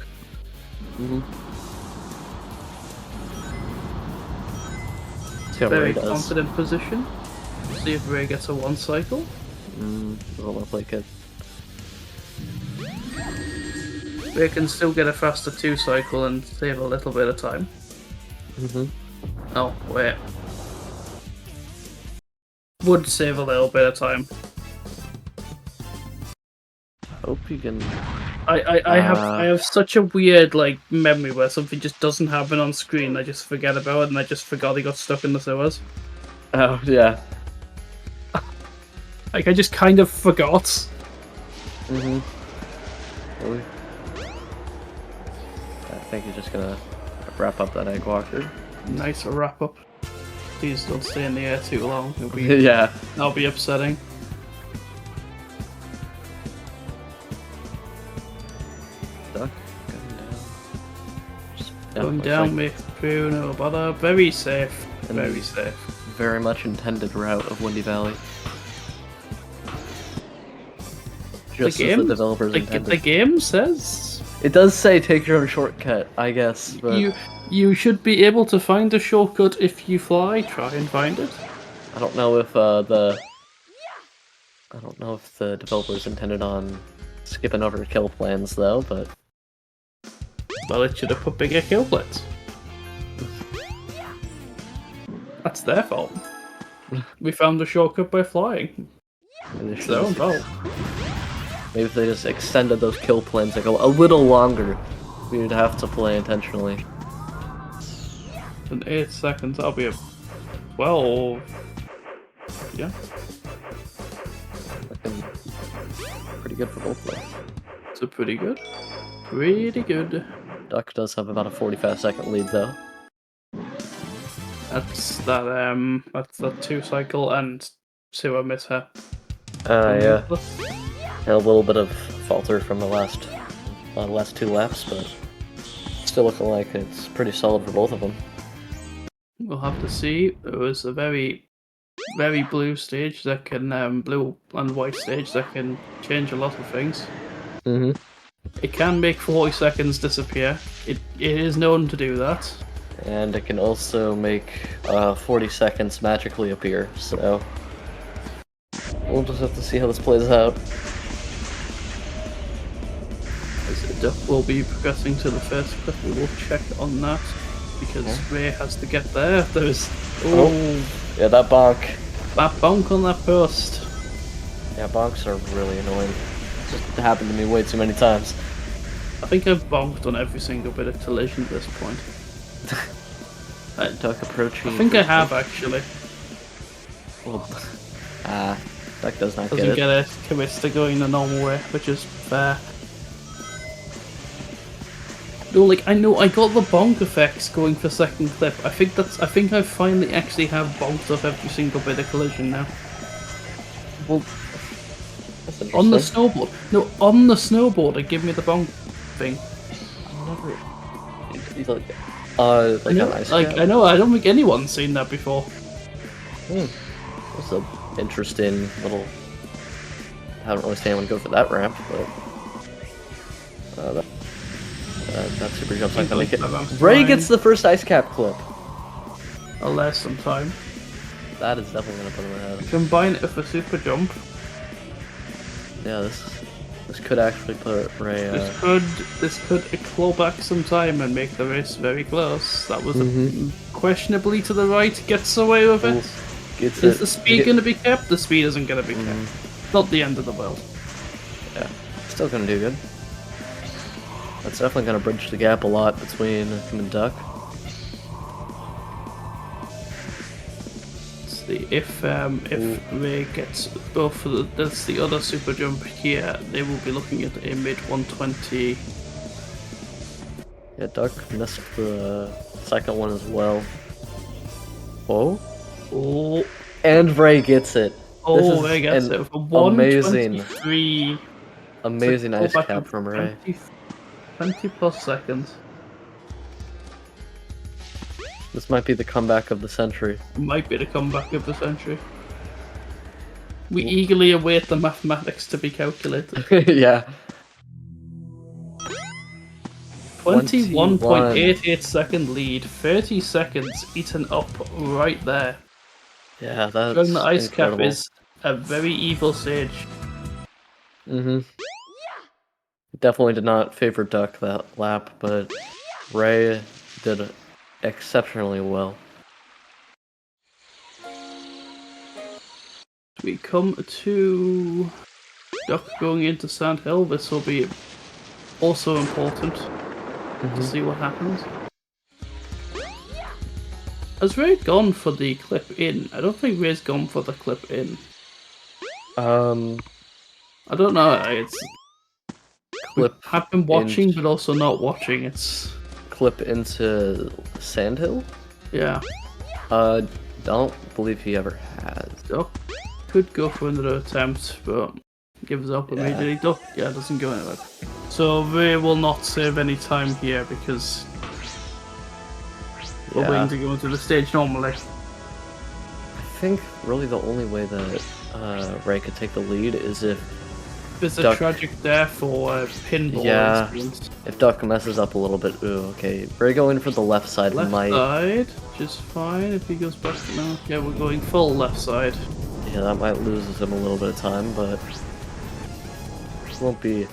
See how Ray Very does. confident position. See if Ray gets a 1 cycle. Doesn't look like it. Ray can still get a faster 2 cycle and save a little bit of time. Oh, wait. Would save a little bit of time. Hope you can. I have such a weird like memory where something just doesn't happen on screen. I just forget about it, and I just forgot he got stuck in the sewers. Oh yeah. Like I just kind of forgot. Really? I think you're just gonna wrap up that egg walker. Nice wrap up. Please don't stay in the air too long. It'll be, Yeah. that'll be upsetting. Duck going down. Just Going looks down, like make through, no bother. Very safe. And- Very safe. very much intended route of Windy Valley. Just as the developers Like intended. the game says, It does say take your own shortcut, I guess, but you should be able to find a shortcut if you fly. Try and find it. I don't know if the developers intended on skipping over kill plans though, but Well, it should have put bigger kill plates. That's their fault. We found a shortcut by flying. maybe, they It's should their own just- fault. maybe if they just extended those kill plans like a little longer, we'd have to play intentionally. In 8 seconds, I'll be a 12. Yeah. Looking pretty good for both of us. So pretty good. Pretty good. Duck does have about a 45-second lead though. That's that 2 cycle and sewer mishap. Yeah. A little bit of falter from the last 2 laps, but still looking like it's pretty solid for both of them. We'll have to see. It was a very, very blue stage that can, blue and white stage that can change a lot of things. It can make 40 seconds disappear. It is known to do that. And it can also make 40 seconds magically appear, so we'll just have to see how this plays out. As Duck will be progressing to the first clip, we will check on that because Ray has to get there. There's Yeah, that bonk. that bonk on that post. Yeah, bonks are really annoying. It just happened to me way too many times. I think I've bonked on every single bit of collision at this point. Duck approaching. I think I have actually. Well, Duck does not Doesn't get it. get it, commits to going the normal way, which is fair. No, like I know I got the bonk effects going for second clip. I think I finally actually have bonked off every single bit of collision now. Well, that's On the interesting. snowboard. No, on the snowboard, it gave me the bonk thing. Like on ice cap? I know, I don't think anyone's seen that before. That's an interesting little. I haven't really seen anyone go for that ramp, but that super jump's not gonna make it. Ray gets the first ice cap clip. less some time. That is definitely gonna put him ahead. Combine it with a super jump. Yeah, this could actually put Ray. This could claw back some time and make the race very close. That was questionably to the right. Gets away with it. Is the speed going to be kept? The speed isn't going to be kept. Not the end of the world. Yeah, still gonna do good. That's definitely gonna bridge the gap a lot between him and Duck. See if Ray gets both of that's the other super jump here, they will be looking at a mid 120. Yeah, Duck missed the second one as well. Whoa. Oh, And Ray gets it. oh, Ray gets it for 123. Amazing ice cap from Ray. 20 plus seconds. This might be the comeback of the century. Might be the comeback of the century. We eagerly await the mathematics to be calculated. Yeah. 21.88 second lead, 30 seconds eaten up right there. Yeah, that's During the ice incredible. cap is a very evil stage. Definitely did not favor Duck that lap, but Ray did exceptionally well. We come to Duck going into Sand Hill. This will be also important to see what happens. Has Ray gone for the clip in? I don't think Ray's gone for the clip in. I don't know. It's Clip. I've been watching, but also not watching. It's clip into Sandhill? Yeah. Don't believe he ever has. Duck could go for another attempt, but gives up immediately. Duck, doesn't go anywhere. So Ray will not save any time here because we're waiting to go into the stage normally. I think really the only way that Ray could take the lead is if there's Duck... a tragic death or a pinball. Yeah, if Duck messes up a little bit. Ooh, okay. Ray going for the left side might... side, just fine. If he goes back now, yeah, we're going full left side. Yeah, that might lose him a little bit of time, but it won't be.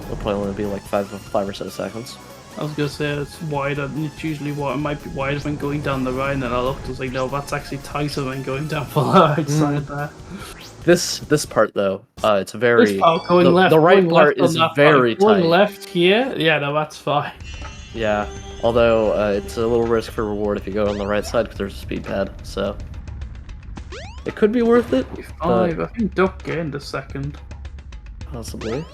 It'll probably only be like five or so seconds. I was gonna say it's wider. It's usually it might be wider when going down the right, and I looked. I was like, no, that's actually tighter than going down the right side there. This part though, it's very. This part going left. The right part is very tight. Going left here, yeah, no, that's fine. Yeah, although it's a little risk for reward if you go on the right side because there's a speed pad, so it could be worth it. I think Duck gained a second. Possibly.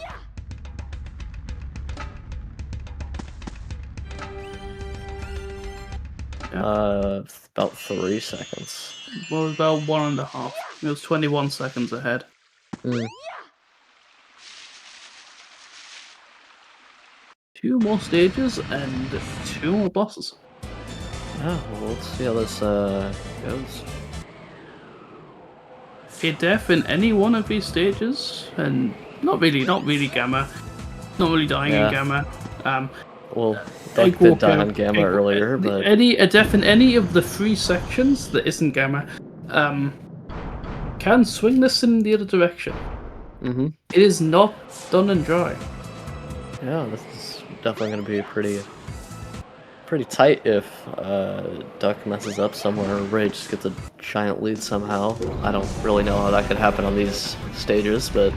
Yeah. About 3 seconds. Well, about 1.5. It was 21 seconds ahead. Two more stages and 2 more bosses. Yeah, well, let's see how this goes. A death in any one of these stages, and not really Gamma. Not really dying in Gamma. Well, Duck did die on Gamma earlier, but a death in any of the 3 sections that isn't Gamma, can swing this in the other direction. It is not done and dry. Yeah, this is definitely going to be pretty tight if Duck messes up somewhere or Ray just gets a giant lead somehow. I don't really know how that could happen on these stages, but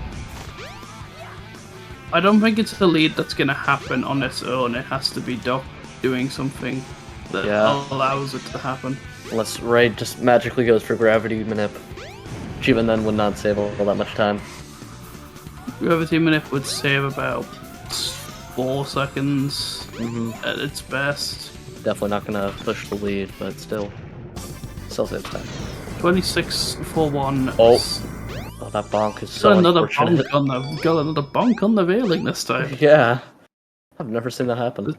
I don't think it's the lead that's going to happen on its own. It has to be Duck doing something that allows it to happen. Unless Ray just magically goes for gravity manip, which even then would not save all that much time. Gravity manip would save about 4 seconds at its best. Definitely not going to push the lead, but still saves time. 26-1. Oh, that bonk is so unfortunate. Got another bonk on the railing this time. Yeah. I've never seen that happen.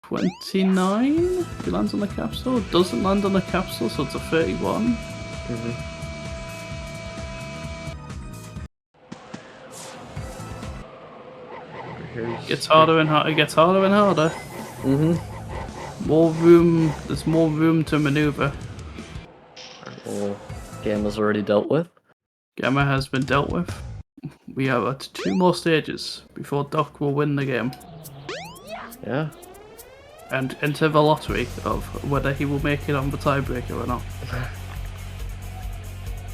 29? He lands on the capsule. Doesn't land on the capsule, so it's a 31. Gets harder and harder. It gets harder and harder. More room. There's more room to maneuver. Gamma's already dealt with. Gamma has been dealt with. We have 2 more stages before Doc will win the game Yeah. and enter the lottery of whether he will make it on the tiebreaker or not.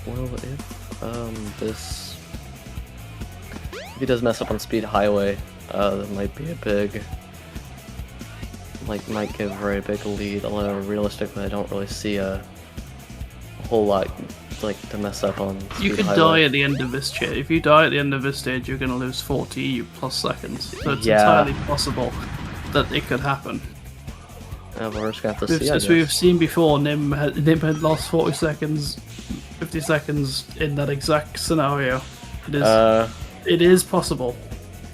Well, if he does mess up on Speed Highway, that might be a big, might give Ray a big lead. Although realistically, I don't really see a whole lot to mess up on. You could die at the end of this stage. If you die at the end of this stage, you're going to lose 40 plus seconds. So it's entirely possible that it could happen. Yeah, but we're just gonna have to see. As we've seen before, Nim had lost 40 seconds, 50 seconds in that exact scenario. It is possible.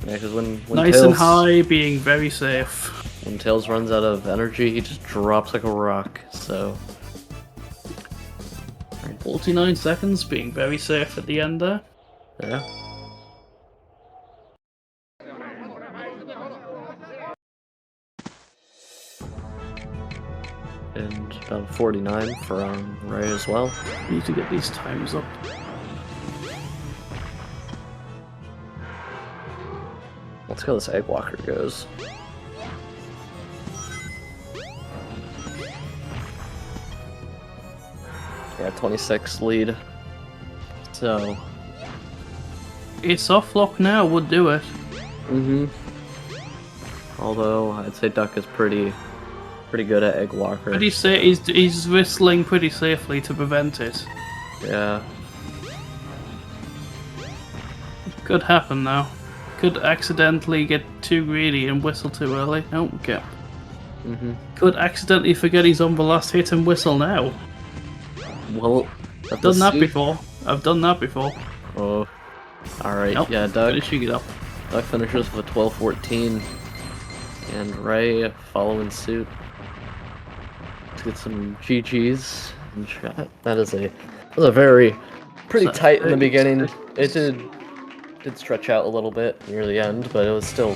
Yeah, because when nice Tails, and high, being very safe. When Tails runs out of energy, he just drops like a rock. So 49 seconds, being very safe at the end there. yeah. And about 49 for Ray as well. Need to get these times up. Let's see how this Egg Walker goes. Yeah, 26 lead. So A soft lock now would do it. Although I'd say Duck is pretty good at Egg Walker. But he's whistling pretty safely to prevent it. Yeah. Could happen now. Could accidentally get too greedy and whistle too early. Oh, okay. Could accidentally forget he's on the last hit and whistle now. Well, I've done that before. Oh. Alright, Nope. yeah, Doug. Finishing it up. Doug finishes with a 12-14. And Ray following suit. Let's get some GGs in chat. That was a very pretty tight in the beginning. It did stretch out a little bit near the end, but it was still.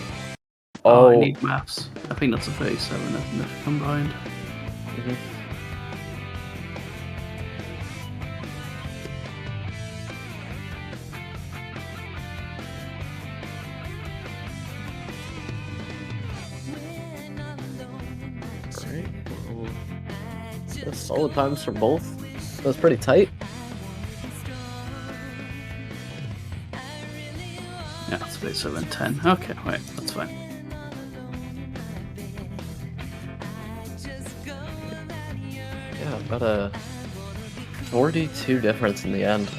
Oh, I need maps. I think that's a 37 isn't it, combined. Alright, well, that's solid times for both. That was pretty tight. Yeah, that's 37-10. Okay, wait, that's fine. Yeah, about a 42 difference in the end.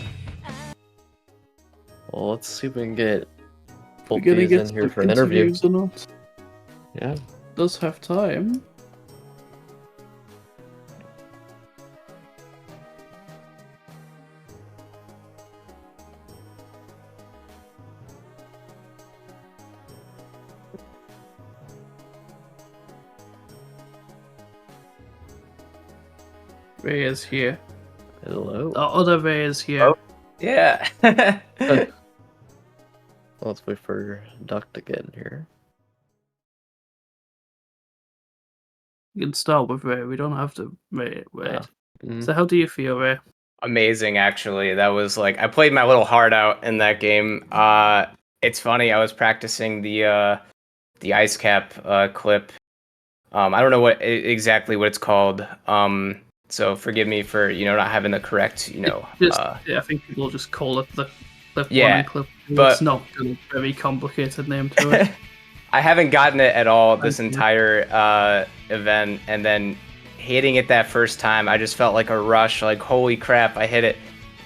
Well, let's see if we can get both We're gonna these get in here some for an interview. interviews or not? Yeah. Does have time. Ray is here. Hello. The other Ray is here. Oh. Yeah. Let's wait for Duck to get in here. You can start with Ray. We don't have to wait. Yeah. So how do you feel, Ray? Amazing, actually. That was like I played my little heart out in that game. It's funny. I was practicing the ice cap clip. I don't know exactly what it's called. So forgive me for not having the correct I think people just call it the clip Yeah, one and clip two. but- It's not a very complicated name to it. I haven't gotten it at all this entire event, and then hitting it that first time, I just felt like a rush. Like holy crap, I hit it,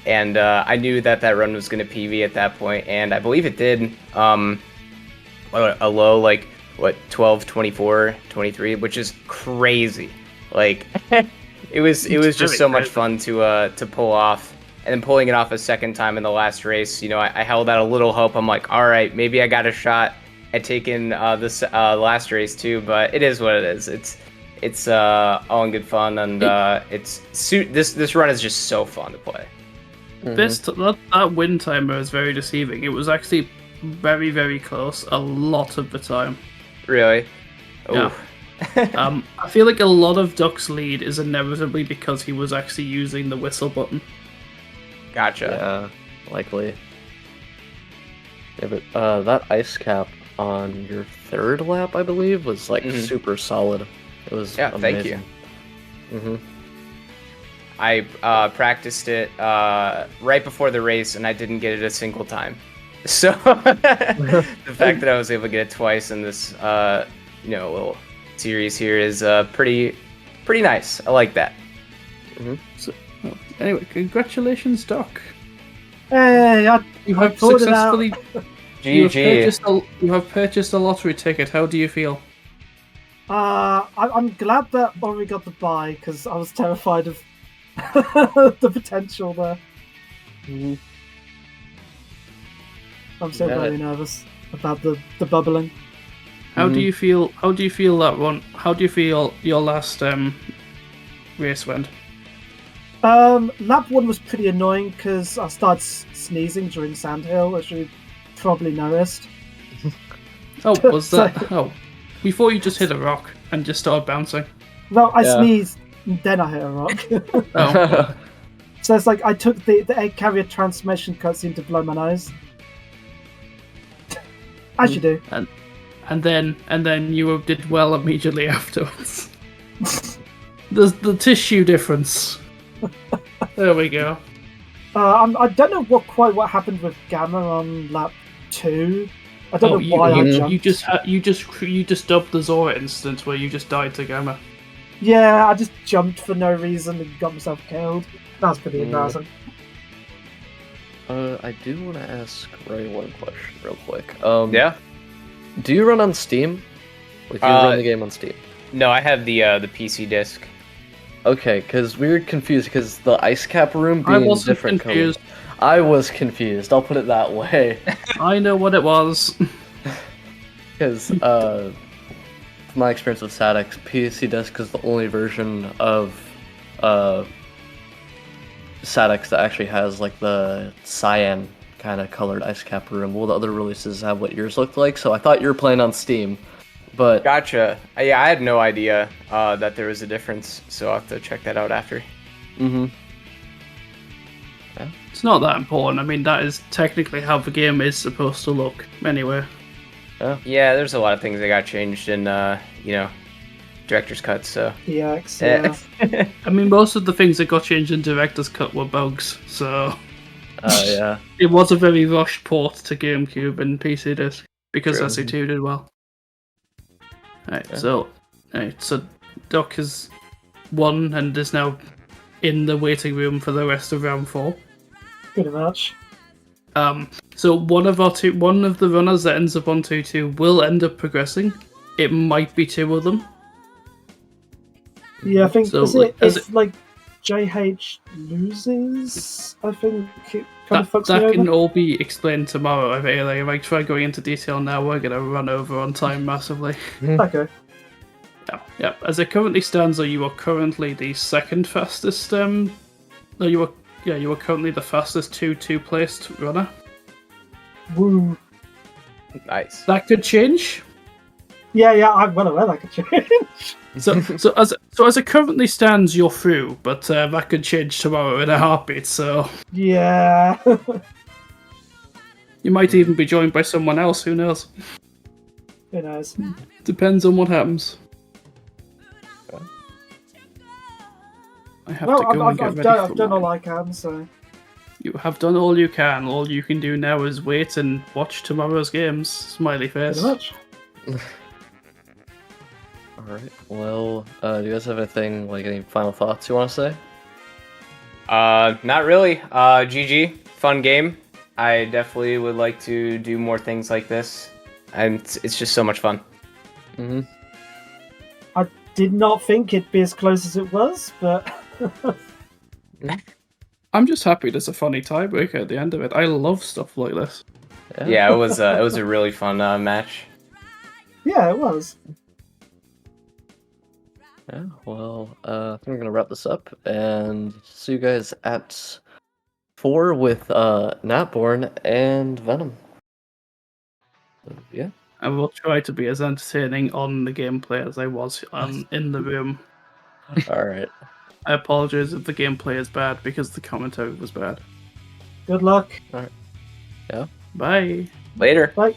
and I knew that run was going to PV at that point, and I believe it did. A low 12, 24, 23, which is crazy. Like it was just so much fun to pull off. And then pulling it off a second time in the last race, I held out a little hope. I'm like, all right, maybe I got a shot at taking this last race too. But it is what it is. It's all in good fun, and this run is just so fun to play. That win timer is very deceiving. It was actually very, very close a lot of the time. Really? Yeah. I feel like a lot of Duck's lead is inevitably because he was actually using the whistle button. Gotcha. Yeah, likely. Yeah, but that ice cap on your third lap, I believe, was like super solid. It was Yeah, thank you. amazing. I practiced it right before the race, and I didn't get it a single time. So the fact that I was able to get it twice in this little series here is pretty nice. I like that. So, anyway, congratulations, Doc. Hey, You I have pulled it out. successfully. GG. You have purchased a lottery ticket. How do you feel? I'm glad that Ori got the buy because I was terrified of the potential there. I'm still very nervous about the bubbling. How do you feel? How do you feel that one? How do you feel your last race went? Lap 1 was pretty annoying because I started sneezing during Sandhill, as you probably noticed. Oh, was that? Oh, before you just hit a rock and just started bouncing. Well, I sneezed, and then I hit a rock. Oh. So it's like I took the egg carrier transmission cutscene to blow my nose. As you do. And then you did well immediately afterwards. The tissue difference. There we go. I don't know what happened with Gamma on lap 2. I don't know why I jumped. You just dubbed the Zora instance where you just died to Gamma. Yeah, I just jumped for no reason and got myself killed. That was pretty embarrassing. I do want to ask Ray one question real quick. Yeah. Do you run on Steam? Like, do you run the game on Steam? No, I have the PC disc. Okay, because we were confused because the ice cap room being different colors. I was confused. I'll put it that way. I know what it was. Because from my experience with SADX, PC disc is the only version of SADX that actually has like the cyan kind of colored ice cap room. Well, the other releases have what yours looked like, so I thought you were playing on Steam. But Gotcha. Yeah, I had no idea that there was a difference, so I'll have to check that out after. Yeah. It's not that important. I mean, that is technically how the game is supposed to look, anyway. Yeah, there's a lot of things that got changed in, director's cut, so... Yeah. I mean, most of the things that got changed in director's cut were bugs, so... yeah. It was a very rushed port to GameCube and PC disc, because SC2 did well. So Doc has won and is now in the waiting room for the rest of round 4. Pretty much. So one of the runners that ends up on 2-2 will end up progressing. It might be 2 of them. Yeah, I think So, it's like JH loses. I think it kind of fucks me over. That can all be explained tomorrow. I feel like if I try going into detail now, we're gonna run over on time massively. Okay. Yeah. As it currently stands, though, you are currently the second fastest. You are currently the fastest 2-2 placed runner. Woo. Nice. That could change. Yeah, I'm well aware that could change. So as it currently stands, you're through, but that could change tomorrow in a heartbeat. So yeah, you might even be joined by someone else. Who knows? Who knows? Depends on what happens. I have to go and get ready for I've done all I can, so... You have done all you can. All you can do now is wait and watch tomorrow's games. Smiley face. Pretty much. Alright, well, do you guys have anything, like any final thoughts you want to say? Not really. GG. Fun game. I definitely would like to do more things like this. And it's just so much fun. I did not think it'd be as close as it was, but... I'm just happy there's a funny tiebreaker at the end of it. I love stuff like this. Yeah, it was a really fun match. Yeah, it was. Yeah, well, I think we're gonna wrap this up and see you guys at 4 with Natborn and Venom. So, yeah. I will try to be as entertaining on the gameplay as I was in the room. Alright. I apologize if the gameplay is bad because the commentary was bad. Good luck. Yeah. Bye. Later. Bye.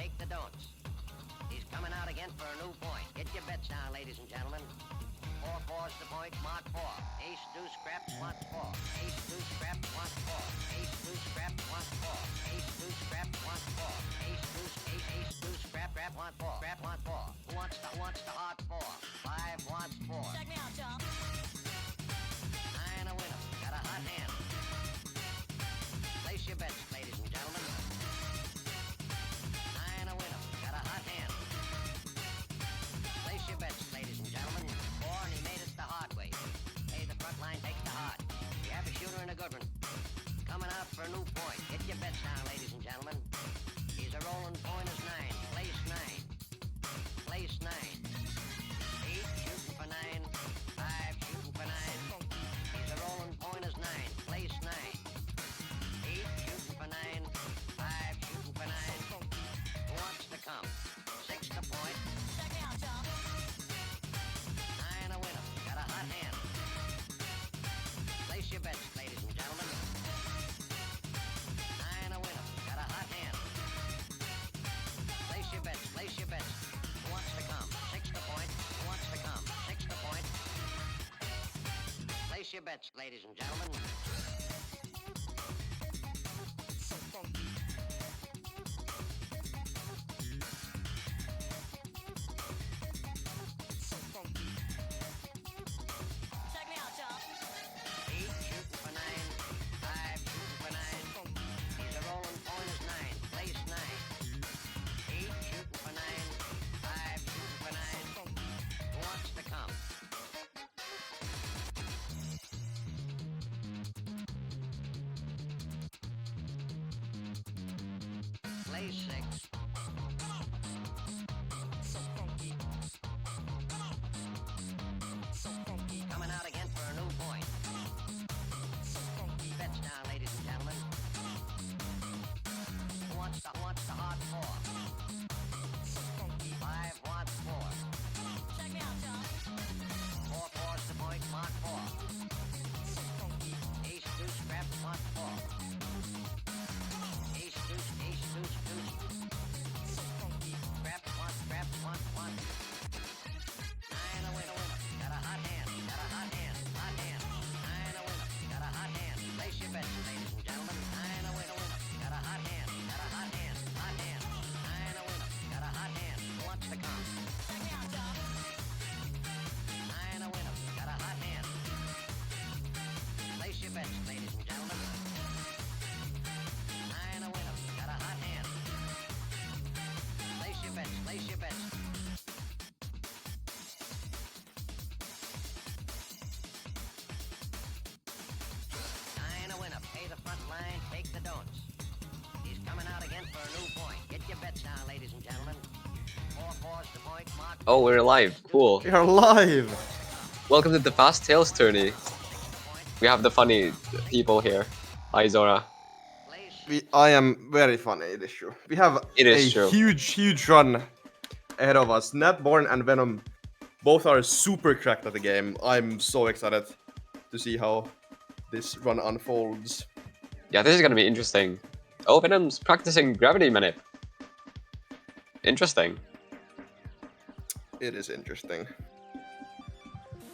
take the don'ts. He's coming out again for a new point. Get your bets down, ladies and gentlemen. 4-4's the point, mark 4. Ace, deuce, scrap, wants 4. Ace, deuce, scrap, wants 4. Ace, deuce, scrap, wants 4. Ace, deuce, scrap, wants 4. Ace, deuce, ace, deuce, scrap, wants 4. Scrap, wants 4. Who wants the hot 4? 5 wants 4. Check me out, y'all. 9 a winner. Got a hot hand. Place your bets, ladies and gentlemen. 9 a winner. Got a hot hand. Place your bets, ladies and gentlemen. 4 and he made it the hard way. Hey, the front line takes the hard. We have a shooter and a good one. Coming out for a new point. Get your bets down, ladies and gentlemen. He's a rolling point as 9. Place 9. Place 9. 8 shooting for 9. 5 shooting for 9. He's a rolling point as 9. Place 9. 8 shooting for 9. 5 shooting for 9. Who wants to come? 6 to point. Check me out, y'all. 9 a winner. Got a hot hand. Place your bets, ladies and gentlemen. 9 a winner. Got a hot hand. Place your bets. Place your bets. Who wants to come? 6 to point. Who wants to come? 6 to point. Place your bets, ladies and gentlemen. So funky. So funky. Check me out, y'all. 8 shooting for 9. 5 shooting for 9. He's a rolling point as 9. Place 9. 8 shooting for 9. 5 shooting for 9. Who wants to come? Place 6. So funky. So funky. Coming out again for a new point. So funky. Bets down, ladies and gentlemen. Who wants the hard 4? So funky. 5 wants 4. Check me out, y'all. 4-4's the point, mark 4. So funky. Ace, deuce, scrap, mark 4. Ace, deuce, deuce. So funky. Scrap, 1. 9 a winner. Got a hot hand. Got a hot hand. Hot hand. 9 a winner. Got a hot hand. Place your bets, ladies and gentlemen. 9 a winner. Got a hot hand. Got a hot hand. Hot hand. 9 a winner. Got a hot hand. Who wants to come? Check me out, y'all. 9 a winner. Got a hot hand. Place your bets, ladies and gentlemen. 9 a winner. Got a hot hand. Place your bets. Place your bets. A winner. Pay the front line. Take the don'ts. He's coming out again for a new point. Get your bets down, ladies and gentlemen. 4-4's the point. Mark. Oh, we're live. Cool. We are live! Welcome to the Fast Tails tourney. We have the funny people here. Hi, Zora. I am very funny, it is true. We have It is a true. huge run ahead of us. Natborn and Venom both are super cracked at the game. I'm so excited to see how this run unfolds. Yeah, this is gonna be interesting. Oh, Venom's practicing gravity manip. Interesting. It is interesting.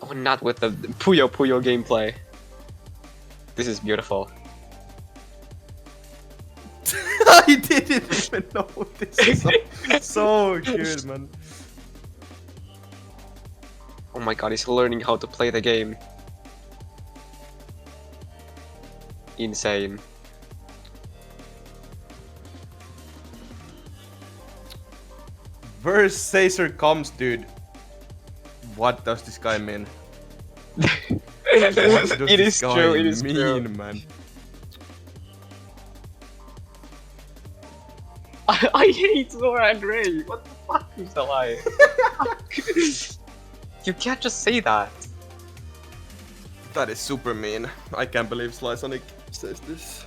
Oh, not with the Puyo gameplay. This is beautiful. I didn't even notice. So good, man. Oh my god, he's learning how to play the game. Insane. Where's Caesar comes, dude? What does this guy mean? What does It this is guy true, it is mean, true. man? I hate Zora and Ray. What the fuck is the lie? You can't just say that. That is super mean. I can't believe Sly Sonic says this.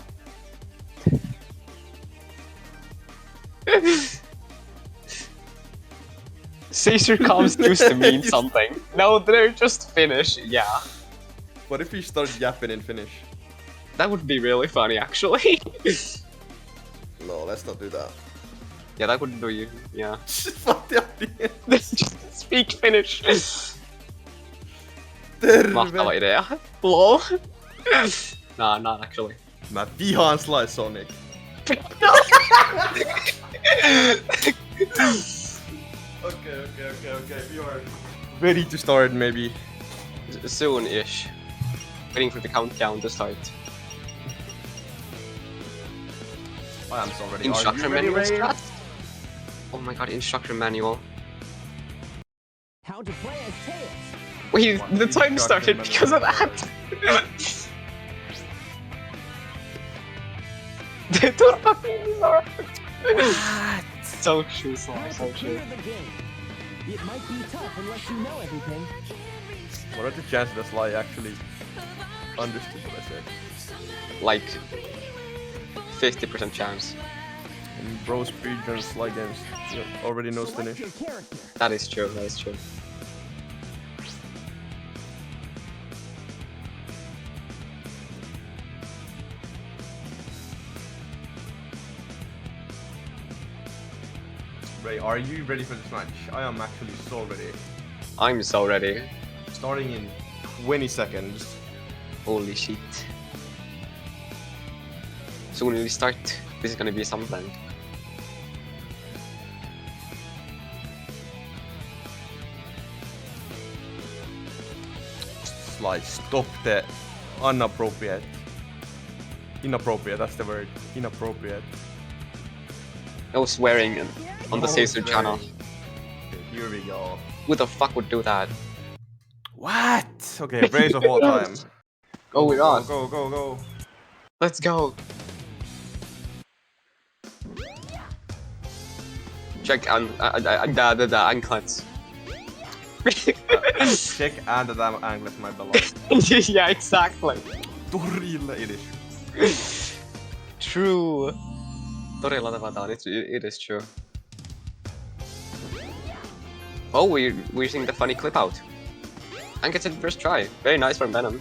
Caesar comes used to mean something. No, they're just Finnish, yeah. What if we start yapping in Finnish? That would be really funny, actually. No, let's not do that. Yeah, that would do you. Yeah. Just speak Finnish. Terve. Mahtava idea. Lol. Nah, not actually. Mä vihaan Slice Sonic. Okay. We are ready to start maybe. Soon-ish. Waiting for the countdown to start. I am so ready. Instruction Are you ready, manual Ray? strat? Oh my god, instruction manual. How to play as Tails. Wait, What the time instruction started manual because of is that. The fucking Lord. What? So true, so How true. to clear the game. It might be tough unless you know everything. What are the chances that Sly actually understood what I said? Like 50% chance. In bro speedruns Sly games, you already knows Select Finnish. your character. That is true, that is true. Ray, are you ready for this match? I am actually so ready. I'm so ready. Starting in 20 seconds. Holy shit. Soon we start. This is gonna be something. Sly, stop the inappropriate. Inappropriate, that's the word. Inappropriate. No swearing on the No Caesar channel. swearing. Okay, here we go. Who the fuck would do that? What? Okay, brace of all time. Go with us. Go. Let's go. Check the anklets. Check and the damn anklet, my beloved. Yeah, exactly. Torilla it is. True. Torilla tavataan. It is true. Oh, we're seeing the funny clip out. And gets it first try. Very nice from Venom.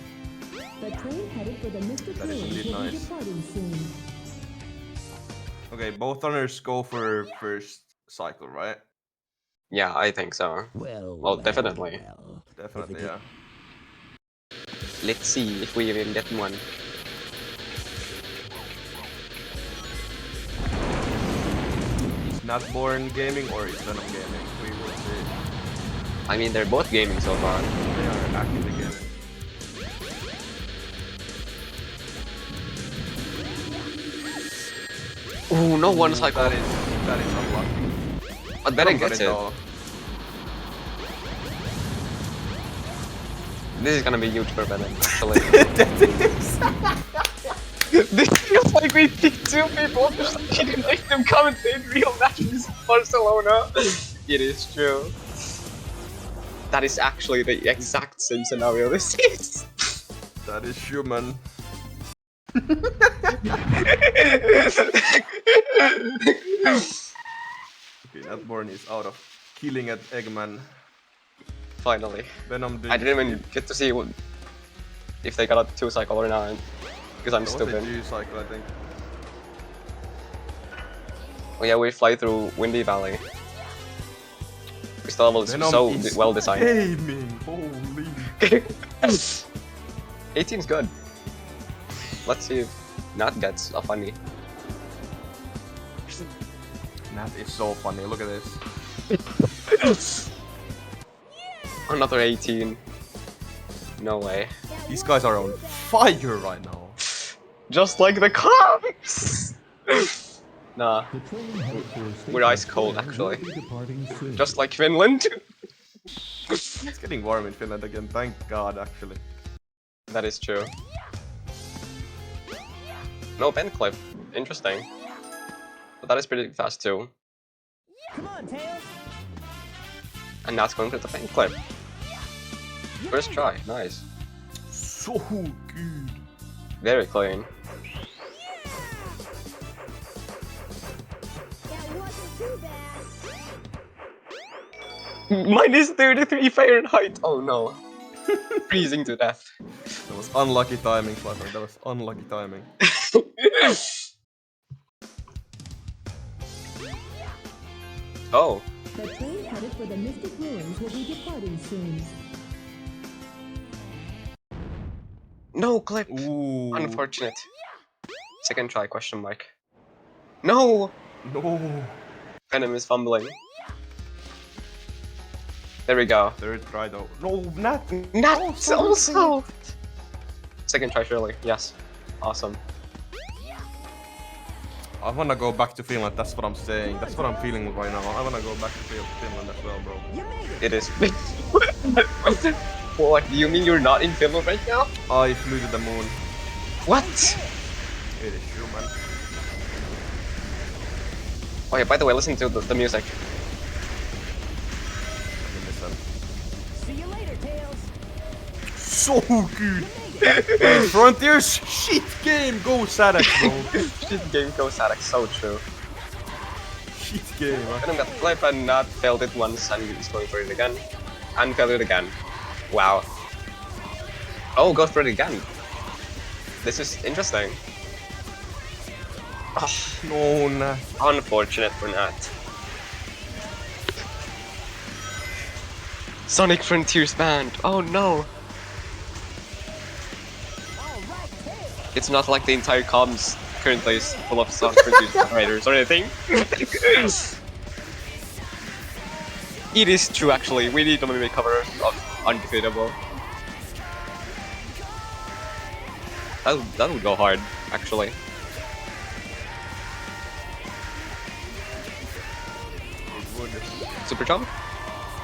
The train headed for the Mr. That is Clean indeed will be nice. departing soon. Okay, both runners go for first cycle, right? Yeah, I think so. Well, definitely. Definitely, yeah. Let's see if we even get one. Is Natborn gaming or is Venom gaming? We will see. I mean, they're both gaming so far. They are actively gaming. Ooh, no one cycle. That is unlucky. But Venom gets it. though. This is gonna be huge for Venom, actually. This feels like we picked two people just didn't make them commentate real matches in Barcelona. It is true. That is actually the exact same scenario this is. That is human. Okay, Natborn is out of killing at Eggman. Finally. Venom did. I didn't even get to see if they got a 2 cycle or not. Because I'm That was stupid. a 2 cycle, I think. Oh yeah, we fly through Windy Valley. This level is Venom so is well designed. Gaming, holy. 18's good. Let's see if Nat gets a funny. Nat is so funny, look at this. Another 18. No way. These guys are on fire right now. Just like the comics! Nah. We're ice cold, actually. Just like Finland. It's getting warm in Finland again, thank god, actually. That is true. No pen clip. Interesting. But that is pretty fast too. Come on, Tails. And now it's going to the pen clip. First try, nice. So good. Very clean. That wasn't too bad. Minus 33 Fahrenheit! Oh no. Freezing to death. That was unlucky timing, Flutter. That was unlucky timing. Oh. The train headed for the Mystic Ruins will be departing soon. No clip. Ooh. Unfortunate. Second try, question mark. No! No. Venom is fumbling. There we go. Third try though. No, not. Not Also. also! Second try, surely. Yes. Awesome. I wanna go back to Finland, that's what I'm saying. That's what I'm feeling right now. I wanna go back to Finland as well, bro. It is. What? Do you mean you're not in Finland right now? I flew to the moon. What? It is true, man. Oh yeah, by the way, listen to the music. Listen. See you later, Tails. So good! Man, Frontiers, shit game, go SADX, bro. Shit game goes SADX, so true. Shit game, man. Venom got the flip and not failed it once, and he's going for it again. And failed it again. Wow. Oh, goes for it again. This is interesting. Oh, No, nah. unfortunate for Nat. Sonic Frontiers banned. Oh no. It's not like the entire comms currently is full of Sonic Frontiers generators or anything. It is true actually, we need to make cover of Undefeatable. That would go hard, actually. Super jump?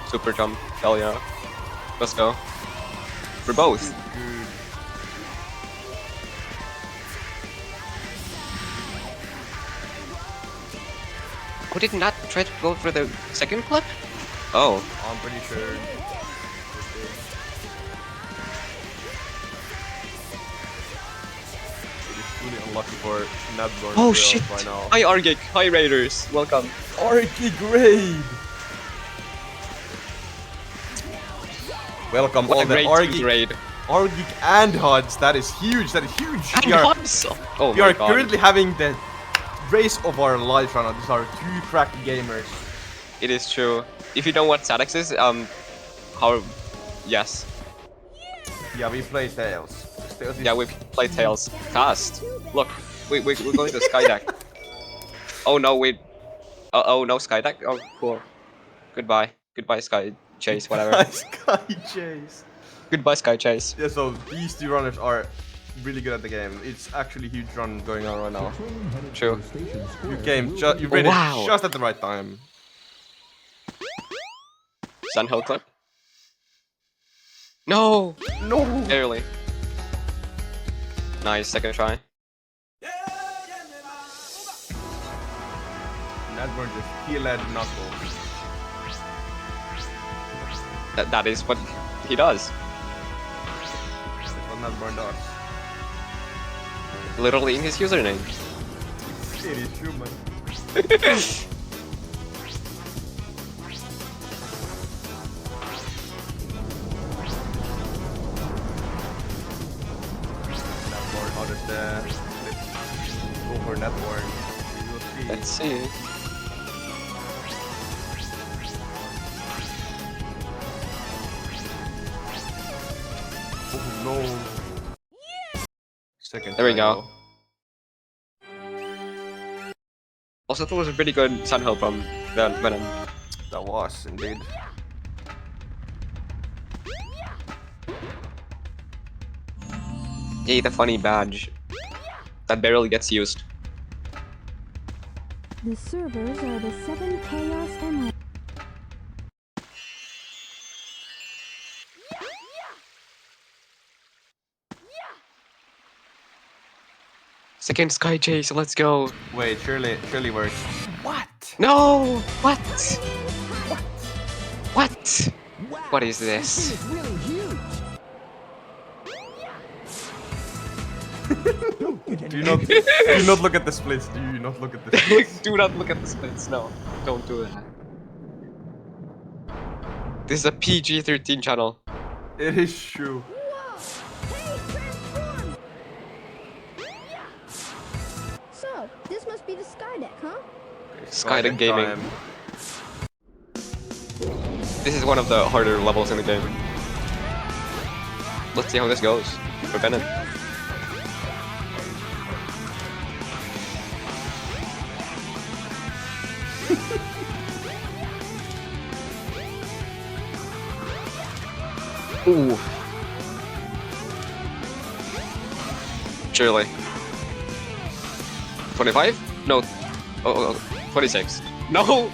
Super jump, hell yeah. Let's go. For both. Oh, did not try to go for the second clip? Oh. I'm pretty sure. It is really unlucky for Nadborn Oh shit! right now. Hi Argic, hi Raiders, welcome. Argy Grade! Welcome What all a the great Argic, raid. Argic and HUDs, that is huge, that is huge! And We are, HUDs! Oh we my are god. currently having the race of our lives right now. These are two cracked gamers. It is true. If you know what SADX is, how... Yes. Yeah, we play Tails. Tails is Yeah, we play Tails. Fast. Look, we're going to Skydeck. Oh no, wait. Oh no, Skydeck? Oh, cool. Goodbye. Goodbye, Sky Chase, whatever. Sky Chase. Goodbye, Sky Chase. Yeah, so these two runners are really good at the game. It's actually a huge run going on right now. True. You came, you read Wow. it just at the right time. Sunhill clip? No! No! Barely. Nice, second try. Nadborn just killed Knuckle. That is what he does. That's what Nadborn does. Literally in his username. It is human. Nadborn, how does the go for Nadborn? We will see. Let's see. Oh no. Second There we try, go. Also, that was a pretty good Sunhill from the Venom. That was indeed. Yay, the funny badge. That barely gets used. The servers are the 7 Chaos Emeralds. Second Sky Chase, let's go. Wait, surely works. What? No! What? What? What is this? It's really huge. Do not look at the splits. Do you not look at the splits? Do not look at the splits, no. Don't do that. This is a PG-13 channel. It is true. So, this must be the Skydeck, huh? Skydeck Gaming. This is one of the harder levels in the game. Let's see how this goes for Bennett. Ooh. Surely. 25? No. Oh, 26. No!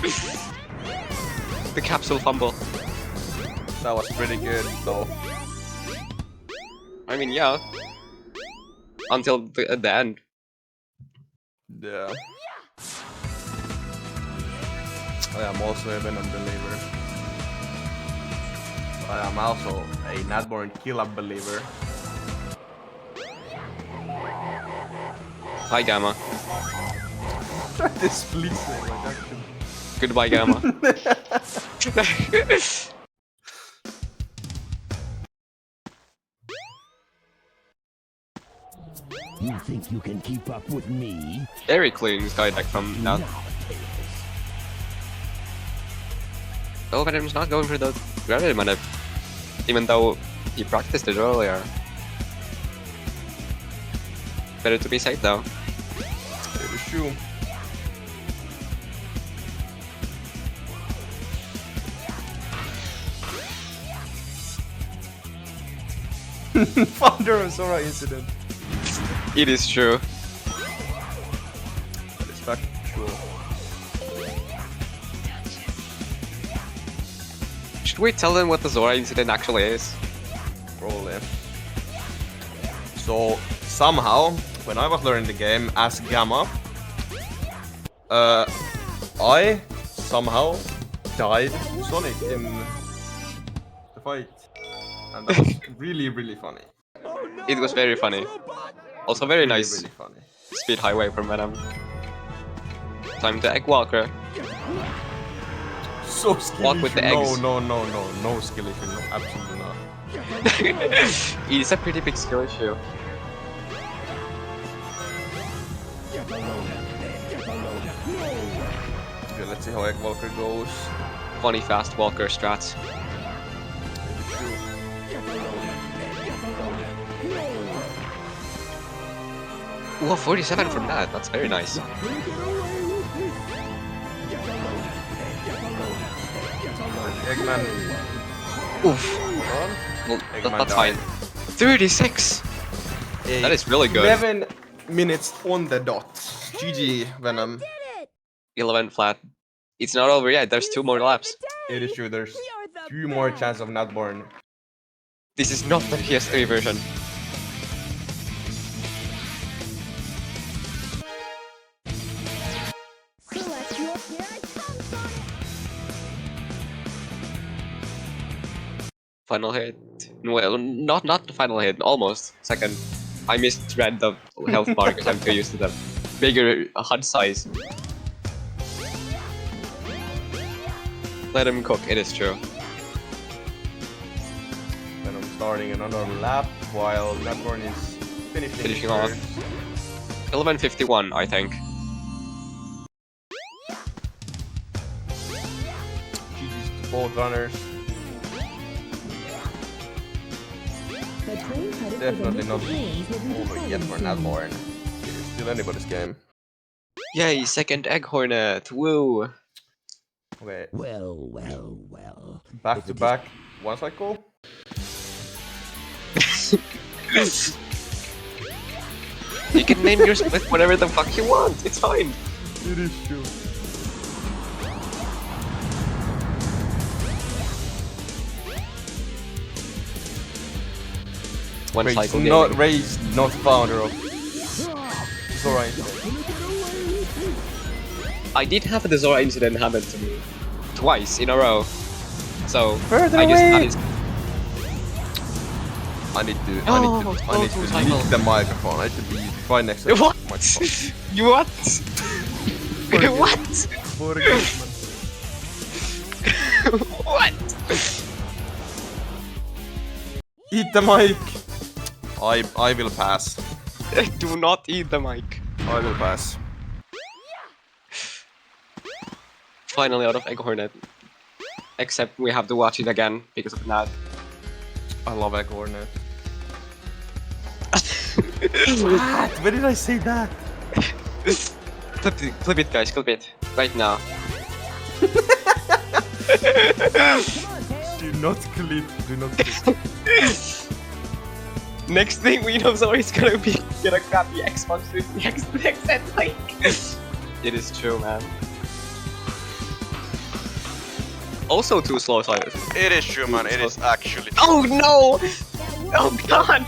The capsule fumble. That was pretty good, though. I mean, yeah. Until the end. Yeah. I am also a Venom believer. I am also a Natborn kill-up believer. Hi, Gamma. This please like action. Goodbye, Gamma. You think you can keep up with me? Very clean sky deck from that. Oh, Venom's not going for the gravity manip, even though he practiced it earlier. Better to be safe though. It is true. Founder of Zora incident. It is true. That is factual. Should we tell them what the Zora incident actually is? Probably. So somehow, when I was learning the game as Gamma, I somehow died to Sonic in the fight, and that was really, really funny. It was very funny. Also very Really, nice really funny. speed highway from Venom. Time to Egg Walker. So skilly. Walk with the eggs. No skill issue. No, absolutely not. It's a pretty big skill issue. Okay, let's see how Egg Walker goes. Funny fast Walker strats. Ooh, 47 from that. That's very nice. Eggman. Oof. Well, that's fine. 36! That is really good. 11 minutes on the dot. GG, Venom. 11 flat. It's not over yet. There's 2 more laps. It is true. There's 2 more chances of Natborn. This is not the PS3 version. Select your here it comes, Sonic! Final hit. Well, not the final hit. Almost. Second. I misread the health bar because I'm too used to the bigger HUD size. Let him cook. It is true. Venom starting another lap while Natborn is finishing off. 11:51, I think. GG's to both runners. The train headed for the Definitely not Mystic Ruins will be over yet for departing soon. Natborn. It is still anybody's game. Yay! Second Egg Hornet. Woo! Okay. Well. Back to back. One cycle. You can name your split whatever the fuck you want. It's fine. It is true. One Raised cycle not gaming. raised, not founder of Zora. I did have the Zora incident happen to me twice in a row. So Further I guess away. that is. I need to cycle. leak the microphone. I need to be right next to the What? microphone. You what? What? What? Eat the mic. I will pass. Do not eat the mic. I will pass. Finally out of Egg Hornet. Except we have to watch it again because of that. I love Echo Hornet. What? Where did I say that? Clip it, guys, clip it. Right now. Do not clip, do not clip. Next thing we know, Zoe's gonna grab the Xbox with the X and like. It is true, man. Also too slow silence. It is true, man. It is actually. Oh no! Oh god!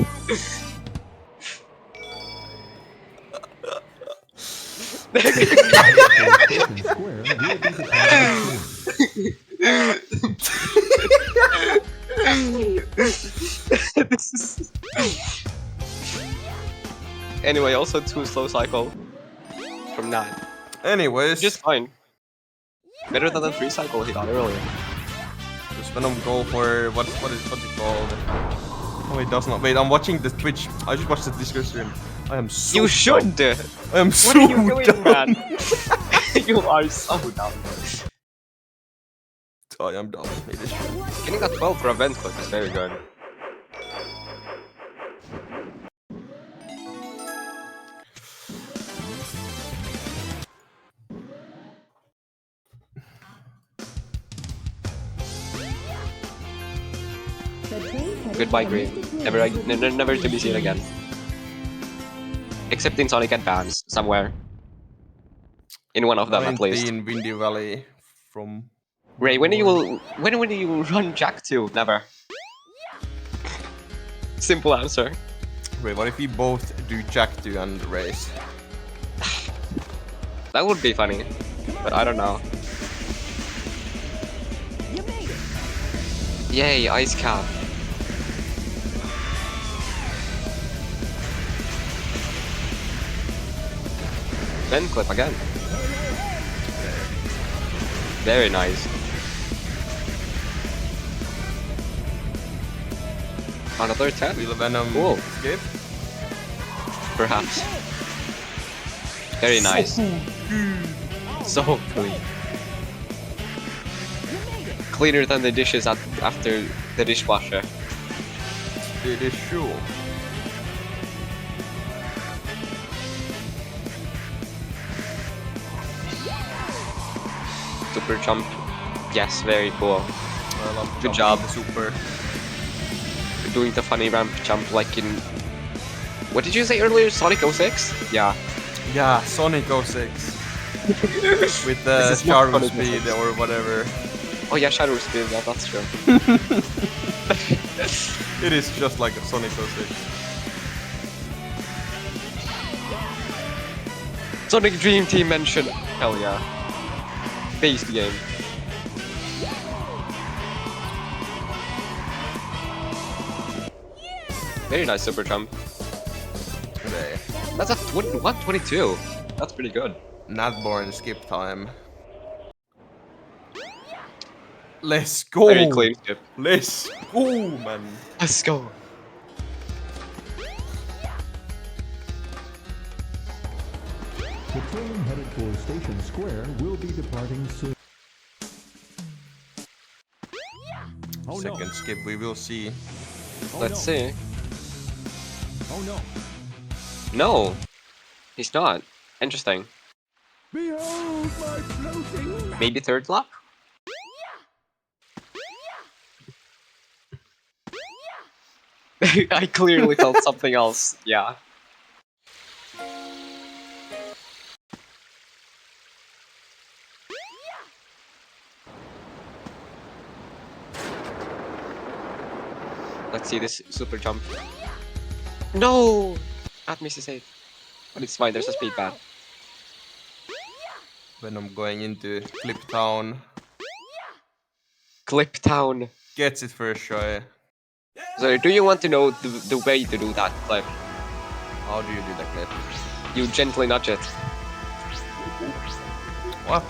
This is... Anyway, also too slow cycle from that. Anyways, Just fine. Better than the 3 cycle he got earlier. Just Venom go for what's it called? Oh, it does not. Wait, I'm watching the Twitch. I should watch the Discord stream. I am so. You should. Dumb. I am so What are you doing, dumb. man? You are so dumb. I am dumb. It is true. Getting a 12 for a vent clip is very good. Goodbye, Green. Never to be seen again. Except in Sonic Advance, somewhere. In one of them, at least. In Windy Valley from. Ray, when do you run Jack 2? Never. Simple answer. Ray, what if we both do Jack 2 and race? That would be funny, but I don't know. Yay, ice cap. Vent clip again. Very nice. Another 10. Will Venom cool. escape? Perhaps. Very nice. So clean. Cleaner than the dishes after the dishwasher. It is true. Super jump. Yes, very cool. I love Good job. the super. Doing the funny ramp jump like in... What did you say earlier? Sonic 06? Yeah. Yeah, Sonic 06. With the shadow speed or whatever. Oh yeah, shadow speed, yeah, that's true. It is just like a Sonic 06. Sonic Dream Team mention. Hell yeah. Based game. Very nice super jump. Okay. That's a 122. That's pretty good. Natborn skip time. Let's go! Very clean skip. Let's go, man! Let's go! The train headed for Station Square will be departing soon. Oh, Second skip, we will see. Let's see. Oh no. No! He's not. Interesting. Behold my floating. Maybe third lap? I clearly felt something else, yeah. Let's see this super jump. No! At Mrs. 8. But it's fine, there's a speed pad. Venom going into Clip Town. Clip Town. Gets it first try. So, do you want to know the way to do that clip? How do you do that clip? You gently nudge it. What?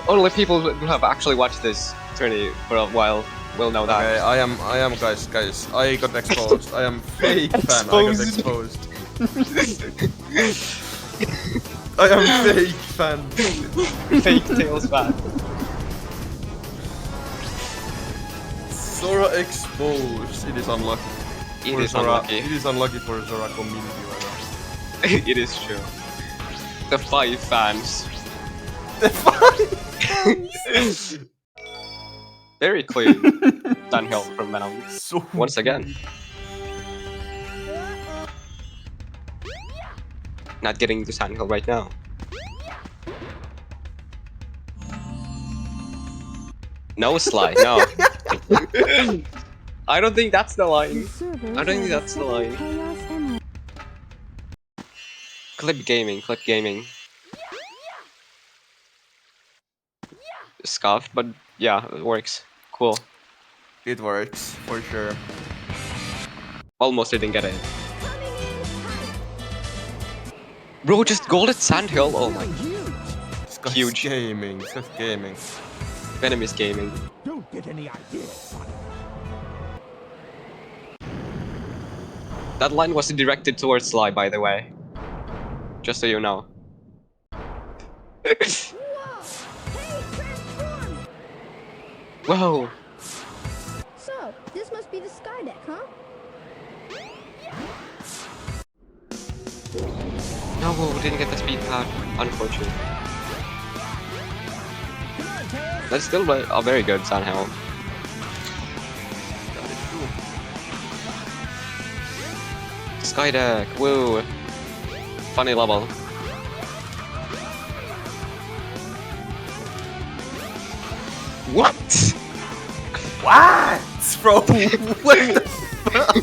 Only people who have actually watched this tourney for a while will know that. Okay, I am guys, I got exposed. I am fake fan, I got exposed. I am fake fan. Fake Tails fan. Zora exposed. It is unlucky. It For is Zora. unlucky. It is unlucky for Zora community right now. It is true. The 5 fans. The 5 Very clean. Downhill from Venom. So Once again. Not getting to Sandhill right now. No Sly, no. I don't think that's the line. I don't think that's the line. Clip gaming, clip gaming. Scuffed, but yeah, it works. Cool. It works, for sure. Almost didn't get it. Bro, just gold at Sandhill. Oh my. Huge. Gaming, it's just gaming. Venom is gaming. Don't get any ideas. That line was directed towards Sly, by the way. Just so you know. Whoa! So, this must be the sky deck, huh? No, didn't get the speed pad. Unfortunate. That's still a very good Sandhill. Sky deck, woo! Funny level. What? What? Bro, what the fuck?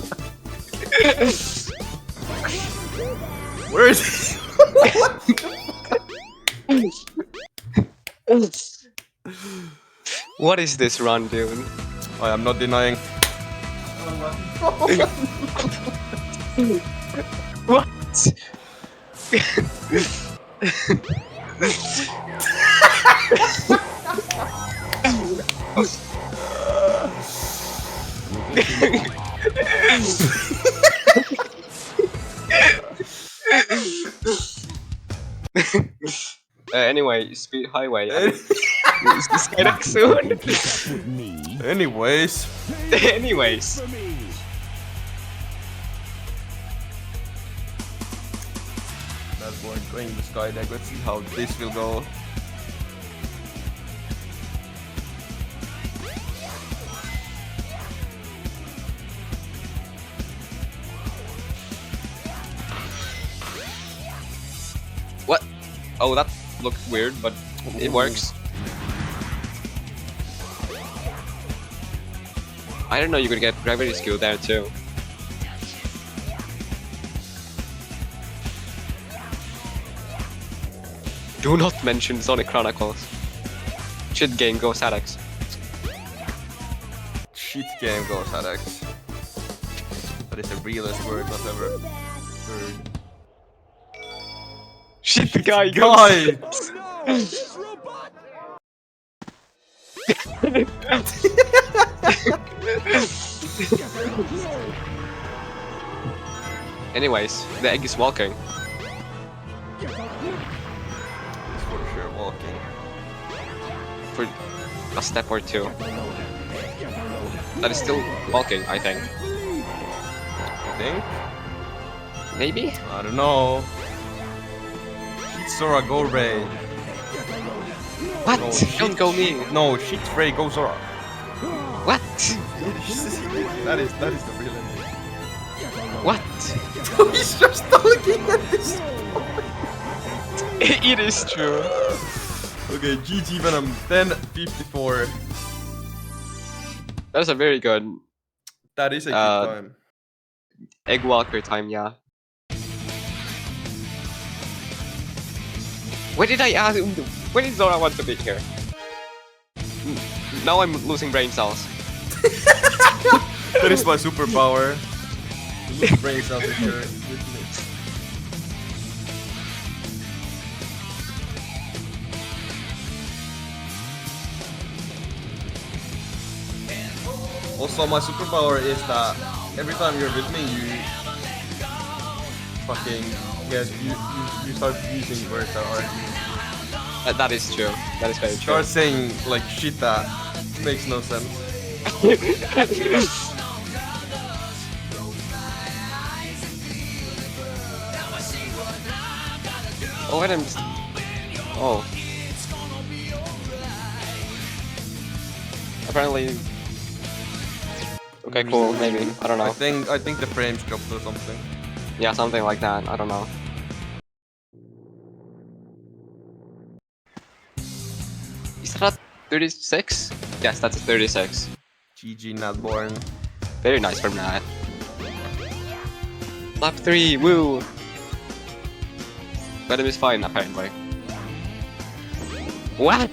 Where is he? What is this run, dude? I am not denying. What? Anyway, speed highway. Is this getting soon? Anyways. Anyways. That's one going the sky deck. Let's see how this will go. What? Oh, that looked weird, but it works. I don't know you could get gravity skill there too. Do not mention Sonic Chronicles. Shit game, go SADX. Shit game goes SADX. That is the realest word I've ever heard. Shit the guy, Guy! Anyways, the egg is walking. For sure walking. For a step or two. That is still walking, I think. You think? Maybe? I don't know. Shit Zora, go Ray. What? No, Don't go me. No, shit Ray, go Zora. What? that is the real ending. What? He's just looking at this. It is true. Okay, GG Venom 10:54. That's a very good. That is a good time. Egg walker time, yeah. Where did I ask? Where did Zora want to be here? Now I'm losing brain cells. That is my superpower. Brain cells is your weakness. Also, my superpower is that every time you're with me, you fucking you start using words that aren't used. That is true. That is very true. Start saying like shit that makes no sense. Oh, wait, oh. Apparently. Okay, cool. Maybe I don't know. I think the frames dropped or something. Yeah, something like that. I don't know. Is that a 36? Yes, that's a 36. GG Natborn. Very nice from Nat. Lap 3, woo! Venom is fine, apparently. What?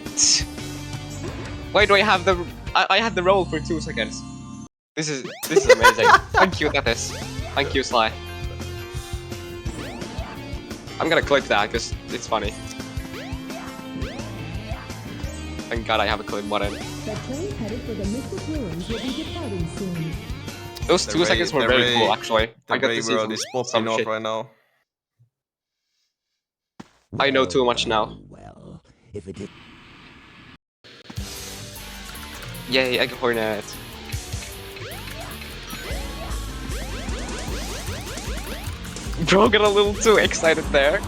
Why do I have the... I had the roll for 2 seconds. This is amazing. Thank you, Tethys. Thank you, Sly. I'm gonna clip that, because it's funny. Thank God I have a clip button. The train headed for the Mystic Ruins will be departing soon. Those 2 seconds were very cool, actually. I got to see world is popping off right now. I know too much now. Well, if it is. Yay, Egg Hornet. Bro got a little too excited there.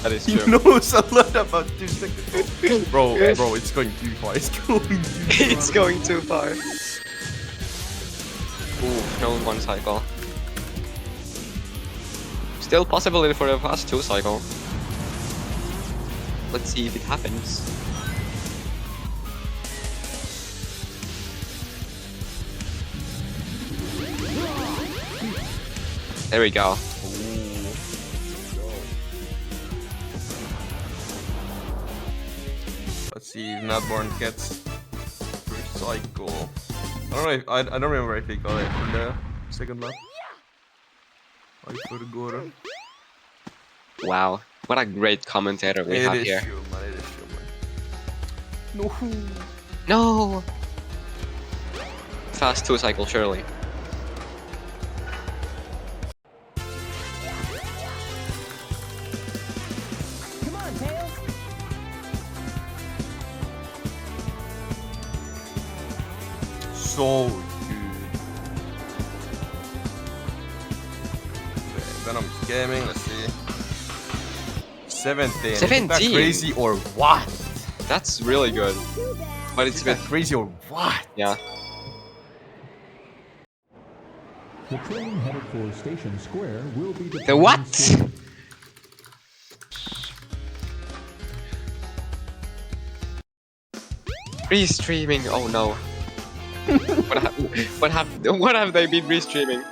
That is true. He knows a lot about 2 seconds. Bro, it's going too far. It's going too far. It's going too far. Ooh, no 1 cycle. Still possibility for the fast 2 cycle. Let's see if it happens. There we go. Let's see if Natborn gets first cycle. I don't know if I don't remember if he got it in the second lap. I forgot. Wow, what a great commentator we have here. True, man. It is true, man. No. No. Fast 2 cycle, surely. Come on, Tails. So good. Venom Gaming, let's see. 17. 17? Is that crazy or what? That's really good. But it's a bit crazy or what? Yeah. The train headed for Station Square will be departing The what? soon. Restreaming. Oh no. What have they been restreaming?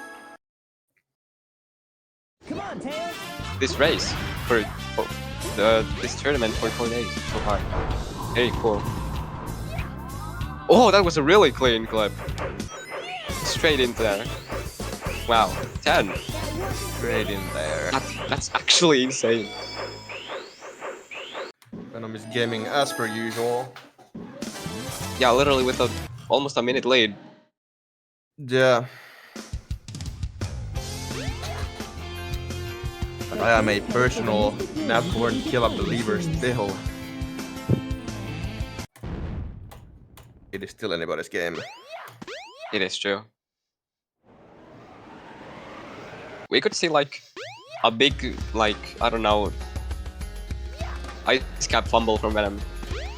Come on, Tails. This race for this tournament for 4 days so far. Very cool. Oh, that was a really clean clip. Straight into there. Wow, 10. Straight in there. That's actually insane. Venom is gaming as per usual. Yeah, literally with almost a minute lead. Yeah. But I am a personal Natborn killer believer still. It is still anybody's game. It is true. We could see like a big, like, I don't know, ice cap fumble from Venom.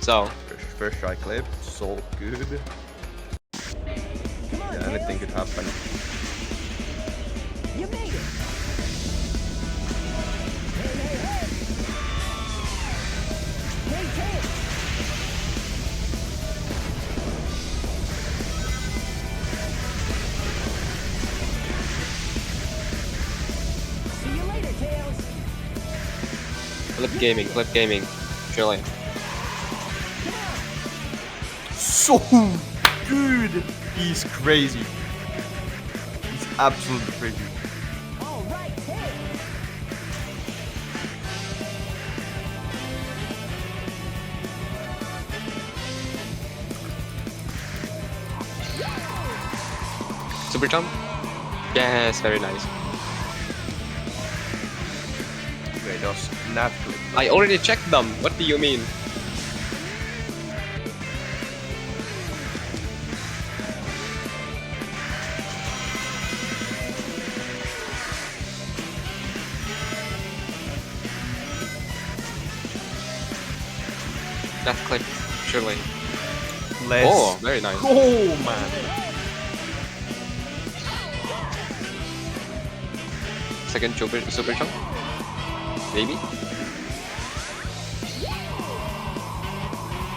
So first try clip, so good. Yeah, anything could happen. You made it. Hey, Tails. See you later, Tails. clip gaming, surely. So good! He's crazy. He's absolutely crazy. All right, Tails. Super jump? Yes, very nice. Okay, those nat clip. I already checked them. What do you mean? that clip, surely. Let's Oh, very nice. go, man. Second super jump? Maybe?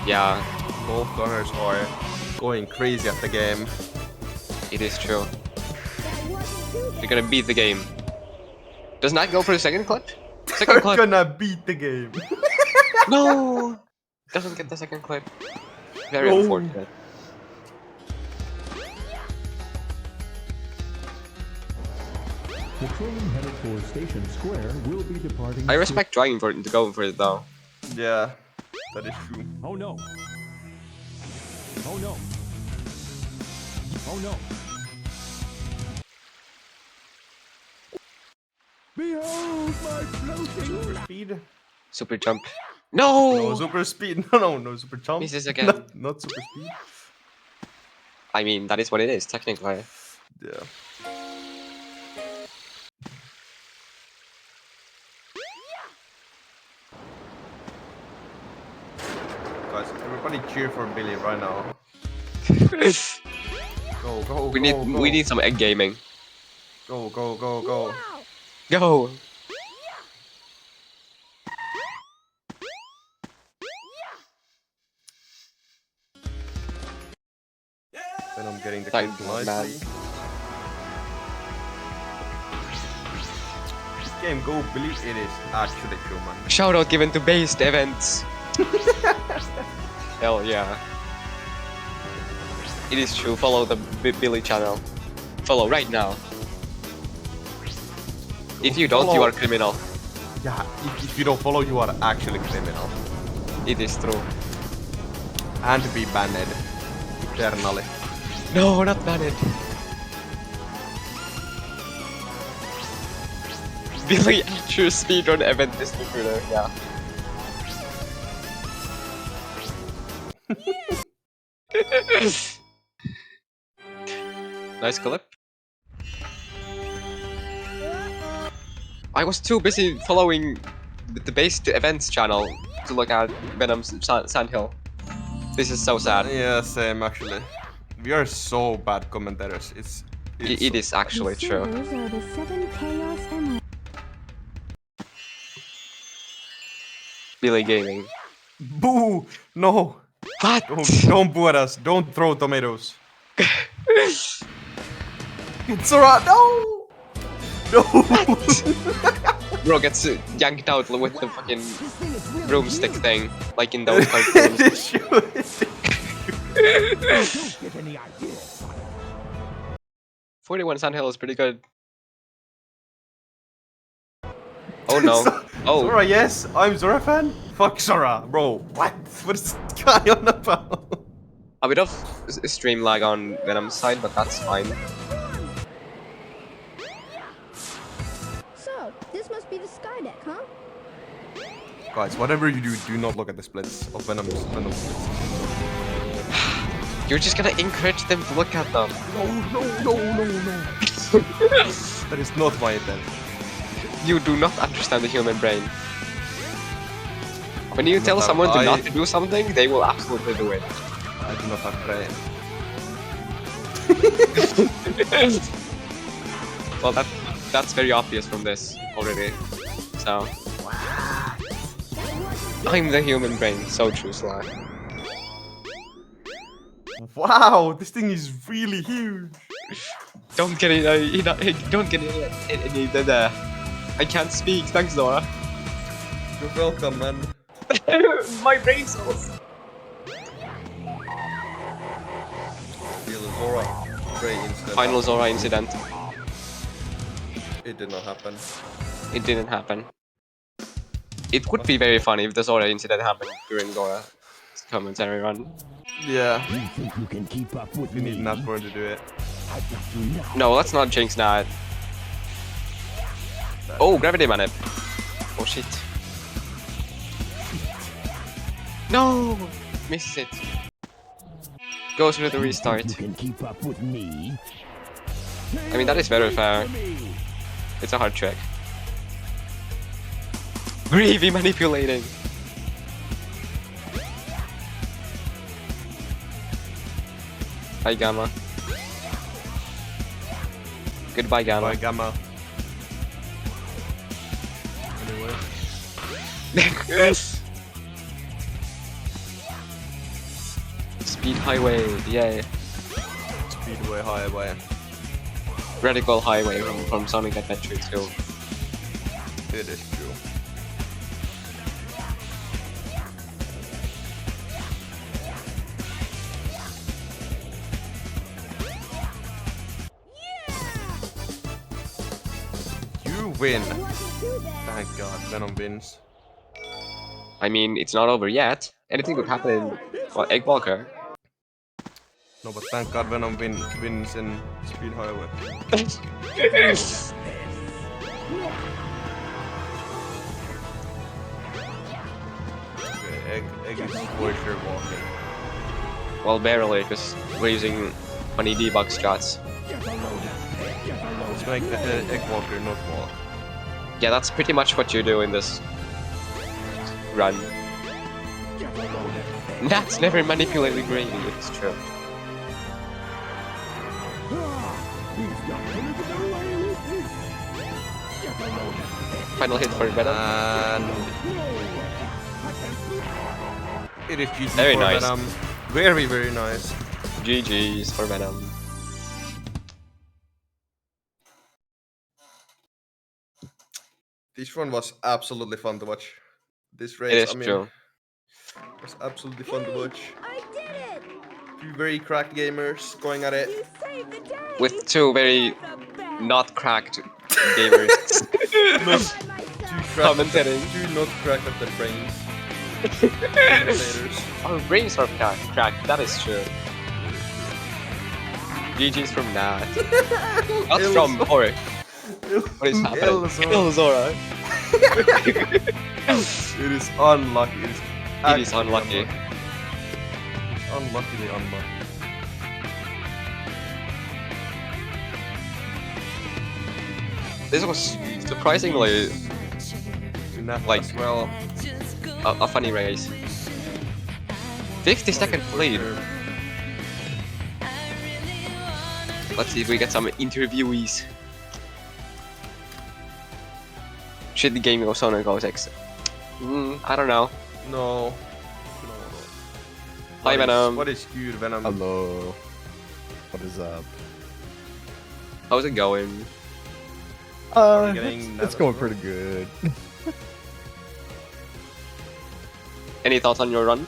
Yeah, Both gunners are going crazy at the game. it is true. You're gonna beat the game. Does not go for the second clip? Second They're clip! gonna beat the game. No! Doesn't get the second clip. Very No. unfortunate. The train headed for Station Square will be departing I respect trying for it to go for it though. Yeah, that is true. Oh no. Oh no. Oh no. Behold my floating Super speed. Super jump. No! No super speed. No super jump. Misses again. Not super speed. I mean, that is what it is, technically. Yeah. Guys, everybody cheer for Billy right now. Go. We need some egg gaming. Go. Go! Then I'm getting the Thank kill God, nicely. This game Go Billy, it is actually true, man. Shout out given to based events. Hell yeah. It is true, follow the Billy channel. Follow right now. If you don't, you are criminal. Yeah, if you don't follow, you are actually criminal. It is true. And be banned eternally. No, not banned. Billy actual speedrun event distributor, yeah. Nice clip. I was too busy following the based events channel to look at Venom's Sandhill. This is so sad. Yeah, same actually. We are so bad commentators. It is actually The true. servers are the 7 Chaos Emeralds. Billy Gaming. Boo! No! What? Don't boo at us. Don't throw tomatoes. It's alright. No! No! Bro gets yanked out with the fucking broomstick thing, like in those cartoons. Don't get any ideas. 41 Sandhill is pretty good. Oh no. Oh. Zora, yes, I'm Zora fan. Fuck Zora, bro. What? What is this guy on about? A bit of stream lag on Venom's side, but that's fine. So, this must be the Skydeck, huh? Guys, whatever you do, do not look at the splits of Venom's splits. You're just gonna encourage them to look at them. No. That is not my intent. You do not understand the human brain. When you tell someone to not to do something, they will absolutely do it. I do not have brain. Well, that's very obvious from this already. So I'm the human brain. So true, Sly. Wow, this thing is really huge. Don't get it. Don't get it. I can't speak. Thanks, Zora. You're welcome, man. My brain cells. Zora, Grey incident. Final Zora incident. It did not happen. It didn't happen. It would be very funny if the Zora incident happened during Zora's commentary run. Yeah. You think you can keep up with We me? need Natborn to do it. I got you now. No, let's not jinx that. Oh, gravity manip. Oh shit. No! Misses it. Goes through the restart. You can keep up with me. I mean, that is very fair. It's a hard trick. Gravy manipulating. Bye, Gamma. Goodbye, Gamma. Bye, Gamma. Anyway. Speed highway, yay. Speedway highway. Radical highway from Sonic Adventure 2. It is true. You win. Thank God, Venom wins. I mean, it's not over yet. Anything could happen in Egg Walker. No, but thank God Venom wins in Speed Highway. Okay, egg is for sure walking. Well, barely, because we're using funny debug strats. Let's make the Egg Walker not walk. Yeah, that's pretty much what you do in this run. That's never manipulated gravy, it's true. Final hit for Venom. And it is GG Very for nice. Venom. Very, very nice. GG's for Venom. This one was absolutely fun to watch. This race, It is I mean, true. was absolutely fun to watch. I did it! Two very cracked gamers going at it. Saved the day! With two very not cracked gamers commentating. Two not cracked at their brains. Commentators. Our brains are cracked, that is true. GG's from Nat. Not from Horror. What is happening? Ilzora. It is unlucky. It is unlucky. Unluckily unlucky. This was surprisingly like well a funny race. 50-second lead. Let's see if we get some interviewees. Should the game go Sonic 06? I don't know. No. Hi, Venom. What is good, Venom? Hello. What is up? How's it going? It's going pretty good. Any thoughts on your run?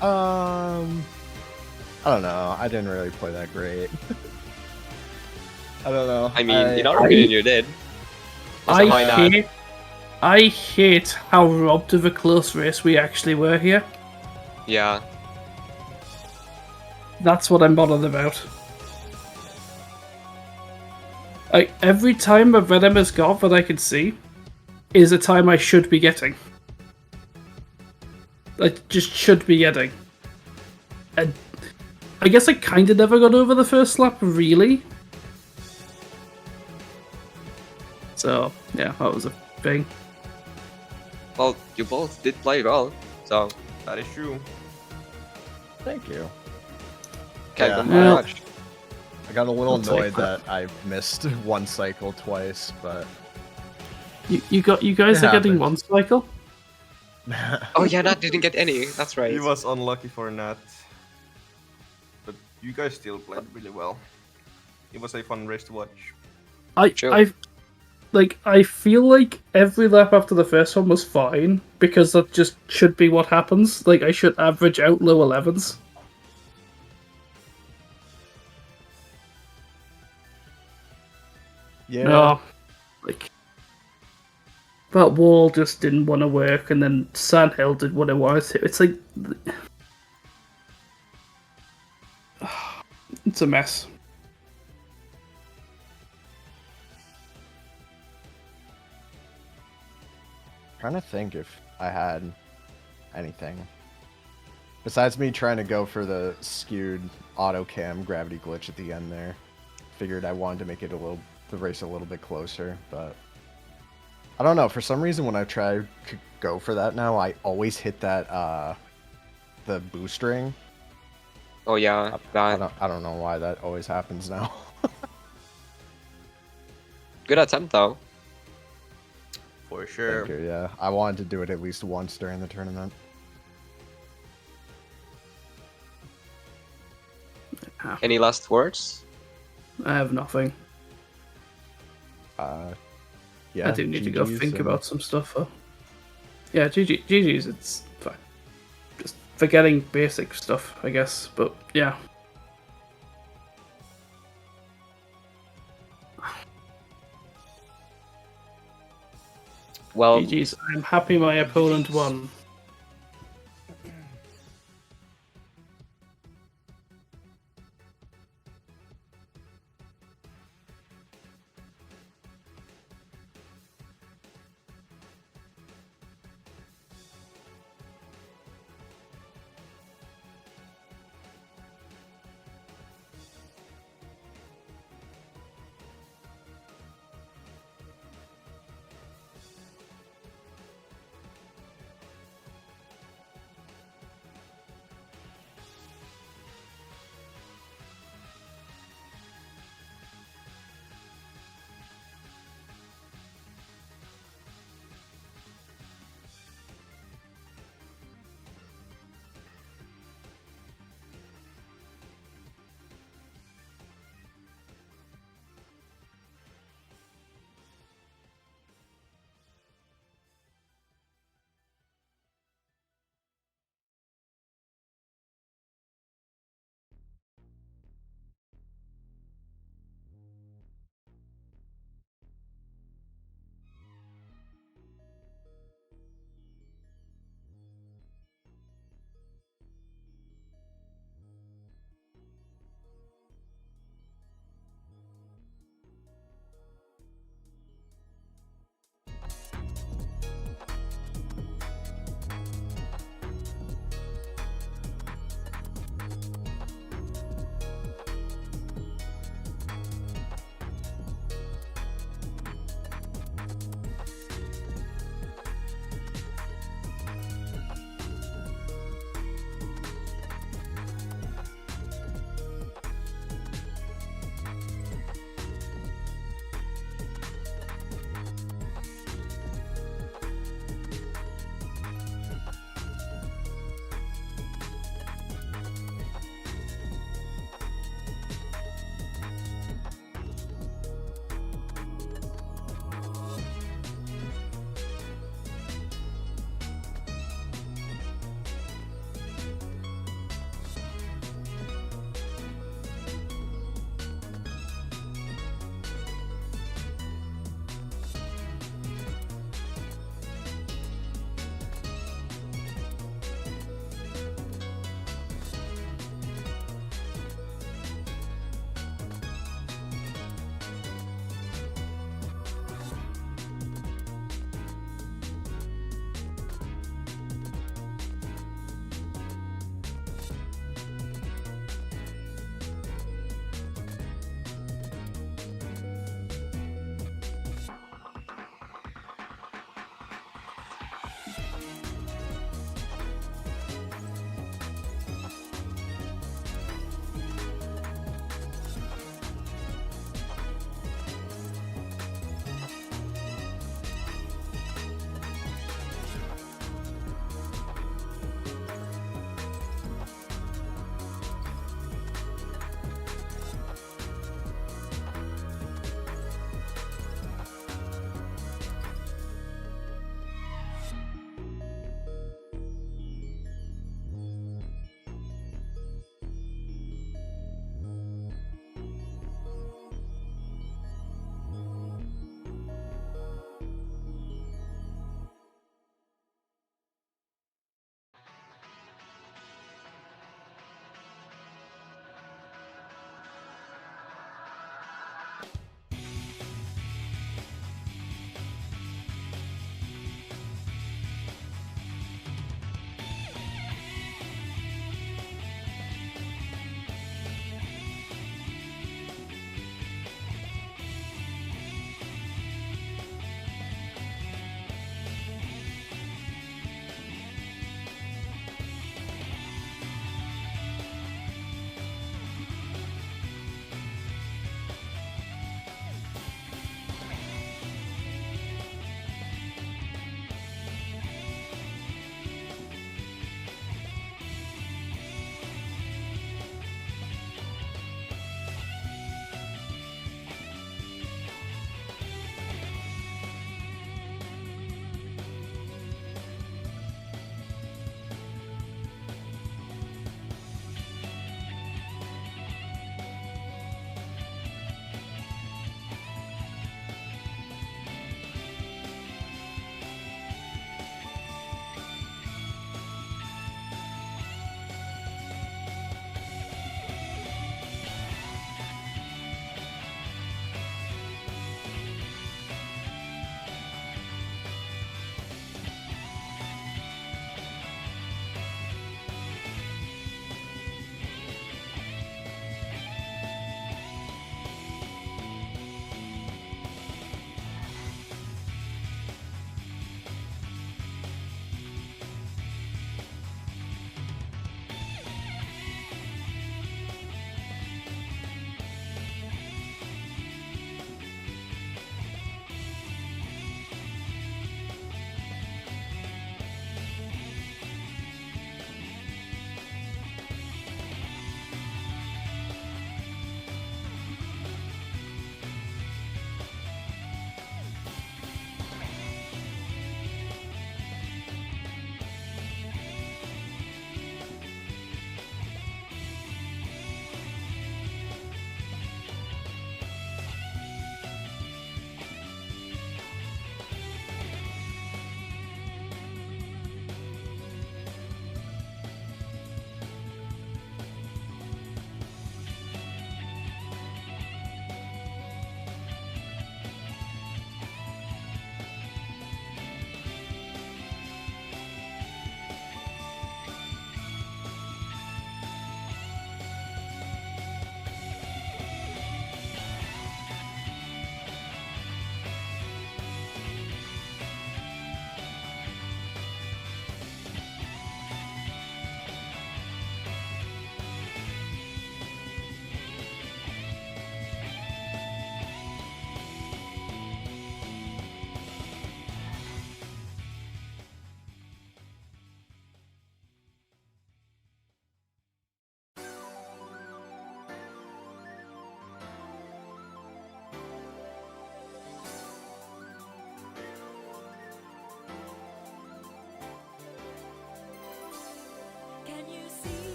I don't know. I didn't really play that great. I don't know. I mean, in our opinion, you did. So why not? I hate how robbed of a close race we actually were here. Yeah. That's what I'm bothered about. Like, every time a Venom has got that I can see is a time I should be getting. I just should be getting. And I guess I kind of never got over the first lap, really. So, yeah, that was a thing. Well, you both did play well, so... That is true. Thank you. Can't Yeah. complain much. I got a little I'll take annoyed that. that I missed one cycle twice, but You guys It are getting happens. one cycle? Oh yeah, Nat didn't get any, that's right. He was unlucky for Nat. But you guys still played really well. It was a fun race to watch. I feel like every lap after the first one was fine because that just should be what happens. Like, I should average out low 11s. yeah. No, like that wall just didn't want to work, and then Sandhill did what it wanted to. It's like it's a mess. Trying to think if I had anything besides me trying to go for the skewed auto cam gravity glitch at the end there. Figured I wanted to make it the race a little bit closer, but I don't know. For some reason, when I try to go for that now, I always hit that the boost ring, Oh yeah, I don't know why that always happens now. good attempt though. For sure. Thank you, yeah. I wanted to do it at least once during the tournament. Any last words? I have nothing. Yeah, I do need to go GGs think and- about some stuff. Yeah, GG's. It's fine. Just forgetting basic stuff, I guess. But yeah. Well, GG's. I'm happy my opponent won.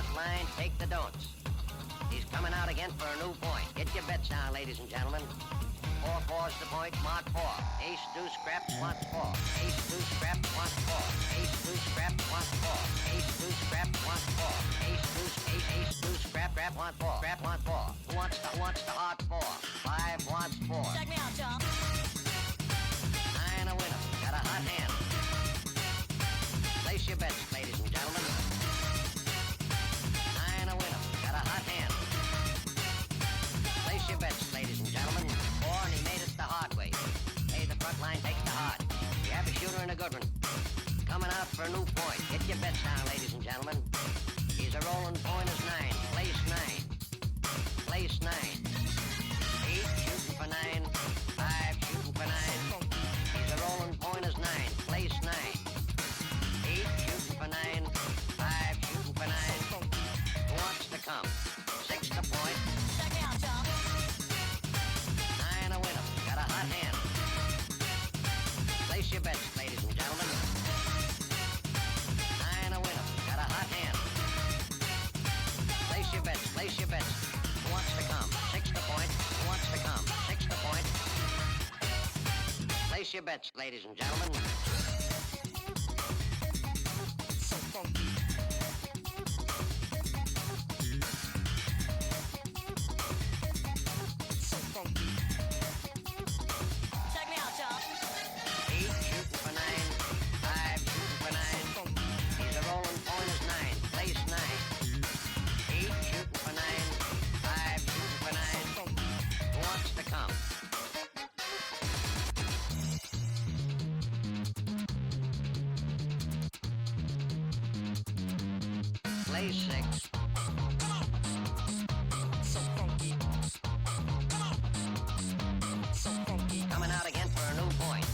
front line, take the don'ts. He's coming out again for a new point. Get your bets down, ladies and gentlemen. 4-4's the point, mark 4. Ace, deuce, scrap, wants 4. Ace, deuce, scrap, wants 4. Ace, deuce, scrap, wants 4. Ace, deuce, scrap, wants 4. Ace, deuce, ace, deuce, scrap, wants 4. Scrap, wants 4. Who wants the hot 4? 5 wants 4. Check me out, y'all. 9 a winner. Got a hot hand. Place your bets, ladies and gentlemen. 9 a winner. Got a hot hand. Place your bets, ladies and gentlemen. 4 and he made it the hard way. Hey, the front line takes the hard. You have a shooter and a good one. Coming out for a new point. Get your bets down, ladies and gentlemen. He's a rolling point is 9. Place 9. Place 9. 8 shooting for 9. 5 shooting for 9. He's a rolling point is 9. Place 9. 8 shooting for 9. 5 shooting for 9. Who wants to come? 6 to point. Check me out, y'all. 9 a winner. Got a hot hand. Place your bets, ladies and gentlemen. 9 a winner. Got a hot hand. Place your bets. Place your bets. Who wants to come? 6 to point. Who wants to come? 6 to point. Place your bets, ladies and gentlemen. So funky. So funky. Check me out, y'all. 8 shooting for 9. 5 shooting for 9. He's a rolling point is 9. Place 9. 8 shooting for 9. 5 shooting for 9. Who wants to come? Place 6. So funky. So funky. Coming out again for a new point.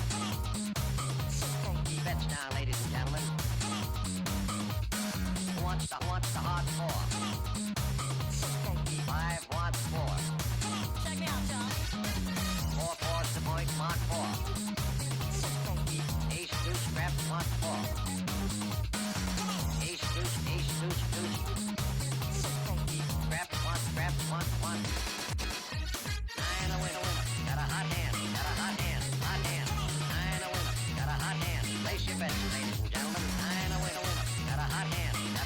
So funky. Bets down, ladies and gentlemen. Who wants the hard 4? So funky. 5 wants 4. Check me out, y'all. 4 4's the point, mark 4. So funky. Ace, deuce, scrap, wants 4. Ace, deuce, deuce. So funky. Scrap, wants 1. 9 a winner. Got a hot hand. 9 a winner. Got a hot hand. Place your bets, ladies and gentlemen. 9 a winner. Got a hot hand. 9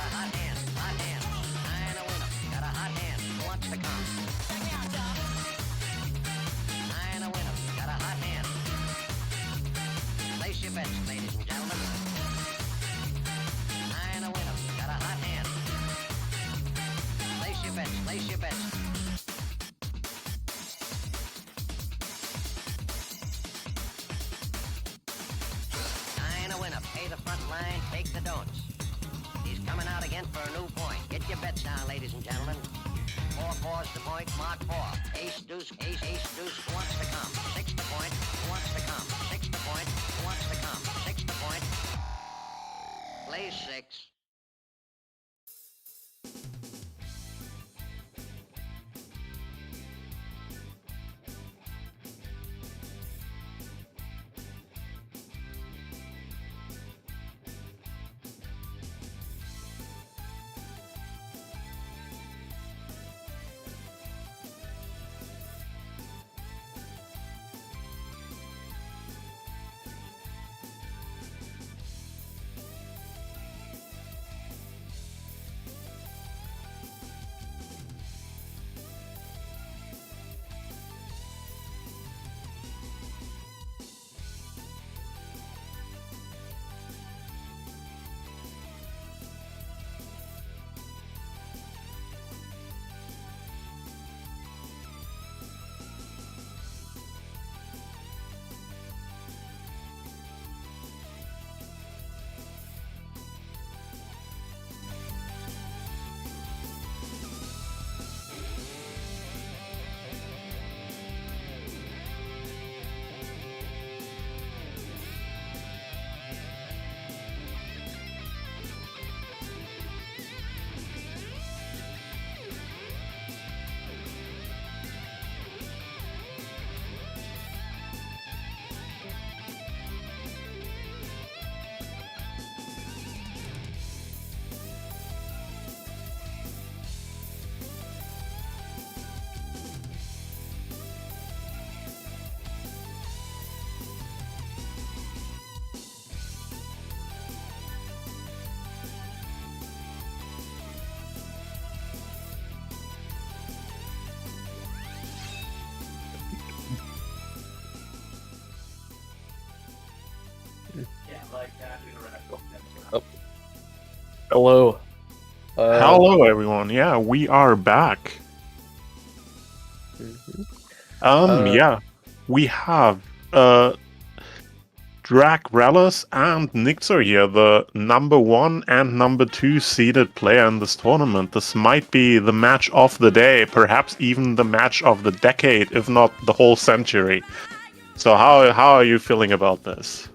a winner. Got a hot hand. Who wants to come? Check me out, y'all. 9 a winner. Got a hot hand. Place your bets, ladies and gentlemen. 9 a winner. Got a hot hand. Place your bets. 9 a winner. Pay the front line, take the don'ts. He's coming out again for a new point. Get your bets down, ladies and gentlemen. 4-4's the point, mark 4. Ace, deuce, ace, deuce. Who wants to come? 6 to point. Who wants to come? 6 to point. Who wants to come? 6 to point. Play 6. Hello. Hello, everyone. Yeah, we are back. Yeah, we have Drac Relish and Nixer here, the number 1 and number 2 seeded player in this tournament. This might be the match of the day, perhaps even the match of the decade, if not the whole century. So how are you feeling about this?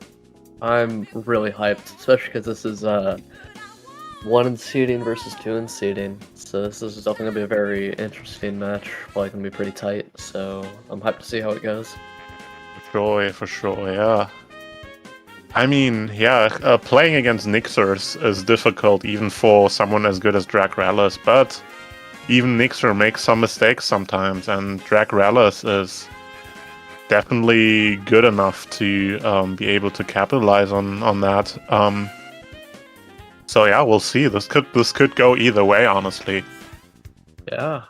I'm really hyped, especially because this is 1 in seeding versus 2 in seeding. So this is definitely gonna be a very interesting match. Probably gonna be pretty tight. So I'm hyped to see how it goes. For sure, yeah. I mean, yeah, playing against Nixers is difficult even for someone as good as Drac Relish, but even Nixer makes some mistakes sometimes, and Drac Relish is definitely good enough to be able to capitalize on that. So yeah, we'll see. This could go either way, honestly. Yeah.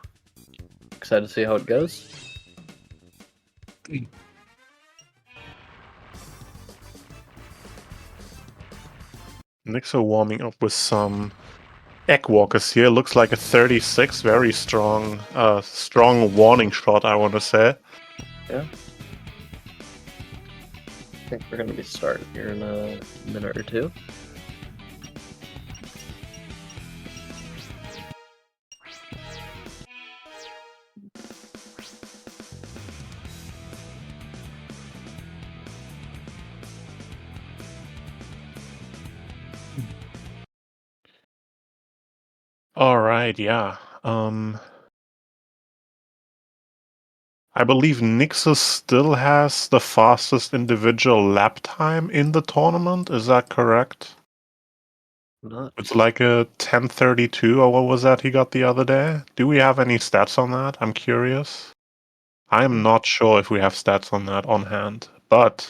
Excited to see how it goes. Nixer warming up with some Egg Walkers here. Looks like a 36, very strong warning shot, I want to say. Yeah. I think we're gonna be starting here in a minute or two. Alright, yeah. I believe Nixus still has the fastest individual lap time in the tournament, is that correct? Not. It's like a 10:32, or what was that he got the other day? Do we have any stats on that? I'm curious. I'm not sure if we have stats on that on hand, but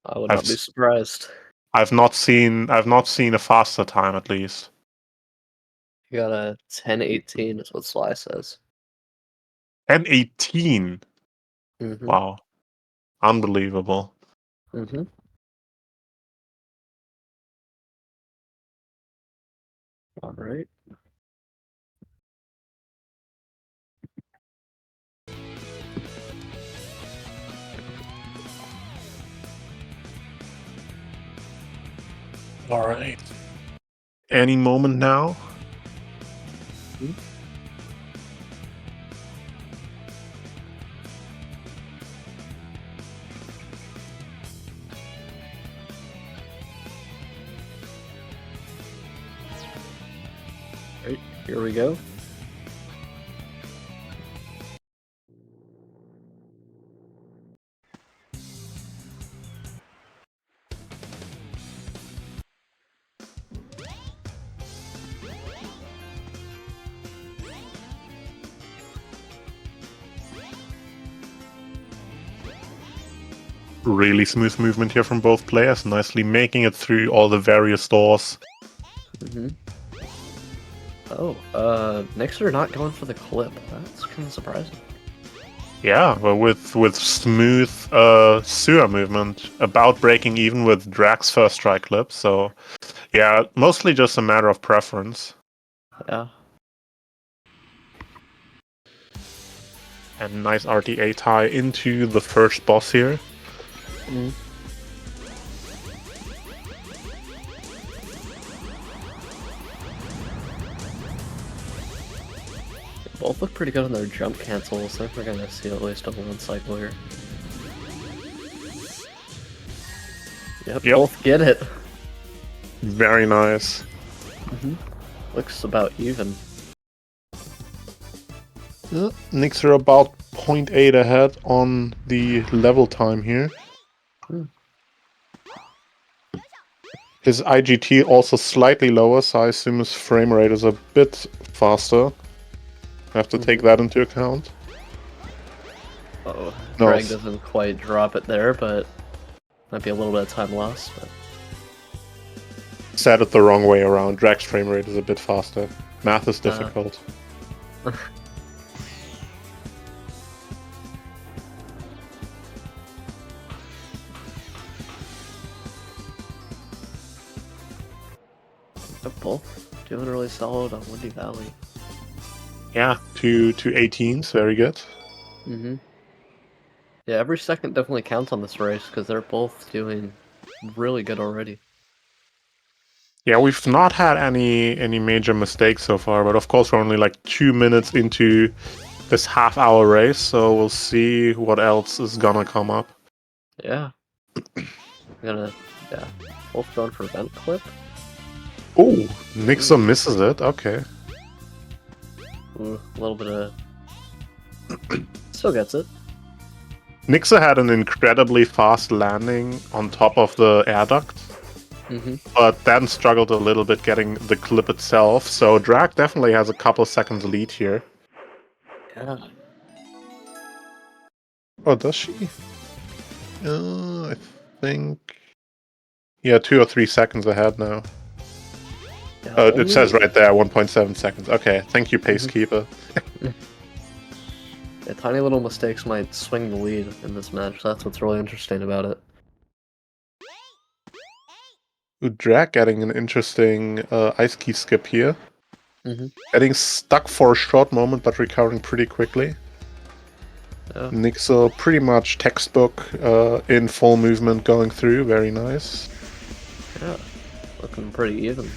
I would not be surprised. I've not seen a faster time at least. You got a 10:18 is what Sly says. 10:18. Mm-hmm. Wow, unbelievable. Mm-hmm. All right. All right. Any moment now. Right, here we go. Really smooth movement here from both players, nicely making it through all the various doors. Mm-hmm. Oh, Nixer not going for the clip. That's kind of surprising. Yeah, but with smooth sewer movement, about breaking even with Drac's first try clip, so yeah, mostly just a matter of preference. Yeah. And nice RTA tie into the first boss here. Mm. Both look pretty good on their jump cancels. I think we're gonna see at least a one cycle here. Yep, both get it. Very nice. Mm-hmm. Looks about even. Nixer about 0.8 ahead on the level time here. His IGT also slightly lower, so I assume his frame rate is a bit faster. I have to take that into account. Uh-oh, No, drag doesn't quite drop it there, but might be a little bit of time lost. But said it the wrong way around. Drag's frame rate is a bit faster. Math is difficult. both Doing really solid on Windy Valley. Yeah, two 18s, very good. Mm-hmm. Yeah, every second definitely counts on this race because they're both doing really good already. Yeah, we've not had any major mistakes so far, but of course we're only like 2 minutes into this half-hour race, so we'll see what else is gonna come up. Yeah. Yeah. Both going for vent clip. Oh, Nixa misses it. Okay. Ooh, a little bit of... Still gets it. Nixa had an incredibly fast landing on top of the air duct, but then struggled a little bit getting the clip itself, so Drag definitely has a couple seconds lead here. Yeah. Oh, does she? I think... Yeah, 2 or 3 seconds ahead now. Yeah, It says right there, 1.7 seconds. Okay, thank you, Pacekeeper. Yeah, tiny little mistakes might swing the lead in this match. That's what's really interesting about it. Drag getting an interesting ice key skip here. Getting stuck for a short moment, but recovering pretty quickly. Yeah. Nixa pretty much textbook in full movement going through. Very nice. Yeah, looking pretty even.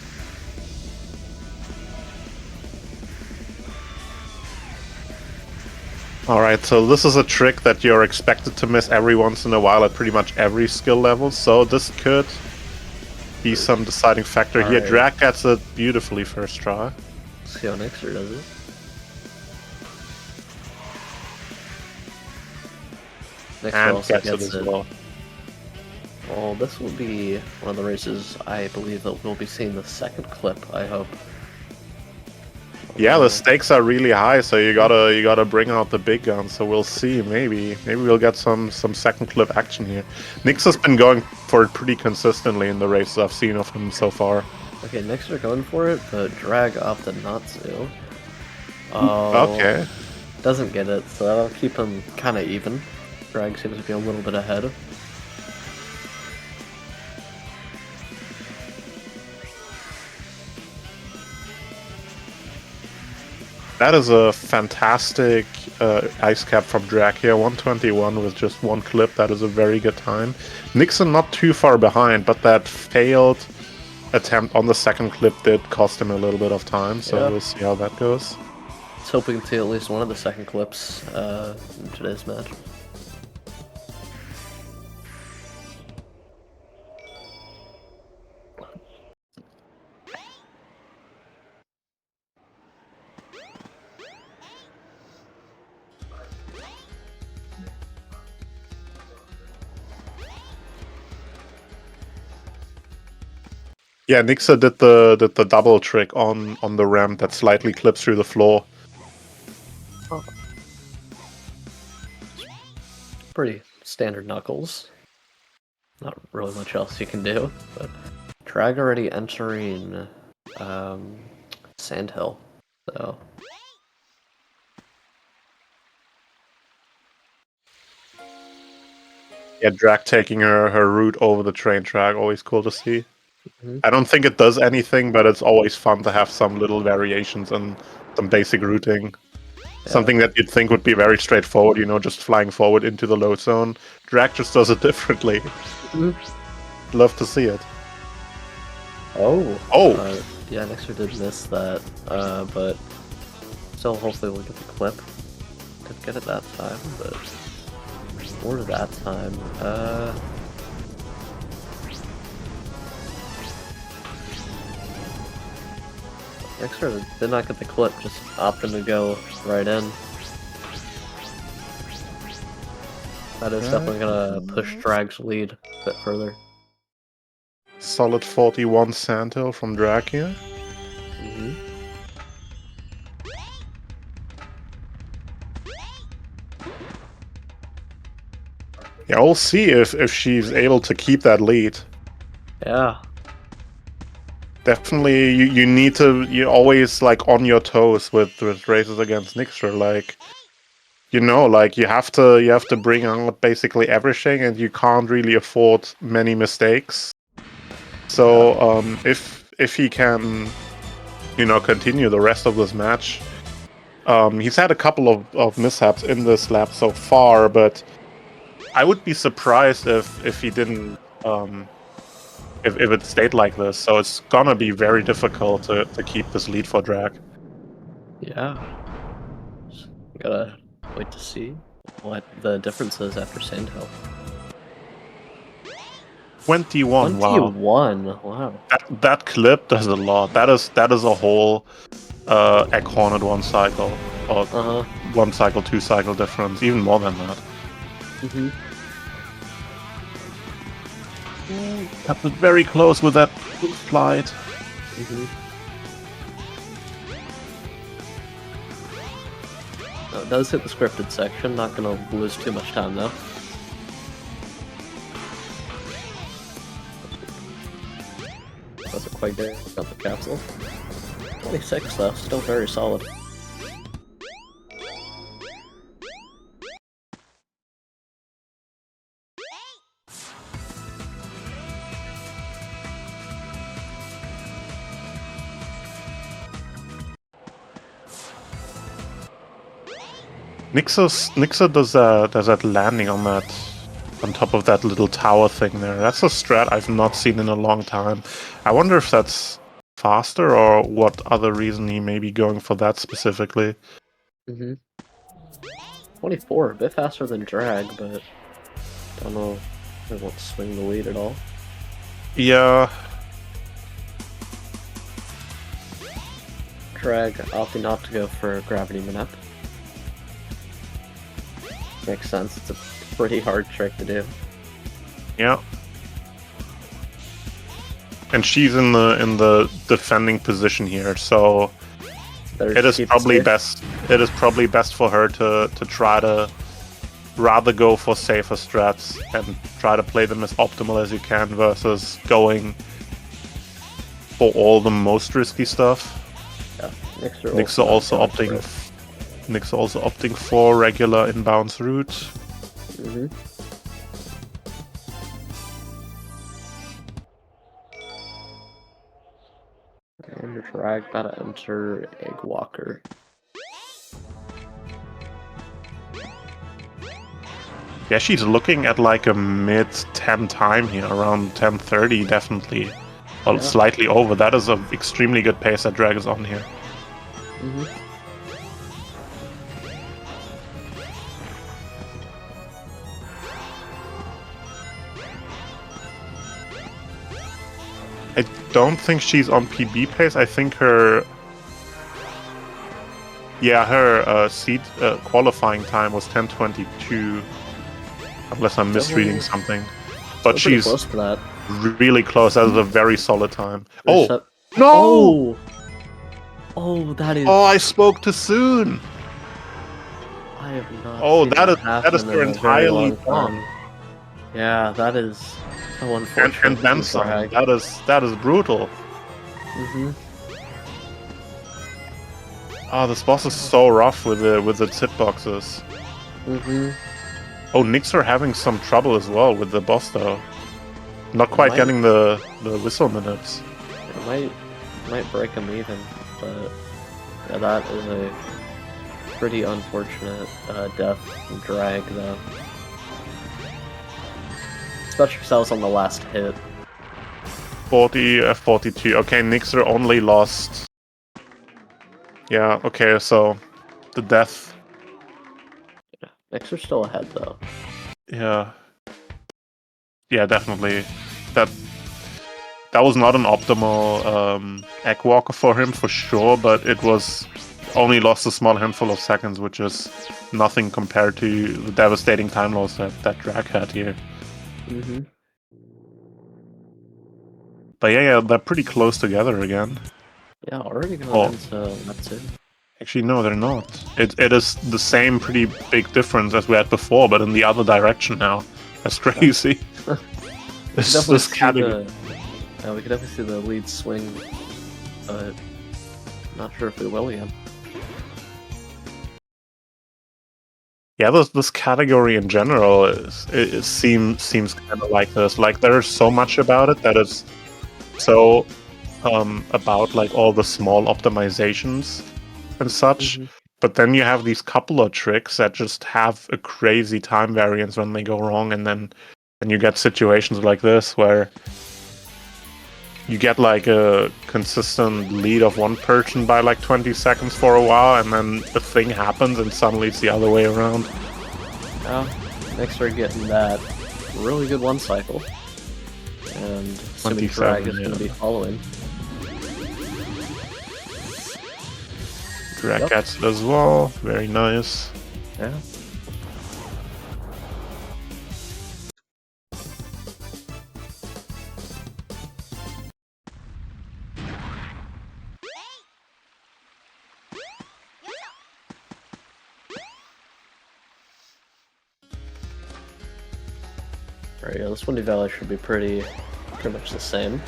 Alright, so this is a trick that you're expected to miss every once in a while at pretty much every skill level, so this could be some deciding factor here. Alright. Drag gets it beautifully first try. Let's see how Nixer does it. Nixer And also gets it as well. Well, this will be one of the races I believe that we'll be seeing the second clip, I hope. Yeah, the stakes are really high, so you gotta bring out the big guns. So we'll see. Maybe we'll get some second clip action here. Nix has been going for it pretty consistently in the races I've seen of him so far. Okay, Nixer going for it, but Drag opted not to. Oh, Okay. Doesn't get it, so that'll keep him kind of even. Drag seems to be a little bit ahead. That is a fantastic ice cap from Drag here. 121 with just one clip. That is a very good time. Nixon not too far behind, but that failed attempt on the second clip did cost him a little bit of time, so Yeah. we'll see how that goes. Let's hope we can see at least one of the second clips in today's match. Yeah, Nixa did the double trick on the ramp that slightly clips through the floor. Pretty standard knuckles. Not really much else you can do, but Drag already entering Sandhill, so Yeah, Drag taking her route over the train track, always cool to see. Mhm. I don't think it does anything, but it's always fun to have some little variations and some basic routing. Something that you'd think would be very straightforward, you know, just flying forward into the load zone. Drag just does it differently. Love to see it. Oh. Oh! Yeah, Nixer did miss that, but still hopefully we'll get the clip. Didn't get it that time, but more that time. Nixer did not get the clip, just opted to go right in. That is definitely gonna push Drag's lead a bit further. Solid 41 Sandhill from Drag here. Yeah, we'll see if she's able to keep that lead. Yeah. Definitely, you need to, you're always like on your toes with races against Nixer. Like, you know, like you have to bring out basically everything, and you can't really afford many mistakes. So if he can continue the rest of this match. He's had a couple of mishaps in this lap so far, but I would be surprised if he didn't, if it stayed like this. So it's gonna be very difficult to keep this lead for Drag. Yeah. Just gotta wait to see what the difference is after Sandhill. 21. Wow. 21. Wow. That clip does a lot. That is a whole Egg Hornet 1 cycle, or 1 cycle, 2 cycle difference, even more than that. Mm-hmm. Kept it very close with that slide. Mm-hmm. It does hit the scripted section, not gonna lose too much time though. Wasn't quite there, got the capsule. 26 though, still very solid. Nixer does that landing on top of that little tower thing there. That's a strat I've not seen in a long time. I wonder if that's faster or what other reason he may be going for that specifically. Mm-hmm. 24, a bit faster than Drag, but don't know if it won't swing the lead at all. Yeah. Drag opting not to go for Gravity Manep. Makes sense, it's a pretty hard trick to do. Yeah. And she's in the defending position here, so it is probably best for her to try to rather go for safer strats and try to play them as optimal as you can versus going for all the most risky stuff. Yeah, Nixer also opting for regular inbounds route. Mm-hmm. And Drag gotta enter Egg Walker. Yeah, she's looking at like a mid 10 time here, around 10:30 definitely. Well, slightly over. That is an extremely good pace that Drag is on here. Mm-hmm. I don't think she's on PB pace. I think her seed qualifying time was 10:22, unless I'm misreading something. But she's close to that. Really close. That is a very solid time. No! Oh, that is. Oh, I spoke too soon. I have not. Oh, seen that is happen her in a very entirely long time. done. Yeah, that is so unfortunate. And then some. That is brutal. Mm-hmm. Oh, this boss is so rough with the tit boxes. Mm-hmm. Oh, Nixer having some trouble as well with the boss though. Not quite getting the whistle minutes. It might break him even, but yeah, that is a pretty unfortunate death from Drag though. Especially because I was on the last hit. 42. Okay, Nixer only lost. Yeah, okay, so the death. Yeah, Nixer's still ahead though. Yeah. Yeah, definitely. That was not an optimal egg walker for him for sure, but it was only lost a small handful of seconds, which is nothing compared to the devastating time loss that Drag had here. Mm-hmm. But yeah, they're pretty close together again. Yeah, already going into that's it. Actually, no, they're not. It is the same pretty big difference as we had before, but in the other direction now. That's crazy. It's this category. Yeah, we could definitely see the lead swing, but not sure if we will yet. Yeah, this category in general it seems kind of like this. Like there's so much about it that is so about like all the small optimizations and such. Mhm. But then you have these couple of tricks that just have a crazy time variance when they go wrong, and then you get situations like this where you get like a consistent lead of one person by like 20 seconds for a while, and then the thing happens and suddenly it's the other way around. Yeah, next we're getting that really good one cycle. And assuming Drag is going to be following. Drag gets it as well. Very nice. Yeah. Alright, yeah, this Windy Valley should be pretty much the same.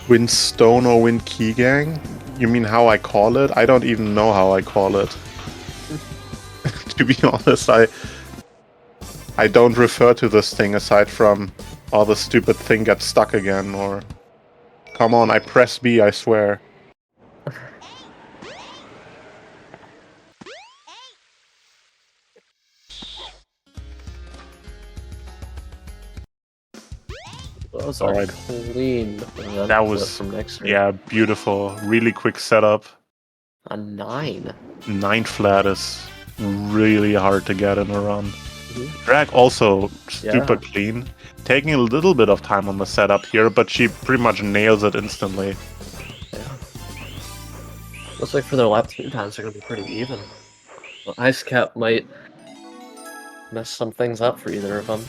Wind Stone or Wind Key Gang? You mean how I call it? I don't even know how I call it. To be honest, I don't refer to this thing aside from, oh, the stupid thing gets stuck again, or come on, I press B, I swear. Those All are right. clean. That was, from next yeah, beautiful. Really quick setup. A 9. 9 flat is really hard to get in a run. Drag also super clean. Taking a little bit of time on the setup here, but she pretty much nails it instantly. Yeah. Looks like for their lap 2 times they're going to be pretty even. Well, Ice Cap might mess some things up for either of them.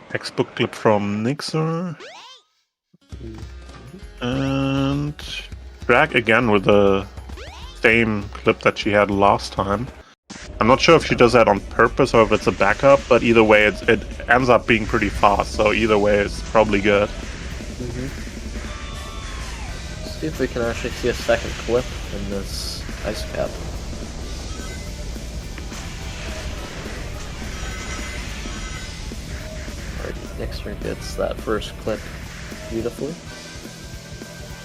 Textbook clip from Nixer. And Drag again with the same clip that she had last time. I'm not sure if she does that on purpose or if it's a backup, but either way it ends up being pretty fast, so either way it's probably good. See if we can actually see a second clip in this Ice Cap. Alright, Nixer gets that first clip beautifully.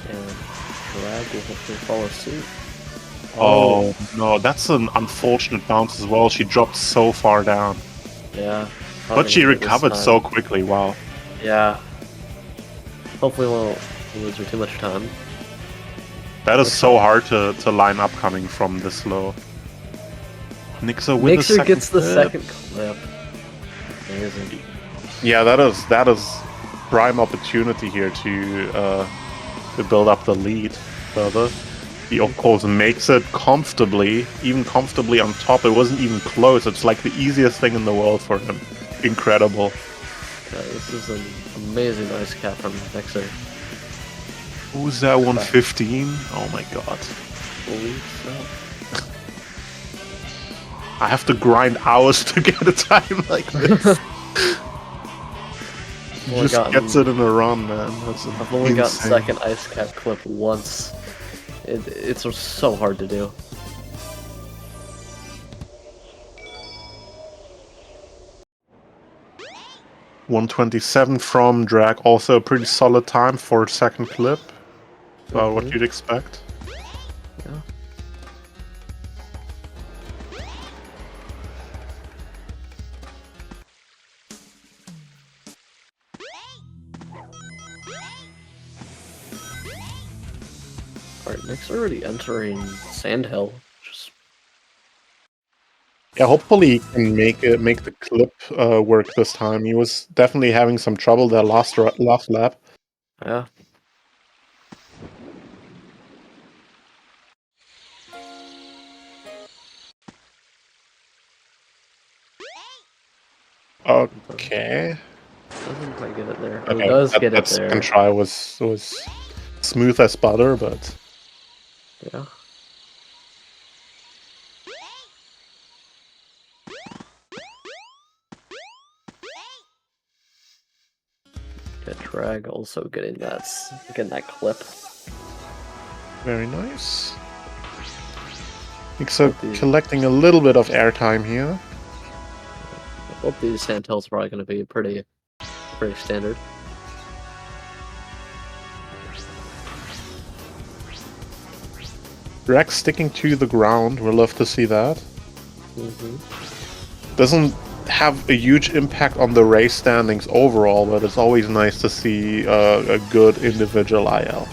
And Drag will hopefully follow suit. Oh no, that's an unfortunate bounce as well. She dropped so far down. Yeah. But she recovered so quickly, wow. Yeah. Hopefully we won't lose her too much time. That is so hard to line up coming from this low. Nixer with the second gets the clip. second clip. Amazing. Yeah, that is prime opportunity here to build up the lead further. He of course makes it comfortably, even comfortably on top. It wasn't even close. It's like the easiest thing in the world for him. Incredible. Yeah, this is an amazing Ice Cap from Nixer. Who's that 115? Oh my god. Holy I have to grind hours to get a time like this. Just gets it in a run, man. That's I've only got insane. second Ice Cap clip once. It's so hard to do. $127 from Drag, also a pretty solid time for a second clip. About what you'd expect. Yeah. Alright, Nick's already entering Sandhill. Yeah, hopefully he can make the clip work this time. He was definitely having some trouble there last lap. Yeah. Okay. Doesn't quite get it there. Oh, Okay, does get that it there. second try was smooth as butter, but Yeah. Get drag also getting that clip. very nice. So collecting a little bit of airtime here. Both these handhelds are probably going to be pretty standard. Drag sticking to the ground. We'll love to see that. Doesn't have a huge impact on the race standings overall, but it's always nice to see a good individual IL.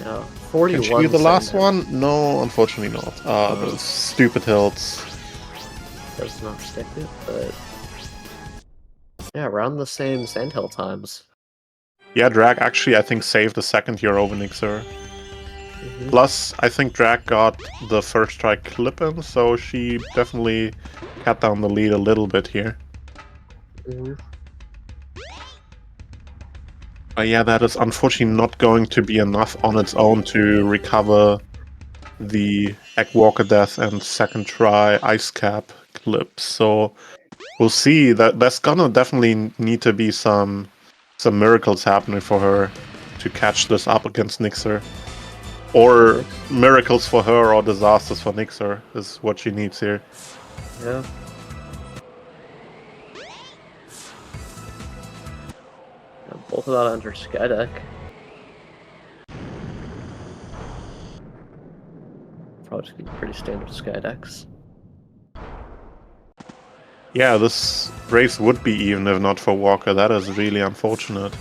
Yeah, Can 41. she do the last one? No, unfortunately not. Those stupid hilts. Does not stick it, but yeah, around the same sandhill times. Yeah, Drag actually, I think, saved the second here over Nixer. Plus, I think Drag got the first try clip in, so she definitely cut down the lead a little bit here. But yeah, that is unfortunately not going to be enough on its own to recover the Egg Walker Death and second try Ice Cap clips. So we'll see. That there's gonna definitely need to be some miracles happening for her to catch this up against Nixer. Or miracles for her or disasters for Nixer is what she needs here. Yeah. Both of that under Skydeck. Probably just be pretty standard Skydecks. Yeah, this race would be even if not for Walker. That is really unfortunate.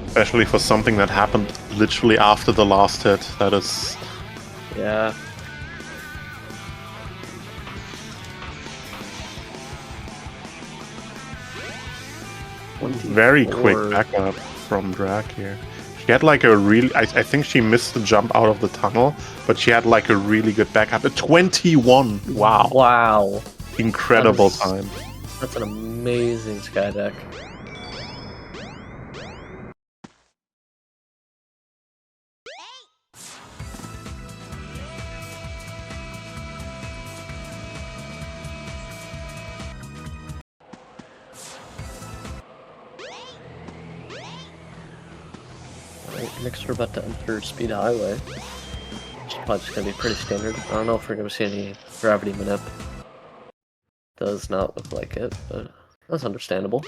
Especially for something that happened literally after the last hit. That is... Yeah. Very quick backup from Drag here. She had like a really... I think she missed the jump out of the tunnel, but she had like a really good backup. A 21! Wow. Wow. Incredible time. That's an amazing Skydeck. Next we're about to enter Speed Highway. It's probably just gonna be pretty standard. I don't know if we're gonna see any gravity manip. Does not look like it, but that's understandable.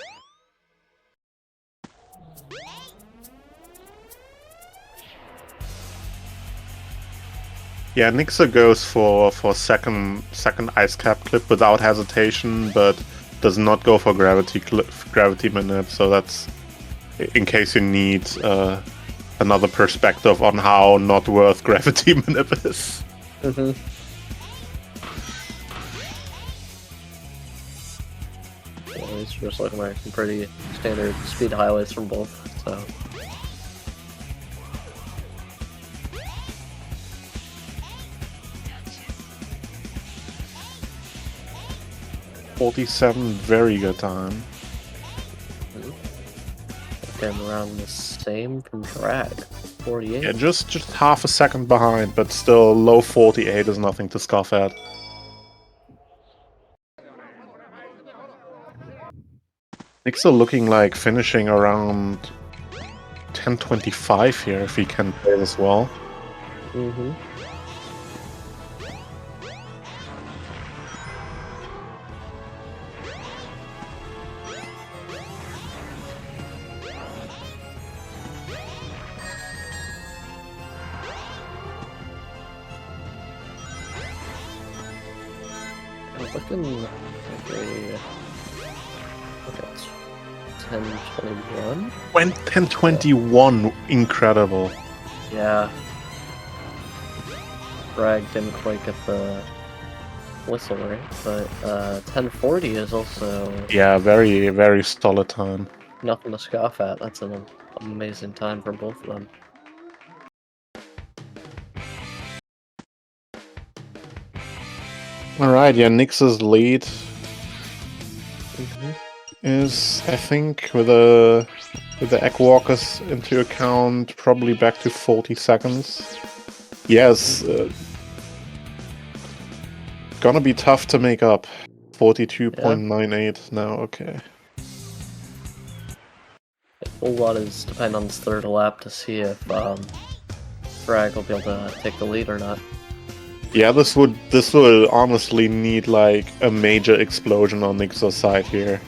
Yeah, Nixa goes for second ice cap clip without hesitation, but does not go for gravity manip. So that's in case you need another perspective on how not worth gravity manip is. Yeah, these just looking like some pretty standard speed highways from both. So. 47, very good time. Again, around the same from Drag. 48. Yeah, just half a second behind, but still low 48 is nothing to scoff at. Nixa looking like finishing around 10:25 here if he can play this well. Looking like a... Look at 10:21. Went 10:21, incredible. Yeah. Drag didn't quite get the whistle right, but 10:40 is also... Yeah, very, very solid time. Nothing to scoff at. That's an amazing time for both of them. All right, yeah, Nyx's lead Mhm. is, I think, with the Egg Walkers into account, probably back to 40 seconds. Yes, gonna be tough to make up. 42.98 now, okay. A whole lot is depending on this third lap to see if Frag will be able to take the lead or not. Yeah, this will honestly need like a major explosion on Nyx's side here.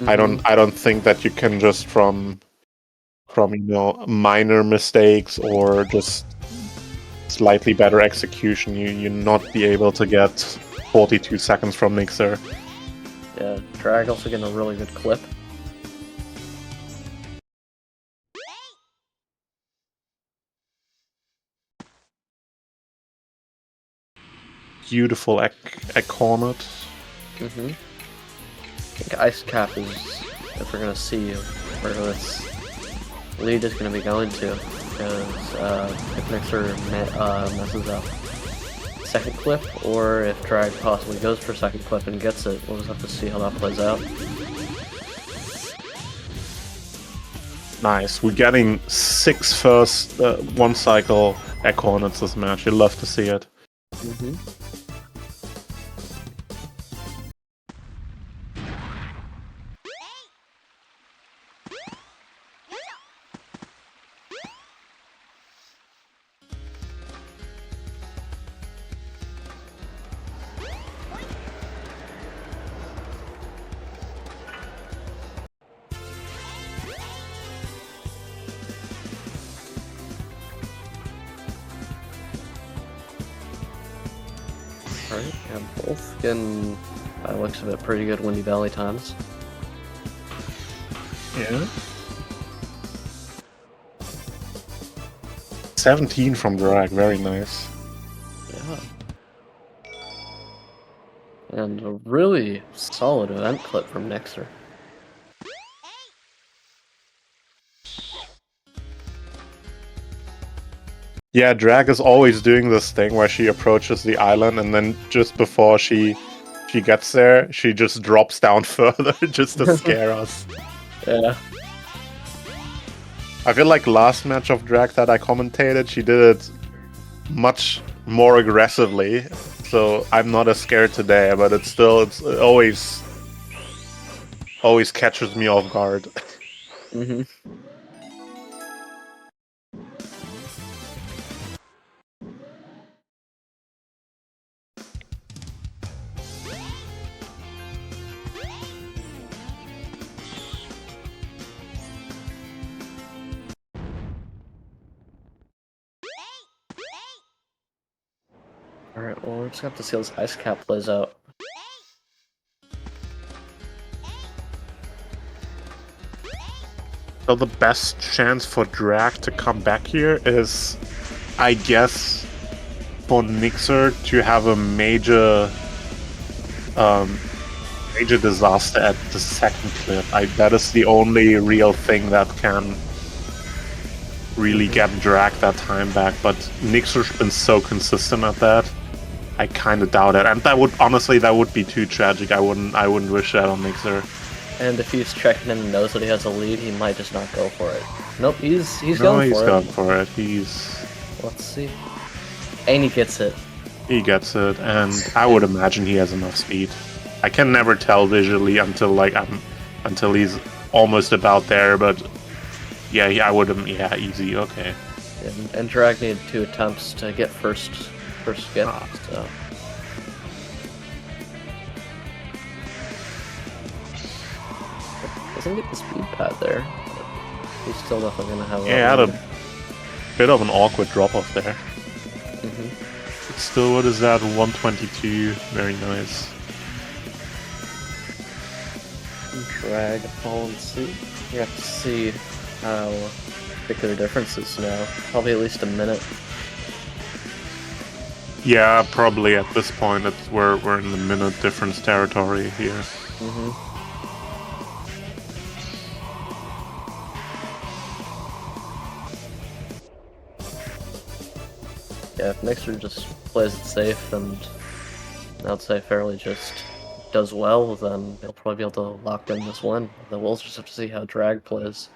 I don't think that you can just from minor mistakes or just slightly better execution you not be able to get 42 seconds from Nyxer. Yeah, Drag also getting a really good clip. Beautiful egg cornet. I think Ice Cap is, if we're gonna see where this lead is gonna be going to, because if Mixer messes up second clip, or if Drag possibly goes for second clip and gets it, we'll just have to see how that plays out. Nice. We're getting 6 first one cycle egg cornets this match. You'll love to see it. Alright, yeah, both getting, by the looks of it, pretty good Windy Valley times. Yeah. 17 from Drag, very nice. Yeah. And a really solid event clip from Nexer. Yeah, Drag is always doing this thing where she approaches the island and then just before she gets there, she just drops down further just to scare us. Yeah. I feel like last match of Drag that I commentated, she did it much more aggressively, so I'm not as scared today, but it always catches me off guard. Alright, well, we're just gonna have to see how this Ice Cap plays out. So the best chance for Drag to come back here is, I guess, for Nyxer to have a major disaster at the second clip. That is the only real thing that can really get Drag that time back, but Nyxer's been so consistent at that. I kind of doubt it, and that would be too tragic. I wouldn't wish that on Nyxer. And if he's checking and knows that he has a lead, he might just not go for it. Nope, he's No, going he's for going it. for it. Let's see. And he gets it. He gets it, and I would imagine he has enough speed. I can never tell visually until he's almost about there, but yeah, yeah, easy, okay. And Drag needed 2 attempts to get first get, so. Doesn't get the speed pad there. He's still definitely gonna have. Yeah, had a bit of an awkward drop off there. But still, what is that? 122. Very nice. Drag falling suit. We have to see how big their difference is now. Probably at least a minute. Yeah, probably at this point we're in the minute difference territory here. Yeah, if Mixer just plays it safe and I'd say Fairley just does well, then he'll probably be able to lock in this win. Then we'll just have to see how Drag plays.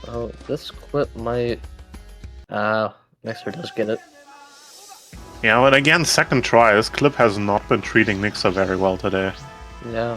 Oh, this clip might... Nixer does get it. Yeah, but again, second try. This clip has not been treating Nixer very well today. Yeah.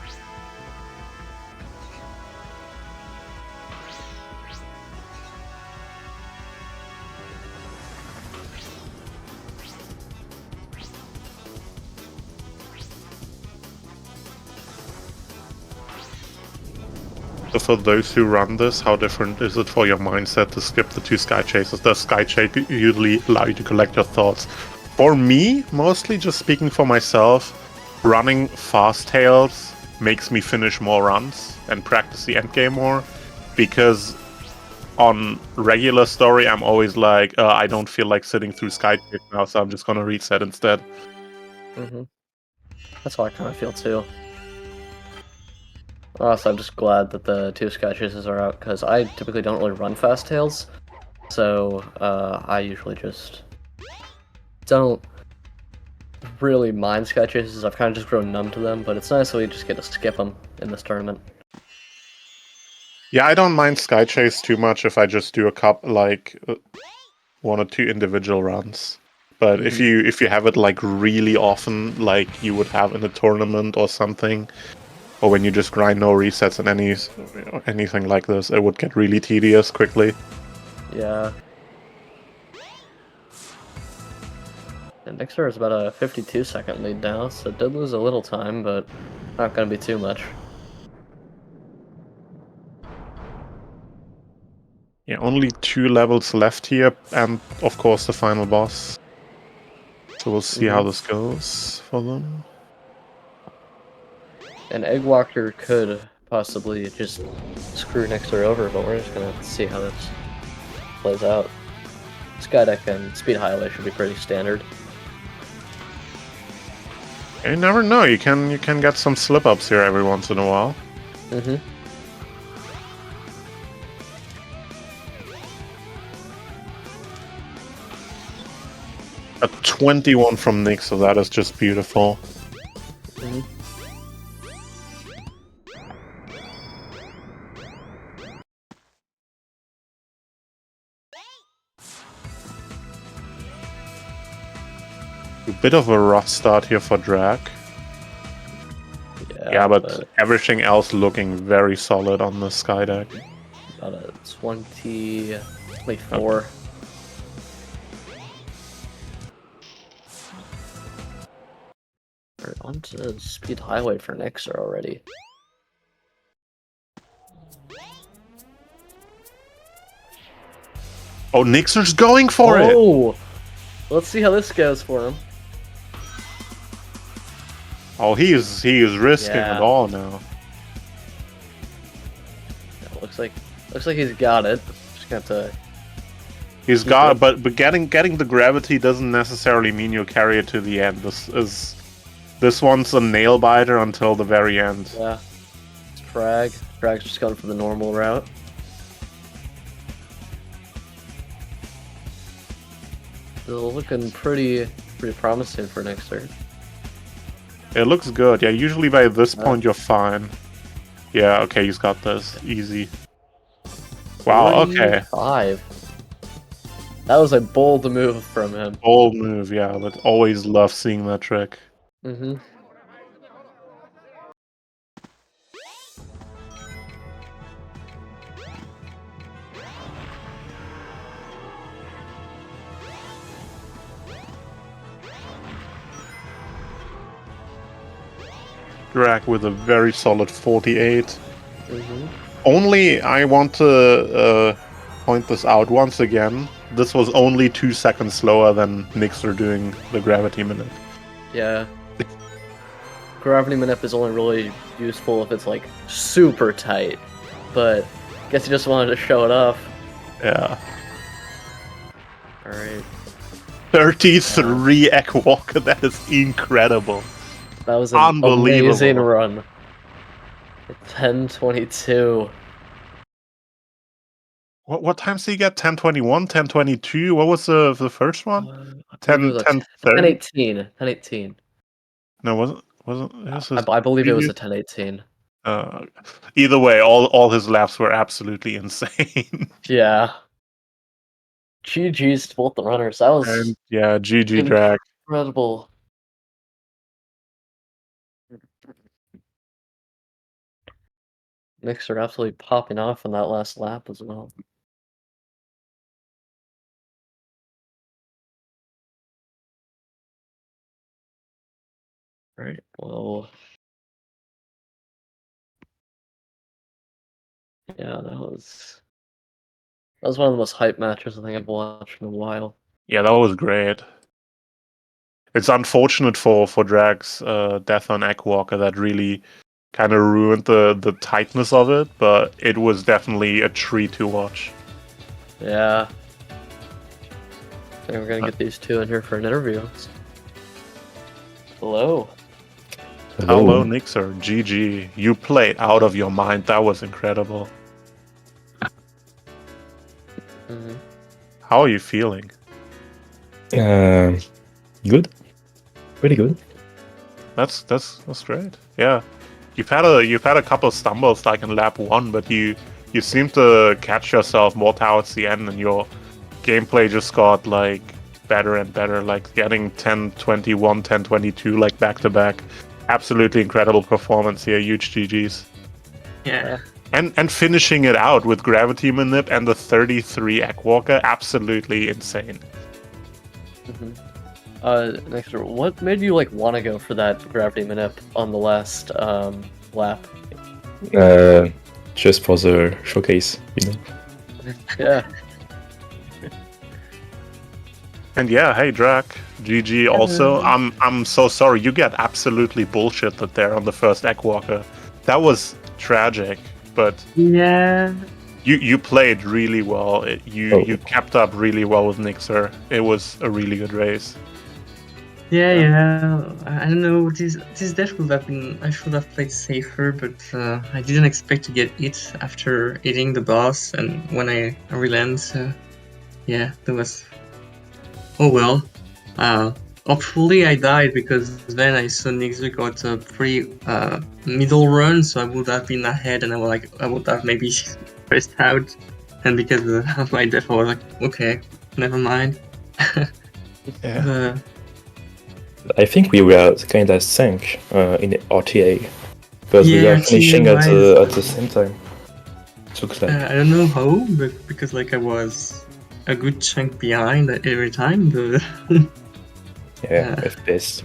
So for those who run this, how different is it for your mindset to skip the 2 Sky Chases? Does Sky Chase usually allow you to collect your thoughts? For me, mostly just speaking for myself, running fast tails makes me finish more runs and practice the endgame more, because on regular story I'm always like, I don't feel like sitting through Sky Chase now, so I'm just gonna reset instead. That's how I kind of feel too. Also, I'm just glad that the 2 Sky Chases are out, because I typically don't really run fast tails, so I usually just don't really mind Sky Chases. I've kind of just grown numb to them, but it's nice that we just get to skip them in this tournament. Yeah, I don't mind Sky Chase too much if I just do a couple, like 1 or 2 individual runs. But if you have it like really often, like you would have in a tournament or something, or when you just grind no resets and anything like this, it would get really tedious quickly. Yeah. And Nixer is about a 52-second lead now, so did lose a little time, but not going to be too much. Yeah, only 2 levels left here, and of course the final boss. So we'll see how this goes for them. And Eggwalker could possibly just screw Nixer over, but we're just going to see how this plays out. Skydeck and Speed Highway should be pretty standard. You never know, you can get some slip-ups here every once in a while. A 21 from Nick, so that is just beautiful. A bit of a rough start here for Drag. Yeah, but everything else looking very solid on the Sky deck. About a 24. We're onto Speed Highway for Nixer already. Oh, Nixer's going for it! Oh! Let's see how this goes for him. Oh, he is risking it all now. Yeah, looks like he's got it. Just got to. He's got it, but getting the gravity doesn't necessarily mean you'll carry it to the end. This one's a nail biter until the very end. Yeah. It's Frag. Frag's just going for the normal route. Still looking pretty promising for Nixer. It looks good. Yeah, usually by this point you're fine. Yeah, okay, he's got this. Easy. Wow, okay. 5. That was a bold move from him. Bold move, yeah, but always love seeing that trick. Drag with a very solid 48. Only, I want to point this out once again, this was only 2 seconds slower than Nixer doing the gravity minute. Yeah, Gravity Manip is only really useful if it's like super tight, but I guess he just wanted to show it off. Yeah. Alright. 33 Egg Walker, that is incredible. That was an Unbelievable. amazing run. 10:22. What times did you get? 10:21, 10:22? What was the first one? 10:30? 10:18. 10:18. No, wasn't this was I believe it was previous? a 10:18. Either way, all his laps were absolutely insane. Yeah. GG's to both the runners. That was And yeah, GG drag. incredible. Knicks are absolutely popping off on that last lap as well. Right. Well. Yeah, that was one of the most hype matches I think I've watched in a while. Yeah, that was great. It's unfortunate for Drag's death on Eggwalker that really kind of ruined the tightness of it, but it was definitely a treat to watch. Yeah. I think we're gonna get these two in here for an interview. Hello. Hello, Nixer. GG. You played out of your mind. That was incredible. Mm-hmm. How are you feeling? Good. Pretty good. That's great. Yeah. You've had a couple of stumbles like in lap 1, but you seem to catch yourself more towards the end, and your gameplay just got like better and better, like getting 10-21, 10-22 like back to back. Absolutely incredible performance here. Huge GGs. Yeah. And finishing it out with Gravity Manip and the 33 Eggwalker, absolutely insane. Mm-hmm. Nexter, what made you like want to go for that Gravity Manip on the last lap? Just for the showcase, you know. Yeah. And yeah, hey Drac, GG also. I'm so sorry, you get absolutely bullshitted there on the first Eggwalker. That was tragic, but yeah, you played really well. You kept up really well with Nixer. It was a really good race. Yeah. I don't know. This death would have been. I should have played safer, but I didn't expect to get hit after hitting the boss, and when I relent, yeah, that was. Oh well. Hopefully I died because then I saw Nixer got a pretty middle run, so I would have been ahead, and I would have maybe pressed out, and because of my death, I was like, okay, never mind. Yeah. I think we were kind of sank in RTA, because we were finishing at the same time. It looks like. I don't know how, but because like I was a good chunk behind every time. Yeah, FPS.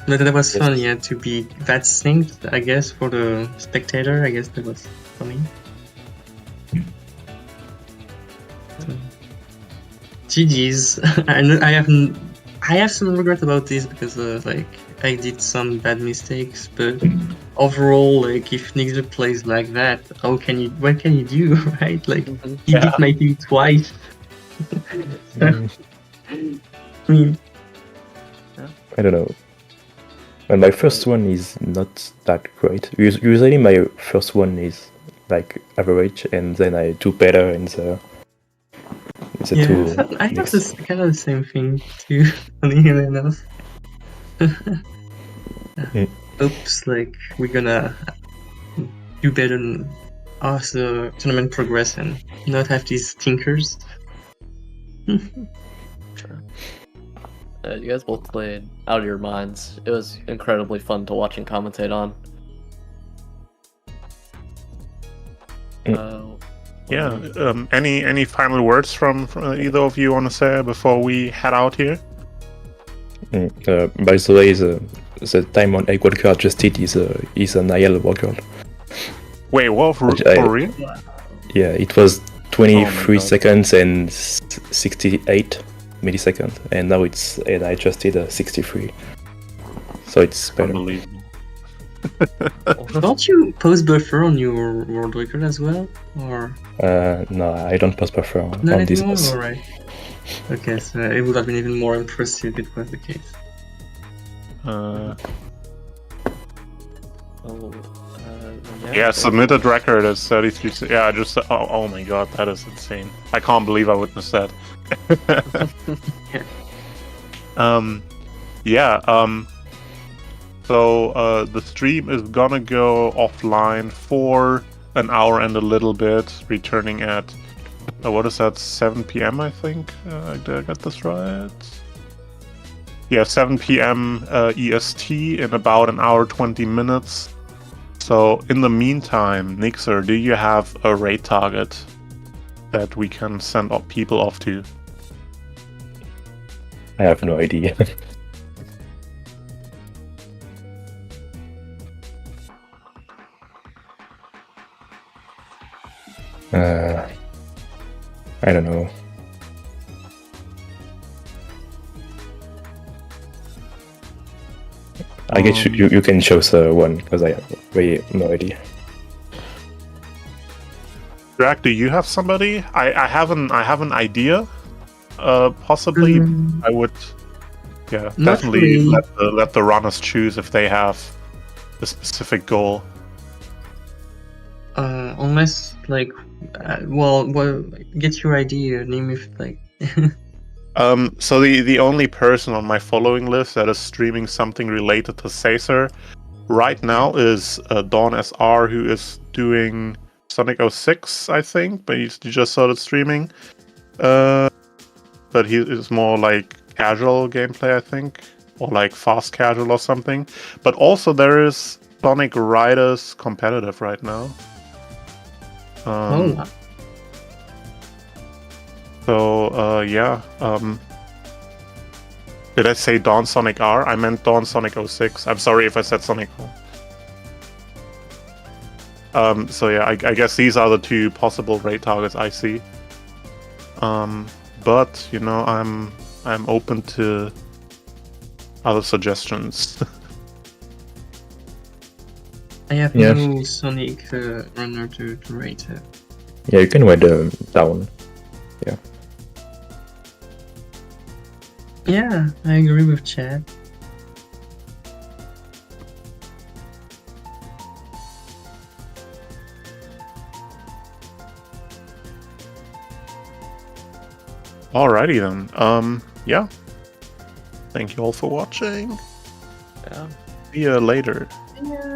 But that was fun, yeah, to be that synced, I guess, for the spectator. I guess that was funny. GG's. I have some regret about this because like I did some bad mistakes, but overall, like if Nixer plays like that, what can you do, right? Like he beat my team twice. I mean, I don't know. And my first one is not that great. Usually my first one is like average, and then I do better in the two. I have this kind of the same thing too. Funny enough. Oops, like we're gonna do better as the tournament progress and not have these stinkers. You guys both played out of your minds. It was incredibly fun to watch and commentate on. Any final words from either of you want to say before we head out here? By the way, the time on Eggwalker adjusted is an IL workout. Wait, what? For real? Yeah, it was 23 seconds and 68 milliseconds, and now I adjusted 63. so it's better. Unbelievable. Don't you post buffer on your world record as well, or No, I don't post buffer on not this anymore? boss. Alright. Okay, so it would have been even more impressive if it was the case. Yeah, submitted record is 33. Yeah, I just. Oh my god, that is insane. I can't believe I witnessed that. So the stream is gonna go offline for an hour and a little bit, returning at what is that? 7 p.m. I think. Did I get this right? Yeah, 7 p.m. EST in about an hour 20 minutes. So in the meantime, Nixer, do you have a raid target that we can send people off to? I have no idea. I don't know. I guess you can choose one, because I have really no idea. Drac, do you have somebody? I have an idea. Possibly, I would. Yeah, Not definitely really. let the runners choose if they have a specific goal. Unless well, get your idea. Name if like. So the only person on my following list that is streaming something related to Caesar right now is Dawn SR, who is doing Sonic 06, I think, but he just started streaming. But he is more like casual gameplay, I think, or like fast casual or something. But also there is Sonic Riders competitive right now. So yeah. Did I say Dawn Sonic R? I meant Dawn Sonic 06. I'm sorry if I said Sonic R. So yeah, I guess these are the two possible raid targets I see. But you know, I'm open to other suggestions. I have no Sonic runner to rate. Yeah, you can write down. Yeah. Yeah, I agree with Chad. Alrighty then. Yeah. Thank you all for watching. Yeah. See you later. Yeah.